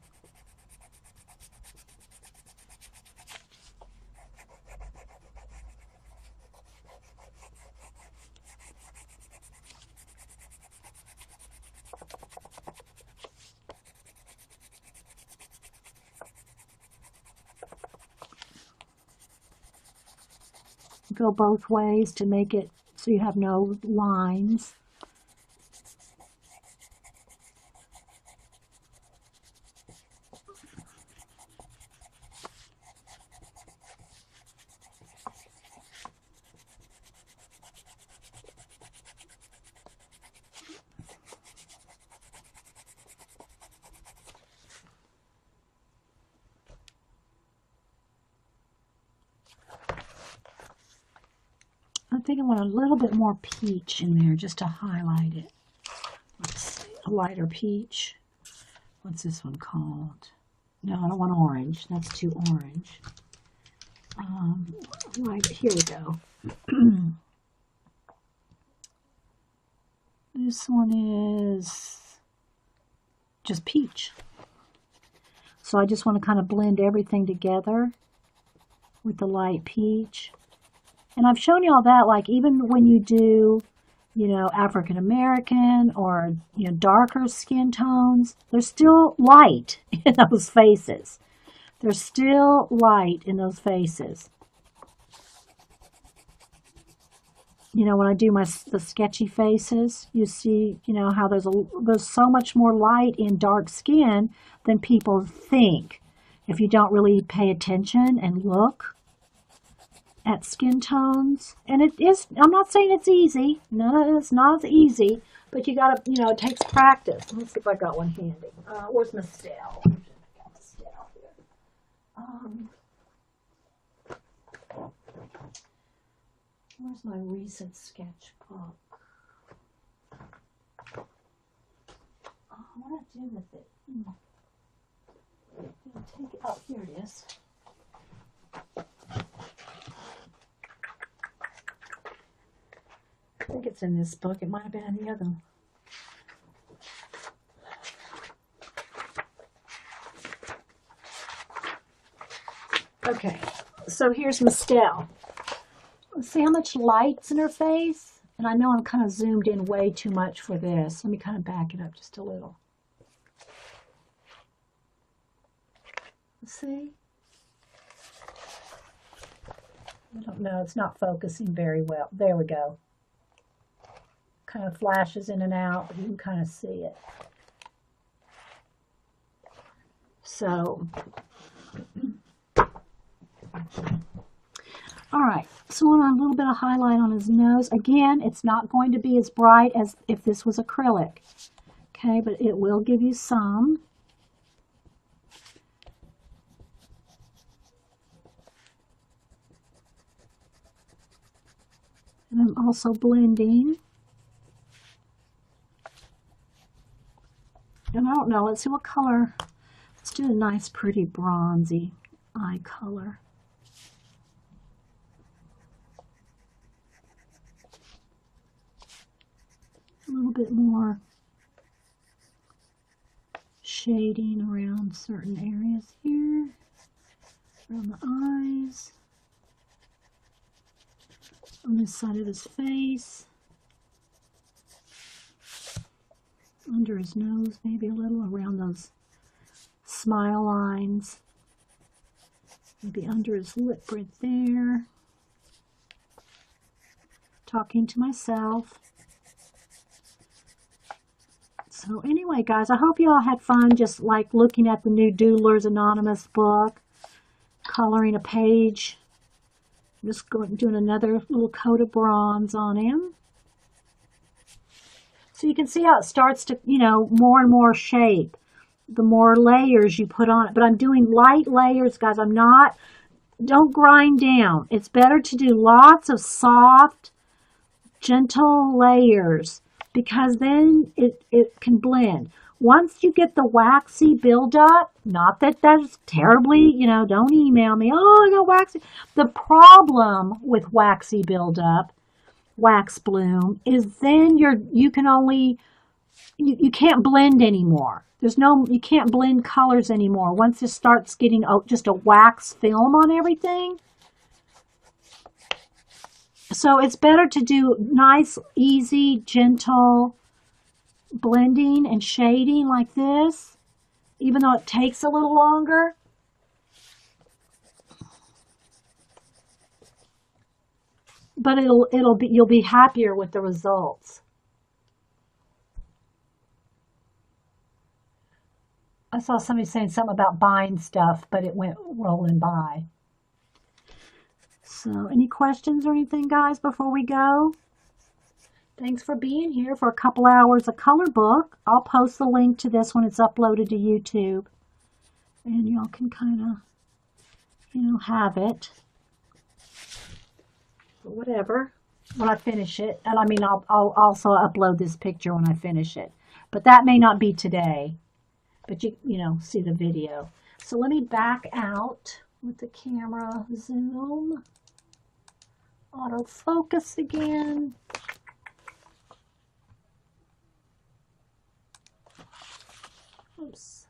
go both ways to make it so you have no lines. I think I want a little bit more peach in there just to highlight it. Let's see, a lighter peach. What's this one called? No, I don't want orange. That's too orange. Right, here we go. This one is just peach. So I just want to kind of blend everything together with the light peach. And I've shown you all that, like even when you do, you know, African American or, you know, darker skin tones, they're still light in those faces. They're still light in those faces. You know, when I do the sketchy faces, you see, you know, how there's so much more light in dark skin than people think if you don't really pay attention and look at skin tones. And it is, I'm not saying it's easy. No, it's not as easy, but you gotta, you know, it takes practice. Let's see if I got one handy. Where's my style? I got the style here. Where's my recent sketchbook? What do I do with it? Take it, oh, here it is. I think it's in this book. It might have been in the other one. Okay, so here's Mistel. Let's see how much light's in her face. And I know I'm kind of zoomed in way too much for this. Let me kind of back it up just a little. See? I don't know, it's not focusing very well. There we go. Kind of flashes in and out, but you can kind of see it. So, all right, so a little bit of highlight on his nose. Again, it's not going to be as bright as if this was acrylic. Okay, but it will give you some. And I'm also blending. And I don't know, let's see what color. Let's do a nice, pretty bronzy eye color. A little bit more shading around certain areas here, around the eyes, on this side of his face, under his nose, maybe a little around those smile lines, maybe under his lip right there. Talking to myself. So anyway, guys, I hope you all had fun just like looking at the new Doodlers Anonymous book, coloring a page, just doing another little coat of bronze on him. So you can see how it starts to, you know, more and more shape, the more layers you put on it. But I'm doing light layers, guys. Don't grind down. It's better to do lots of soft, gentle layers, because then it can blend. Once you get the waxy buildup, not that that's terribly, you know, don't email me, oh, I got waxy. The problem with waxy buildup, wax bloom, is then you can't blend anymore. You can't blend colors anymore. Once it starts getting just a wax film on everything. So it's better to do nice, easy, gentle blending and shading like this, even though it takes a little longer. But you'll be happier with the results. I saw somebody saying something about buying stuff, but it went rolling by. So, any questions or anything, guys, before we go? Thanks for being here for a couple hours of color book. I'll post the link to this when it's uploaded to YouTube. And y'all can kind of, you know, have it. Or whatever, when I finish it. And I mean, I'll also upload this picture when I finish it. But that may not be today. But you know, see the video. So let me back out with the camera zoom. Autofocus again. Oops.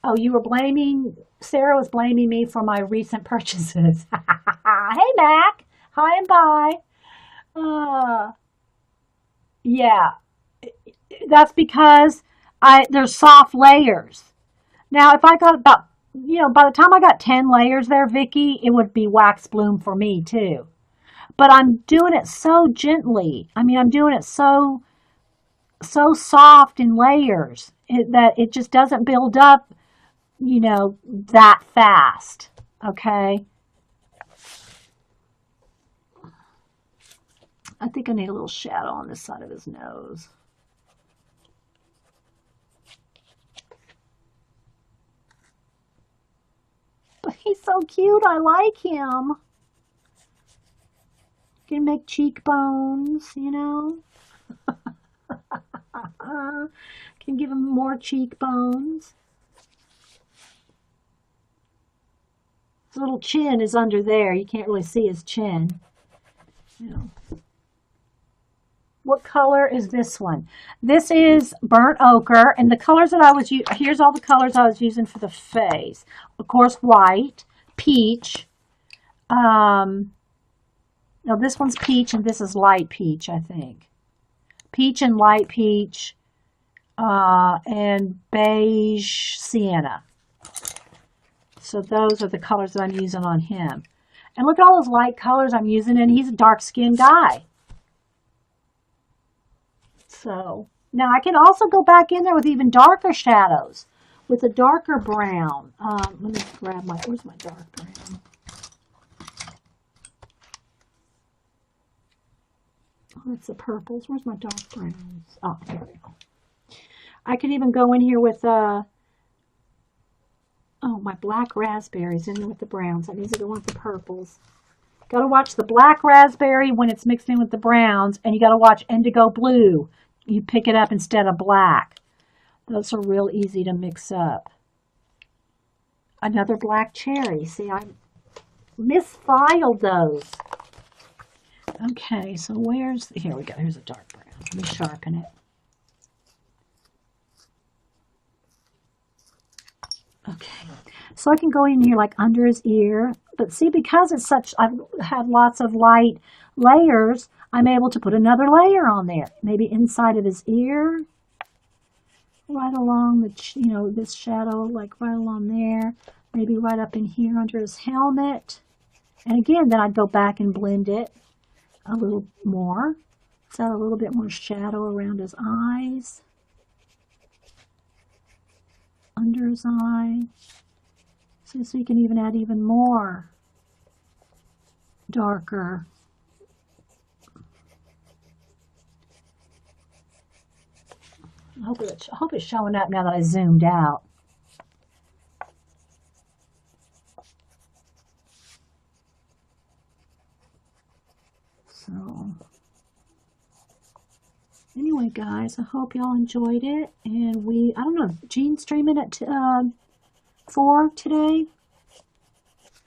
Oh, you were Sarah was blaming me for my recent purchases. Hey, Mac. Hi and bye. Yeah, that's because there's soft layers. Now, if I got about, you know, by the time I got 10 layers there, Vicki, it would be wax bloom for me too. But I'm doing it so gently. I mean, I'm doing it so soft in layers that it just doesn't build up, you know, that fast. Okay. I think I need a little shadow on this side of his nose. But he's so cute. I like him. Can make cheekbones, you know. Can give him more cheekbones. His little chin is under there. You can't really see his chin. You know. What color is this one? This is burnt ochre, and the colors that I was using, here's all the colors I was using for the face. Of course, white, peach. No, this one's peach, and this is light peach, I think. peach and light peach, and beige sienna. So those are the colors that I'm using on him. And look at all those light colors I'm using, and he's a dark-skinned guy. So now I can also go back in there with even darker shadows, with a darker brown. Let me grab where's my dark brown? Oh, that's the purples. Where's my dark browns? Oh, here we go. I could even go in here with, my black raspberries in there with the browns. That means I go with the purples. Got to watch the black raspberry when it's mixed in with the browns, and you got to watch indigo blue. You pick it up instead of black. Those are real easy to mix up. Another black cherry. See, I misfiled those. Okay, so here we go. Here's a dark brown. Let me sharpen it. Okay, so I can go in here like under his ear, but see, because I've had lots of light layers, I'm able to put another layer on there. Maybe inside of his ear, right along this shadow, like right along there. Maybe right up in here under his helmet. And again, then I'd go back and blend it a little more. Let's add a little bit more shadow around his eyes. Under his eye. So you can even add even more darker. I hope it's showing up now that I zoomed out. So anyway, guys, I hope y'all enjoyed it. And I don't know, Jean's streaming at 4 today?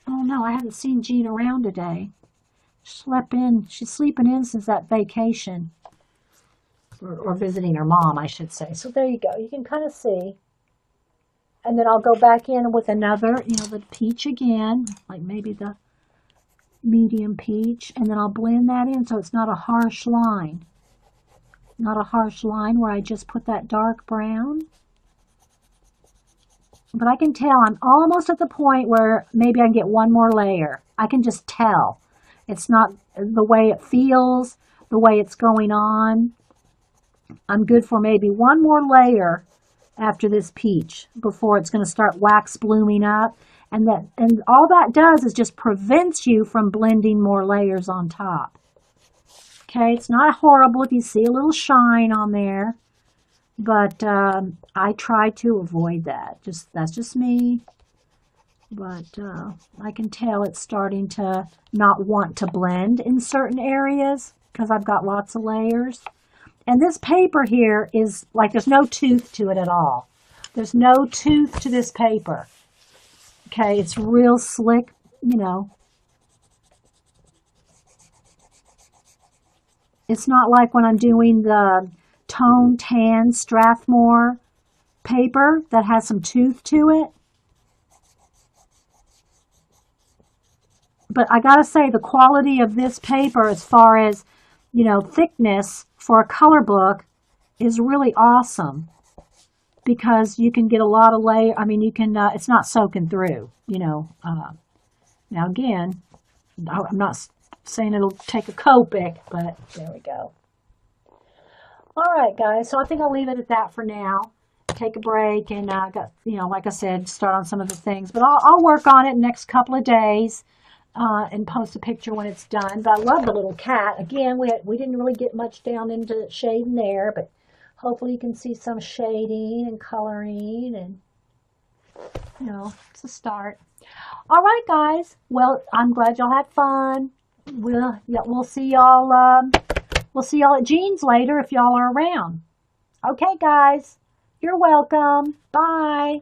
Oh no, I haven't seen Jean around today. She's sleeping in since that vacation. Or visiting her mom, I should say. So there you go. You can kind of see. And then I'll go back in with another, the peach again, like maybe the medium peach. And then I'll blend that in so it's not a harsh line. Not a harsh line where I just put that dark brown. But I can tell I'm almost at the point where maybe I can get one more layer. I can just tell. It's not the way it feels, the way it's going on. I'm good for maybe one more layer after this peach before it's going to start wax blooming up. And all that does is just prevents you from blending more layers on top. Okay, it's not horrible if you see a little shine on there, but I try to avoid that. That's just me. But I can tell it's starting to not want to blend in certain areas because I've got lots of layers. And this paper here is like there's no tooth to it at all. There's no tooth to this paper. Okay, it's real slick, It's not like when I'm doing the Tone Tan Strathmore paper that has some tooth to it. But I gotta say, the quality of this paper as far as, thickness for a color book is really awesome. Because you can get a lot of layer. I mean, you can, it's not soaking through, Now again, I'm not saying it'll take a Copic, but there we go. All right, guys, so I think I'll leave it at that for now. Take a break and, like I said, start on some of the things. But I'll work on it next couple of days and post a picture when it's done. But I love the little cat. Again, we didn't really get much down into shading there, but hopefully you can see some shading and coloring and, it's a start. All right, guys. Well, I'm glad y'all had fun. We'll see y'all at Jean's later if y'all are around. Okay, guys. You're welcome. Bye.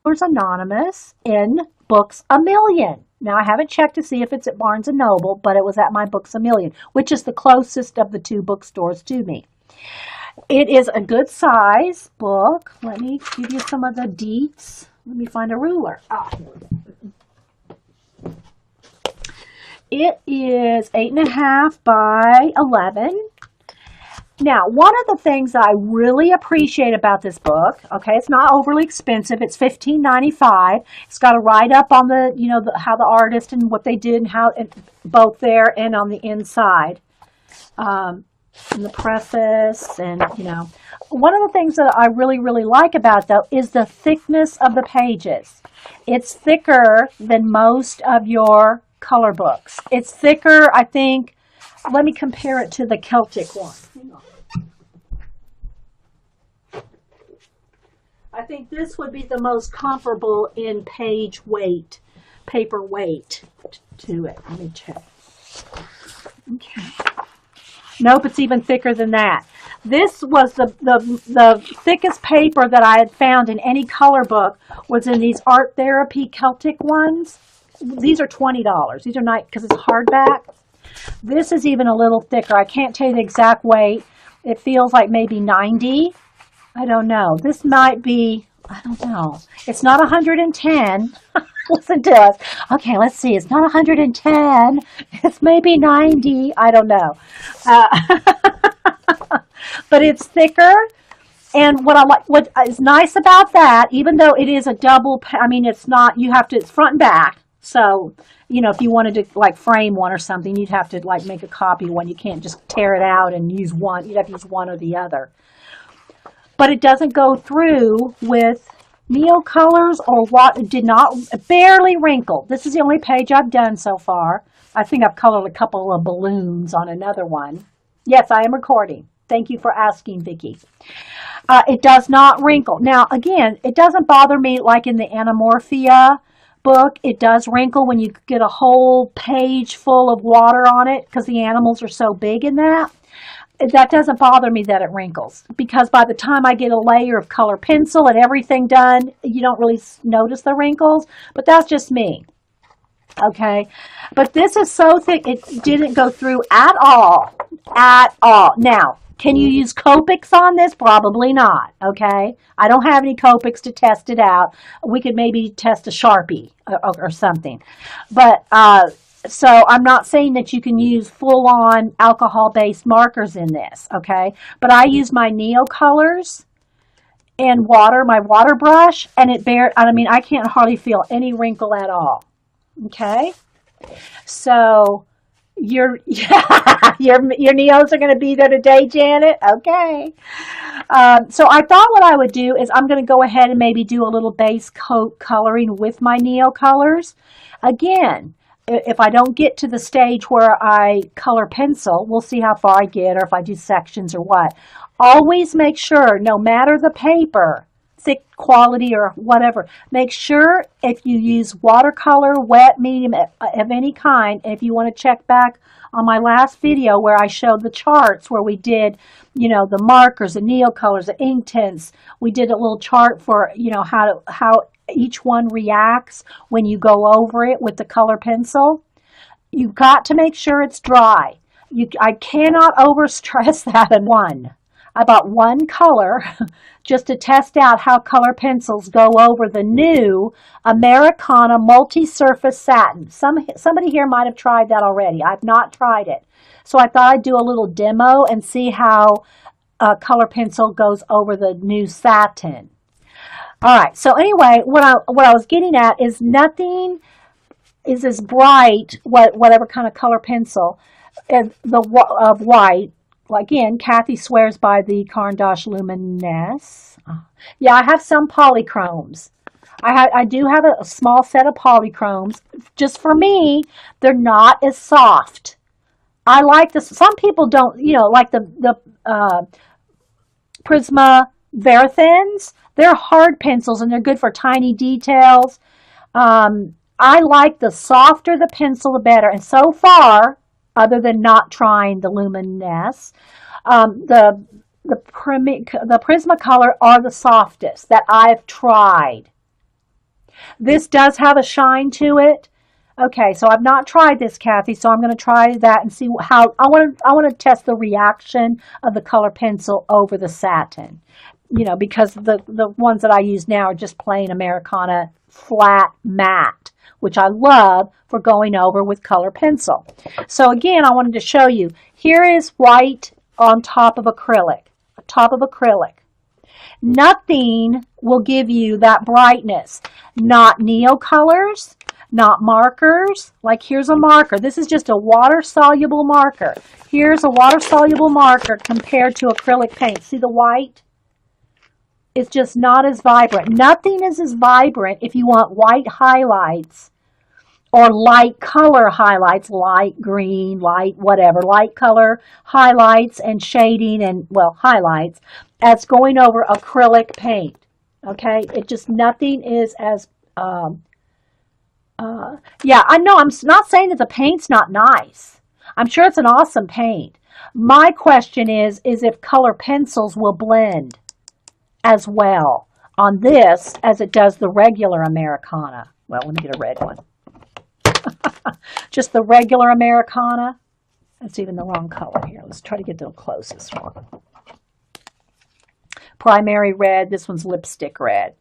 Doodlers Anonymous in Books A Million. Now, I haven't checked to see if it's at Barnes & Noble, but it was at my Books A Million, which is the closest of the two bookstores to me. It is a good size book. Let me give you some of the deets. Let me find a ruler. It is 8.5 by 11. Now, one of the things that I really appreciate about this book, okay, it's not overly expensive. It's $15.95. It's got a write-up on the, how the artist and what they did and how, both there and on the inside. In the preface and, One of the things that I really, really like about it, though, is the thickness of the pages. It's thicker than most of your color books. It's thicker, I think. Let me compare it to the Celtic one. Hang on. I think this would be the most comparable in page weight, paper weight to it. Let me check. Okay. Nope, it's even thicker than that. This was the thickest paper that I had found in any color book was in these Art Therapy Celtic ones. These are $20. These are not, because it's hardback. This is even a little thicker. I can't tell you the exact weight. It feels like maybe 90. I don't know. This might be, I don't know. It's not 110. Listen to us. Okay, let's see. It's not 110. It's maybe 90. I don't know. But it's thicker. And what is nice about that, even though it is a double, it's not, it's front and back. So, if you wanted to frame one or something, you'd have to make a copy one. You can't just tear it out and use one. You'd have to use one or the other. But it doesn't go through with Neo colors or what barely wrinkled. This is the only page I've done so far. I think I've colored a couple of balloons on another one. Yes, I am recording. Thank you for asking, Vicki. It does not wrinkle. Now, again, it doesn't bother me like in the Anamorphia book. It does wrinkle when you get a whole page full of water on it because the animals are so big in that. That doesn't bother me that it wrinkles because by the time I get a layer of color pencil and everything done, you don't really notice the wrinkles, but that's just me. Okay, but this is so thick, it didn't go through at all, Now, can you use Copics on this? Probably not, okay? I don't have any Copics to test it out. We could maybe test a Sharpie or something, but so I'm not saying that you can use full-on alcohol-based markers in this, okay? But I use my Neo colors and my water brush, and I can't hardly feel any wrinkle at all, okay? So your Neos are going to be there today, Janet? Okay. So I thought what I would do is I'm going to go ahead and maybe do a little base coat coloring with my Neo colors. Again, if I don't get to the stage where I color pencil, we'll see how far I get or if I do sections or what. Always make sure, no matter the paper, thick quality or whatever, make sure if you use watercolor, wet, medium, of any kind, if you want to check back on my last video where I showed the charts where we did, the markers, the Neo colors, the ink tints, we did a little chart for, how each one reacts when you go over it with the color pencil. You've got to make sure it's dry. I cannot overstress that in one. I bought one color just to test out how color pencils go over the new Americana multi-surface satin. Somebody here might have tried that already. I've not tried it. So I thought I'd do a little demo and see how color pencil goes over the new satin. All right, so anyway, what I was getting at is nothing is as bright, whatever kind of color pencil, of white. Well, again, Kathy swears by the Caran d'Ache Luminesse. Yeah, I have some polychromes. I do have a small set of polychromes. Just for me, they're not as soft. I like this. Some people don't, like the Prisma Verithens. They're hard pencils and they're good for tiny details. I like the softer the pencil, the better. And so far, other than not trying the Luminesse, the Prismacolor are the softest that I've tried. This does have a shine to it. Okay, so I've not tried this, Kathy, so I'm going to try that and see how I want to test the reaction of the color pencil over the satin. Because the ones that I use now are just plain Americana flat matte, which I love for going over with color pencil. So again, I wanted to show you. Here is white on top of acrylic. Top of acrylic. Nothing will give you that brightness. Not neocolors, not markers. Like here's a marker. This is just a water-soluble marker. Here's a water-soluble marker compared to acrylic paint. See the white? It's just not as vibrant. Nothing is as vibrant if you want white highlights or light color highlights, light green, light whatever, light color highlights and shading and, well, highlights as going over acrylic paint. Okay? It just, nothing is as, yeah, I know, I'm not saying that the paint's not nice. I'm sure it's an awesome paint. My question is if color pencils will blend as well on this as it does the regular Americana. Well, let me get a red one. Just the regular Americana. That's even the wrong color here. Let's try to get to the closest one. Primary red. This one's lipstick red.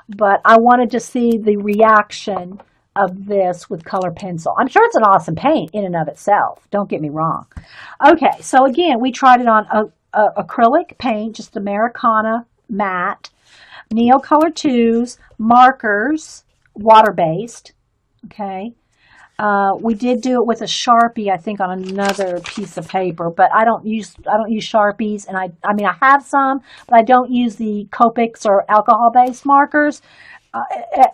But I wanted to see the reaction of this with color pencil. I'm sure it's an awesome paint in and of itself. Don't get me wrong. Okay, so again, we tried it on acrylic paint, just Americana matte, Neocolor 2s, markers, water-based. Okay. We did do it with a Sharpie, I think, on another piece of paper, but I don't use Sharpies, and I mean I have some, but I don't use the Copics or alcohol-based markers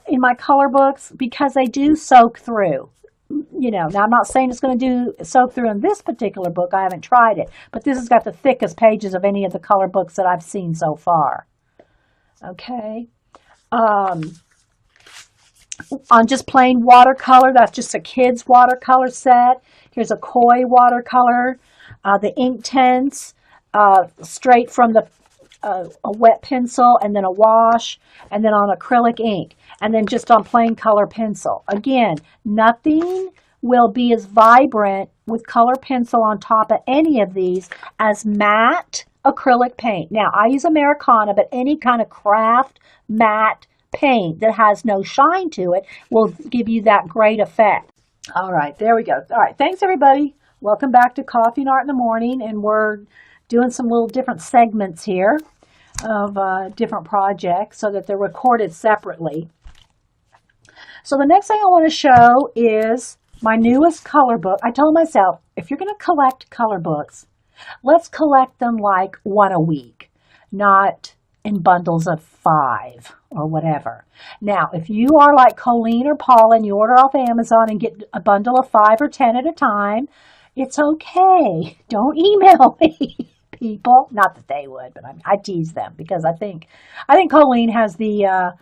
in my color books because they do soak through. You know, now I'm not saying it's going to soak through in this particular book. I haven't tried it, but this has got the thickest pages of any of the color books that I've seen so far. Okay. On just plain watercolor, that's just a kid's watercolor set. Here's a koi watercolor, the Inktense, straight from a wet pencil, and then a wash, and then on acrylic ink, and then just on plain color pencil. Again, nothing will be as vibrant with color pencil on top of any of these as matte acrylic paint. Now, I use Americana, but any kind of craft matte paint that has no shine to it will give you that great effect. All right, there we go. All right, thanks everybody. Welcome back to Coffee and Art in the Morning, and we're doing some little different segments here of different projects so that they're recorded separately. So the next thing I want to show is my newest color book. I told myself, if you're going to collect color books, let's collect them like one a week, not in bundles of 5 or whatever. Now, if you are like Colleen or Paula and you order off Amazon and get a bundle of 5 or 10 at a time, it's okay. Don't email me, people. Not that they would, but I tease them because I think Colleen has the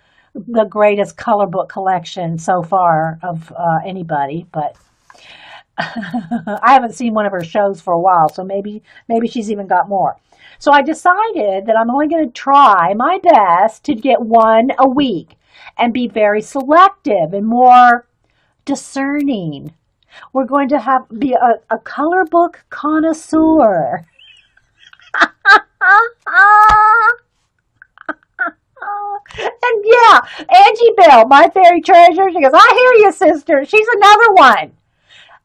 greatest color book collection so far of anybody, but I haven't seen one of her shows for a while, so maybe she's even got more. So I decided that I'm only going to try my best to get one a week and be very selective and more discerning. We're going to be a color book connoisseur. And yeah, Angie Bell, my fairy treasure, she goes, I hear you, sister. She's another one.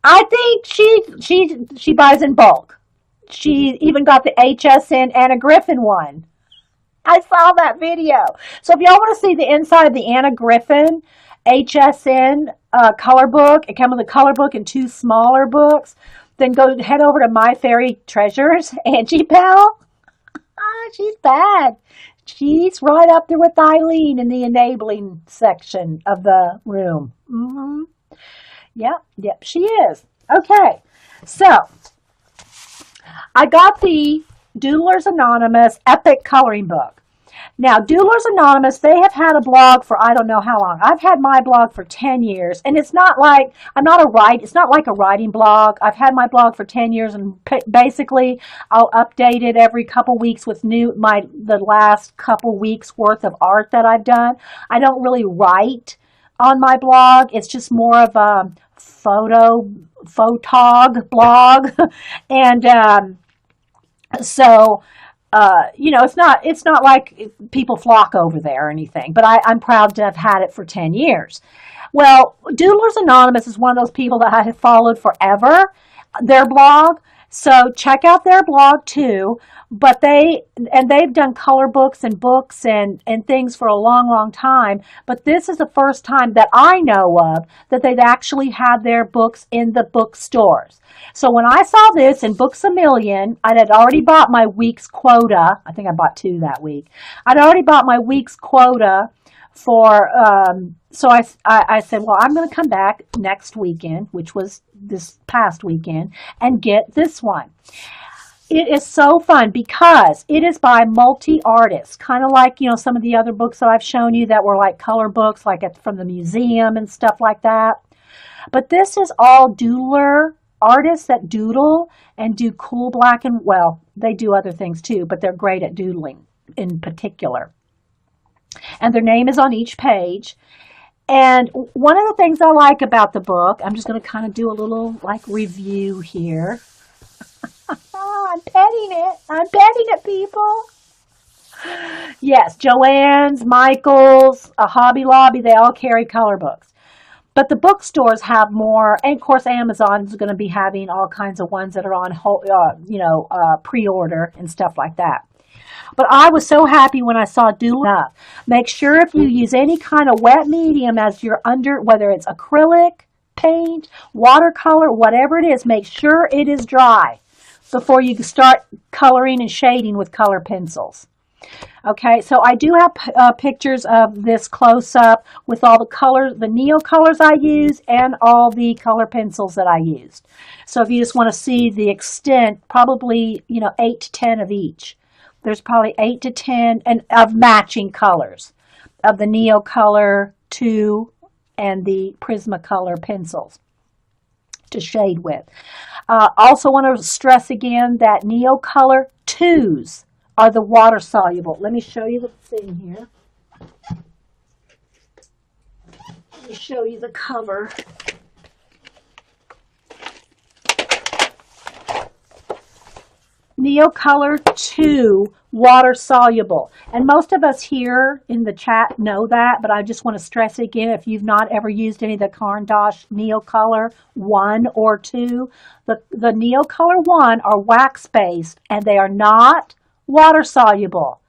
I think she buys in bulk. She even got the HSN Anna Griffin one. I saw that video. So if y'all want to see the inside of the Anna Griffin HSN color book, it comes with a color book and 2 smaller books, then head over to My Fairy Treasures, Angie Bell. She's bad. She's right up there with Eileen in the enabling section of the room. Mm-hmm. Yep, she is. Okay, so I got the Doodlers Anonymous Epic Coloring Book. Now, Doodlers Anonymous, they have had a blog for I don't know how long. I've had my blog for 10 years, and it's not like it's not like a writing blog. I've had my blog for 10 years, and basically I'll update it every couple weeks with the last couple weeks worth of art that I've done. I don't really write on my blog. It's just more of a photog blog, and so it's not like people flock over there or anything, but I'm proud to have had it for 10 years. Well, Doodlers Anonymous is one of those people that I have followed forever, their blog. So check out their blog too. But they've done color books and things for a long, long time. But this is the first time that I know of that they've actually had their books in the bookstores. So when I saw this in Books A Million, I had already bought my week's quota. I think I bought 2 that week. I'd already bought my week's quota for, so I said, well, I'm going to come back next weekend, which was this past weekend, and get this one. It is so fun because it is by multi-artists, kind of like, some of the other books that I've shown you that were like color books, like from the museum and stuff like that. But this is all doodler artists that doodle and do cool black and, well, they do other things too, but they're great at doodling in particular. And their name is on each page. And one of the things I like about the book, I'm just going to kind of do a little like review here. I'm petting it, people. Yes, Joann's, Michael's, Hobby Lobby, they all carry color books. But the bookstores have more, and of course Amazon is going to be having all kinds of ones that are on, pre-order and stuff like that. But I was so happy when I saw Doodler. Make sure if you use any kind of wet medium as your whether it's acrylic, paint, watercolor, whatever it is, make sure it is dry before you start coloring and shading with color pencils. Okay, so I do have pictures of this close-up with all the colors, the Neo colors I use, and all the color pencils that I used. So if you just want to see the extent, probably, 8 to 10 of each. There's probably 8 to 10 of matching colors of the Neo Color 2 and the Prismacolor pencils to shade with. Also want to stress again that Neo Color 2s are the water soluble. Let me show you the thing here. Let me show you the cover. Neo Color 2 water soluble. And most of us here in the chat know that, but I just want to stress it again. If you've not ever used any of the Caran d'Ache Neo Color 1 or 2, the Neo Color 1 are wax based and they are not water soluble.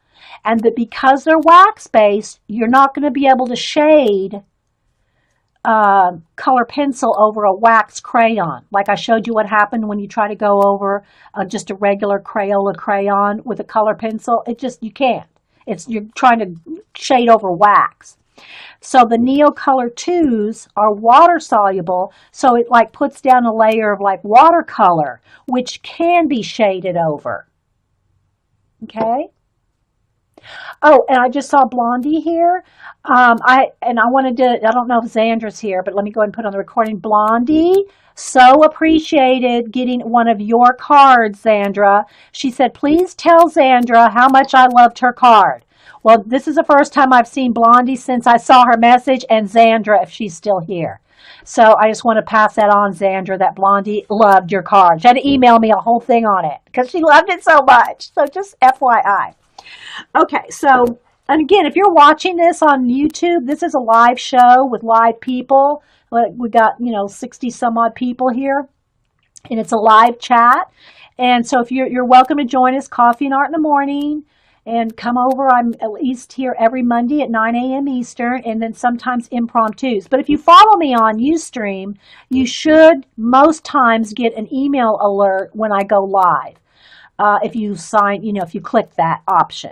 And that because they're wax based, you're not going to be able to shade color pencil over a wax crayon. Like I showed you what happened when you try to go over just a regular Crayola crayon with a color pencil. You can't. You're trying to shade over wax. So the Neo Color 2s are water soluble, so it like puts down a layer of like watercolor, which can be shaded over. Okay? Oh, and I just saw Blondie here. I wanted to, I don't know if Xandra's here, but let me go ahead and put on the recording. Blondie, so appreciated getting one of your cards, Xandra. She said, please tell Xandra how much I loved her card. Well, this is the first time I've seen Blondie since I saw her message, and Xandra, if she's still here. So I just want to pass that on, Xandra, that Blondie loved your card. She had to email me a whole thing on it because she loved it so much. So just FYI. Okay, so, and again, if you're watching this on YouTube, this is a live show with live people. We got, 60 some odd people here, and it's a live chat. And so if you're welcome to join us, Coffee and Art in the Morning, and come over. I'm at least here every Monday at 9 a.m. Eastern, and then sometimes impromptus. But if you follow me on Ustream, you should most times get an email alert when I go live. If you if you click that option.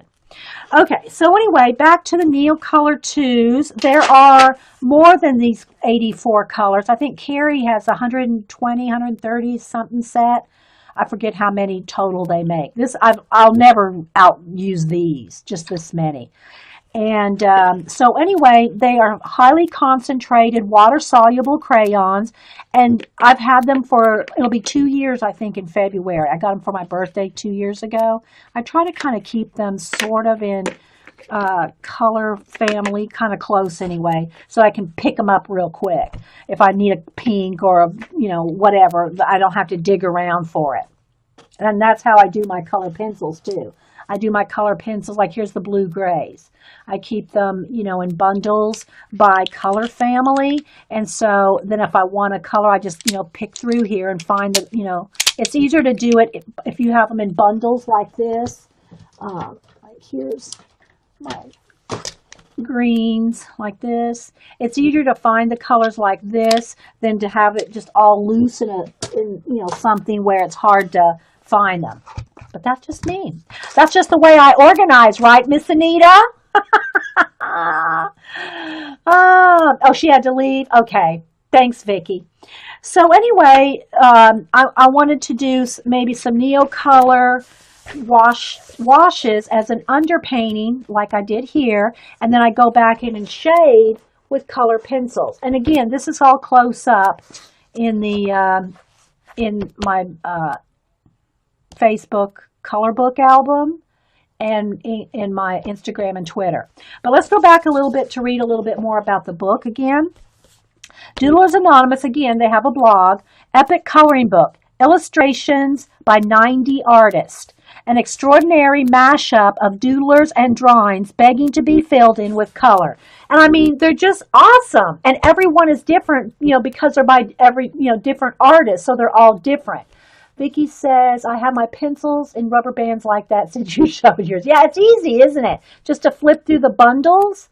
Okay, so anyway, back to the Neo Color 2s. There are more than these 84 colors. I think Carrie has 120, 130 something set. I forget how many total they make. I'll never outuse these, just this many. And so anyway, they are highly concentrated water-soluble crayons, and I've had them it'll be 2 years, I think, in February. I got them for my birthday 2 years ago. I try to kind of keep them sort of in color family, kind of close anyway, so I can pick them up real quick. If I need a pink or, whatever, I don't have to dig around for it. And that's how I do my color pencils, too. I do my color pencils, like here's the blue grays. I keep them, you know, in bundles by color family. And so then if I want a color, I just, you know, pick through here and find the, you know, it's easier to do it if you have them in bundles like this. Like here's my greens like this. It's easier to find the colors like this than to have it just all loose in you know, something where it's hard to find them. But that's just me. That's just the way I organize, right, Miss Anita? Oh, she had to leave? Okay. Thanks, Vicki. So anyway, I wanted to do maybe some Neocolor washes as an underpainting like I did here, and then I go back in and shade with color pencils. And again, this is all close up in the in my Facebook color book album and in my Instagram and Twitter. But let's go back a little bit to read a little bit more about the book again. Doodlers Anonymous, again, they have a blog, epic coloring book, illustrations by 90 artists, an extraordinary mashup of doodlers and drawings begging to be filled in with color. And I mean, they're just awesome. And everyone is different, you know, because they're by different artists, so they're all different. Vicki says, I have my pencils in rubber bands like that since you showed yours. Yeah, it's easy, isn't it? Just to flip through the bundles.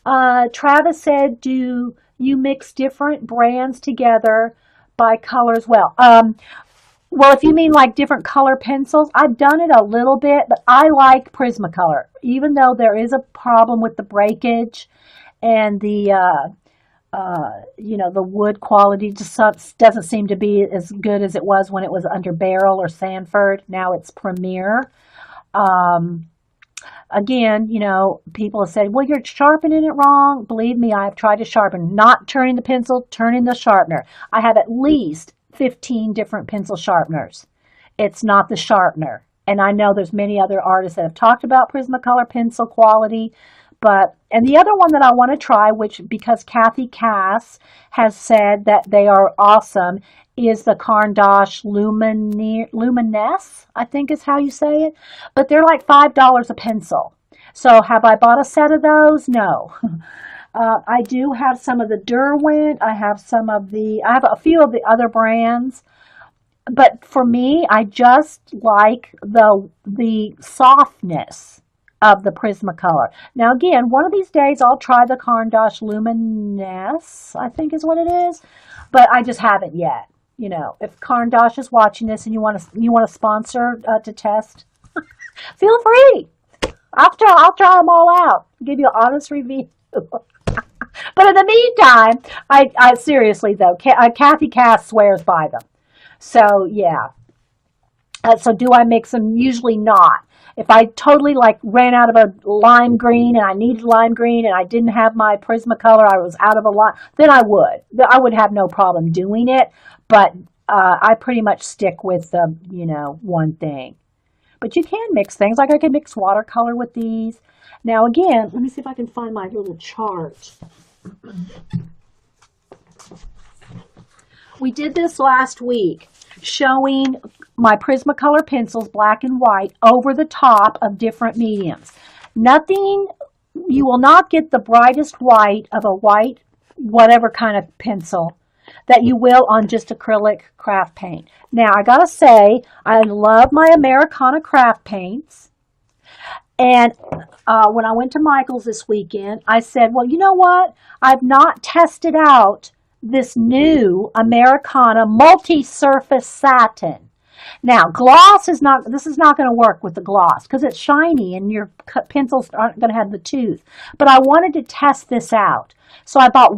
Travis said, do you mix different brands together by colors? Well, if you mean like different color pencils, I've done it a little bit, but I like Prismacolor. Even though there is a problem with the breakage and the the wood quality just doesn't seem to be as good as it was when it was under Beryl or Sanford. Now it's Premier. Again, you know, people have said, well, you're sharpening it wrong. Believe me, I've tried to sharpen, not turning the pencil, turning the sharpener. I have at least 15 different pencil sharpeners. It's not the sharpener. And I know there's many other artists that have talked about Prismacolor pencil quality. And the other one that I want to try, which because Kathy Cass has said that they are awesome, is the Caran d'Ache Luminesse, I think is how you say it. But they're like $5 a pencil. So have I bought a set of those? No. I do have some of the Derwent. I have a few of the other brands. But for me, I just like the softness of the Prismacolor. Now again, one of these days I'll try the Caran d'Ache Luminesse, I think is what it is, but I just haven't yet. You know, if Caran d'Ache is watching this and you want to sponsor to test, feel free. I'll try them all out. Give you an honest review. But in the meantime, I seriously though, Kathy Cass swears by them. So yeah. So do I mix them? Usually not. If I totally ran out of a lime green and I needed lime green and I didn't have my Prismacolor, I was out of a lime, then I would have no problem doing it. But I pretty much stick with the, one thing. But you can mix things. Like I can mix watercolor with these. Now again, let me see if I can find my little chart. We did this last week, showing my Prismacolor pencils, black and white, over the top of different mediums. You will not get the brightest white of a white, whatever kind of pencil, that you will on just acrylic craft paint. Now, I gotta say, I love my Americana craft paints. And when I went to Michael's this weekend, I said, well, you know what? I've not tested out this new Americana multi-surface satin. Now, gloss this is not going to work with the gloss because it's shiny and your pencils aren't going to have the tooth. But I wanted to test this out. So I bought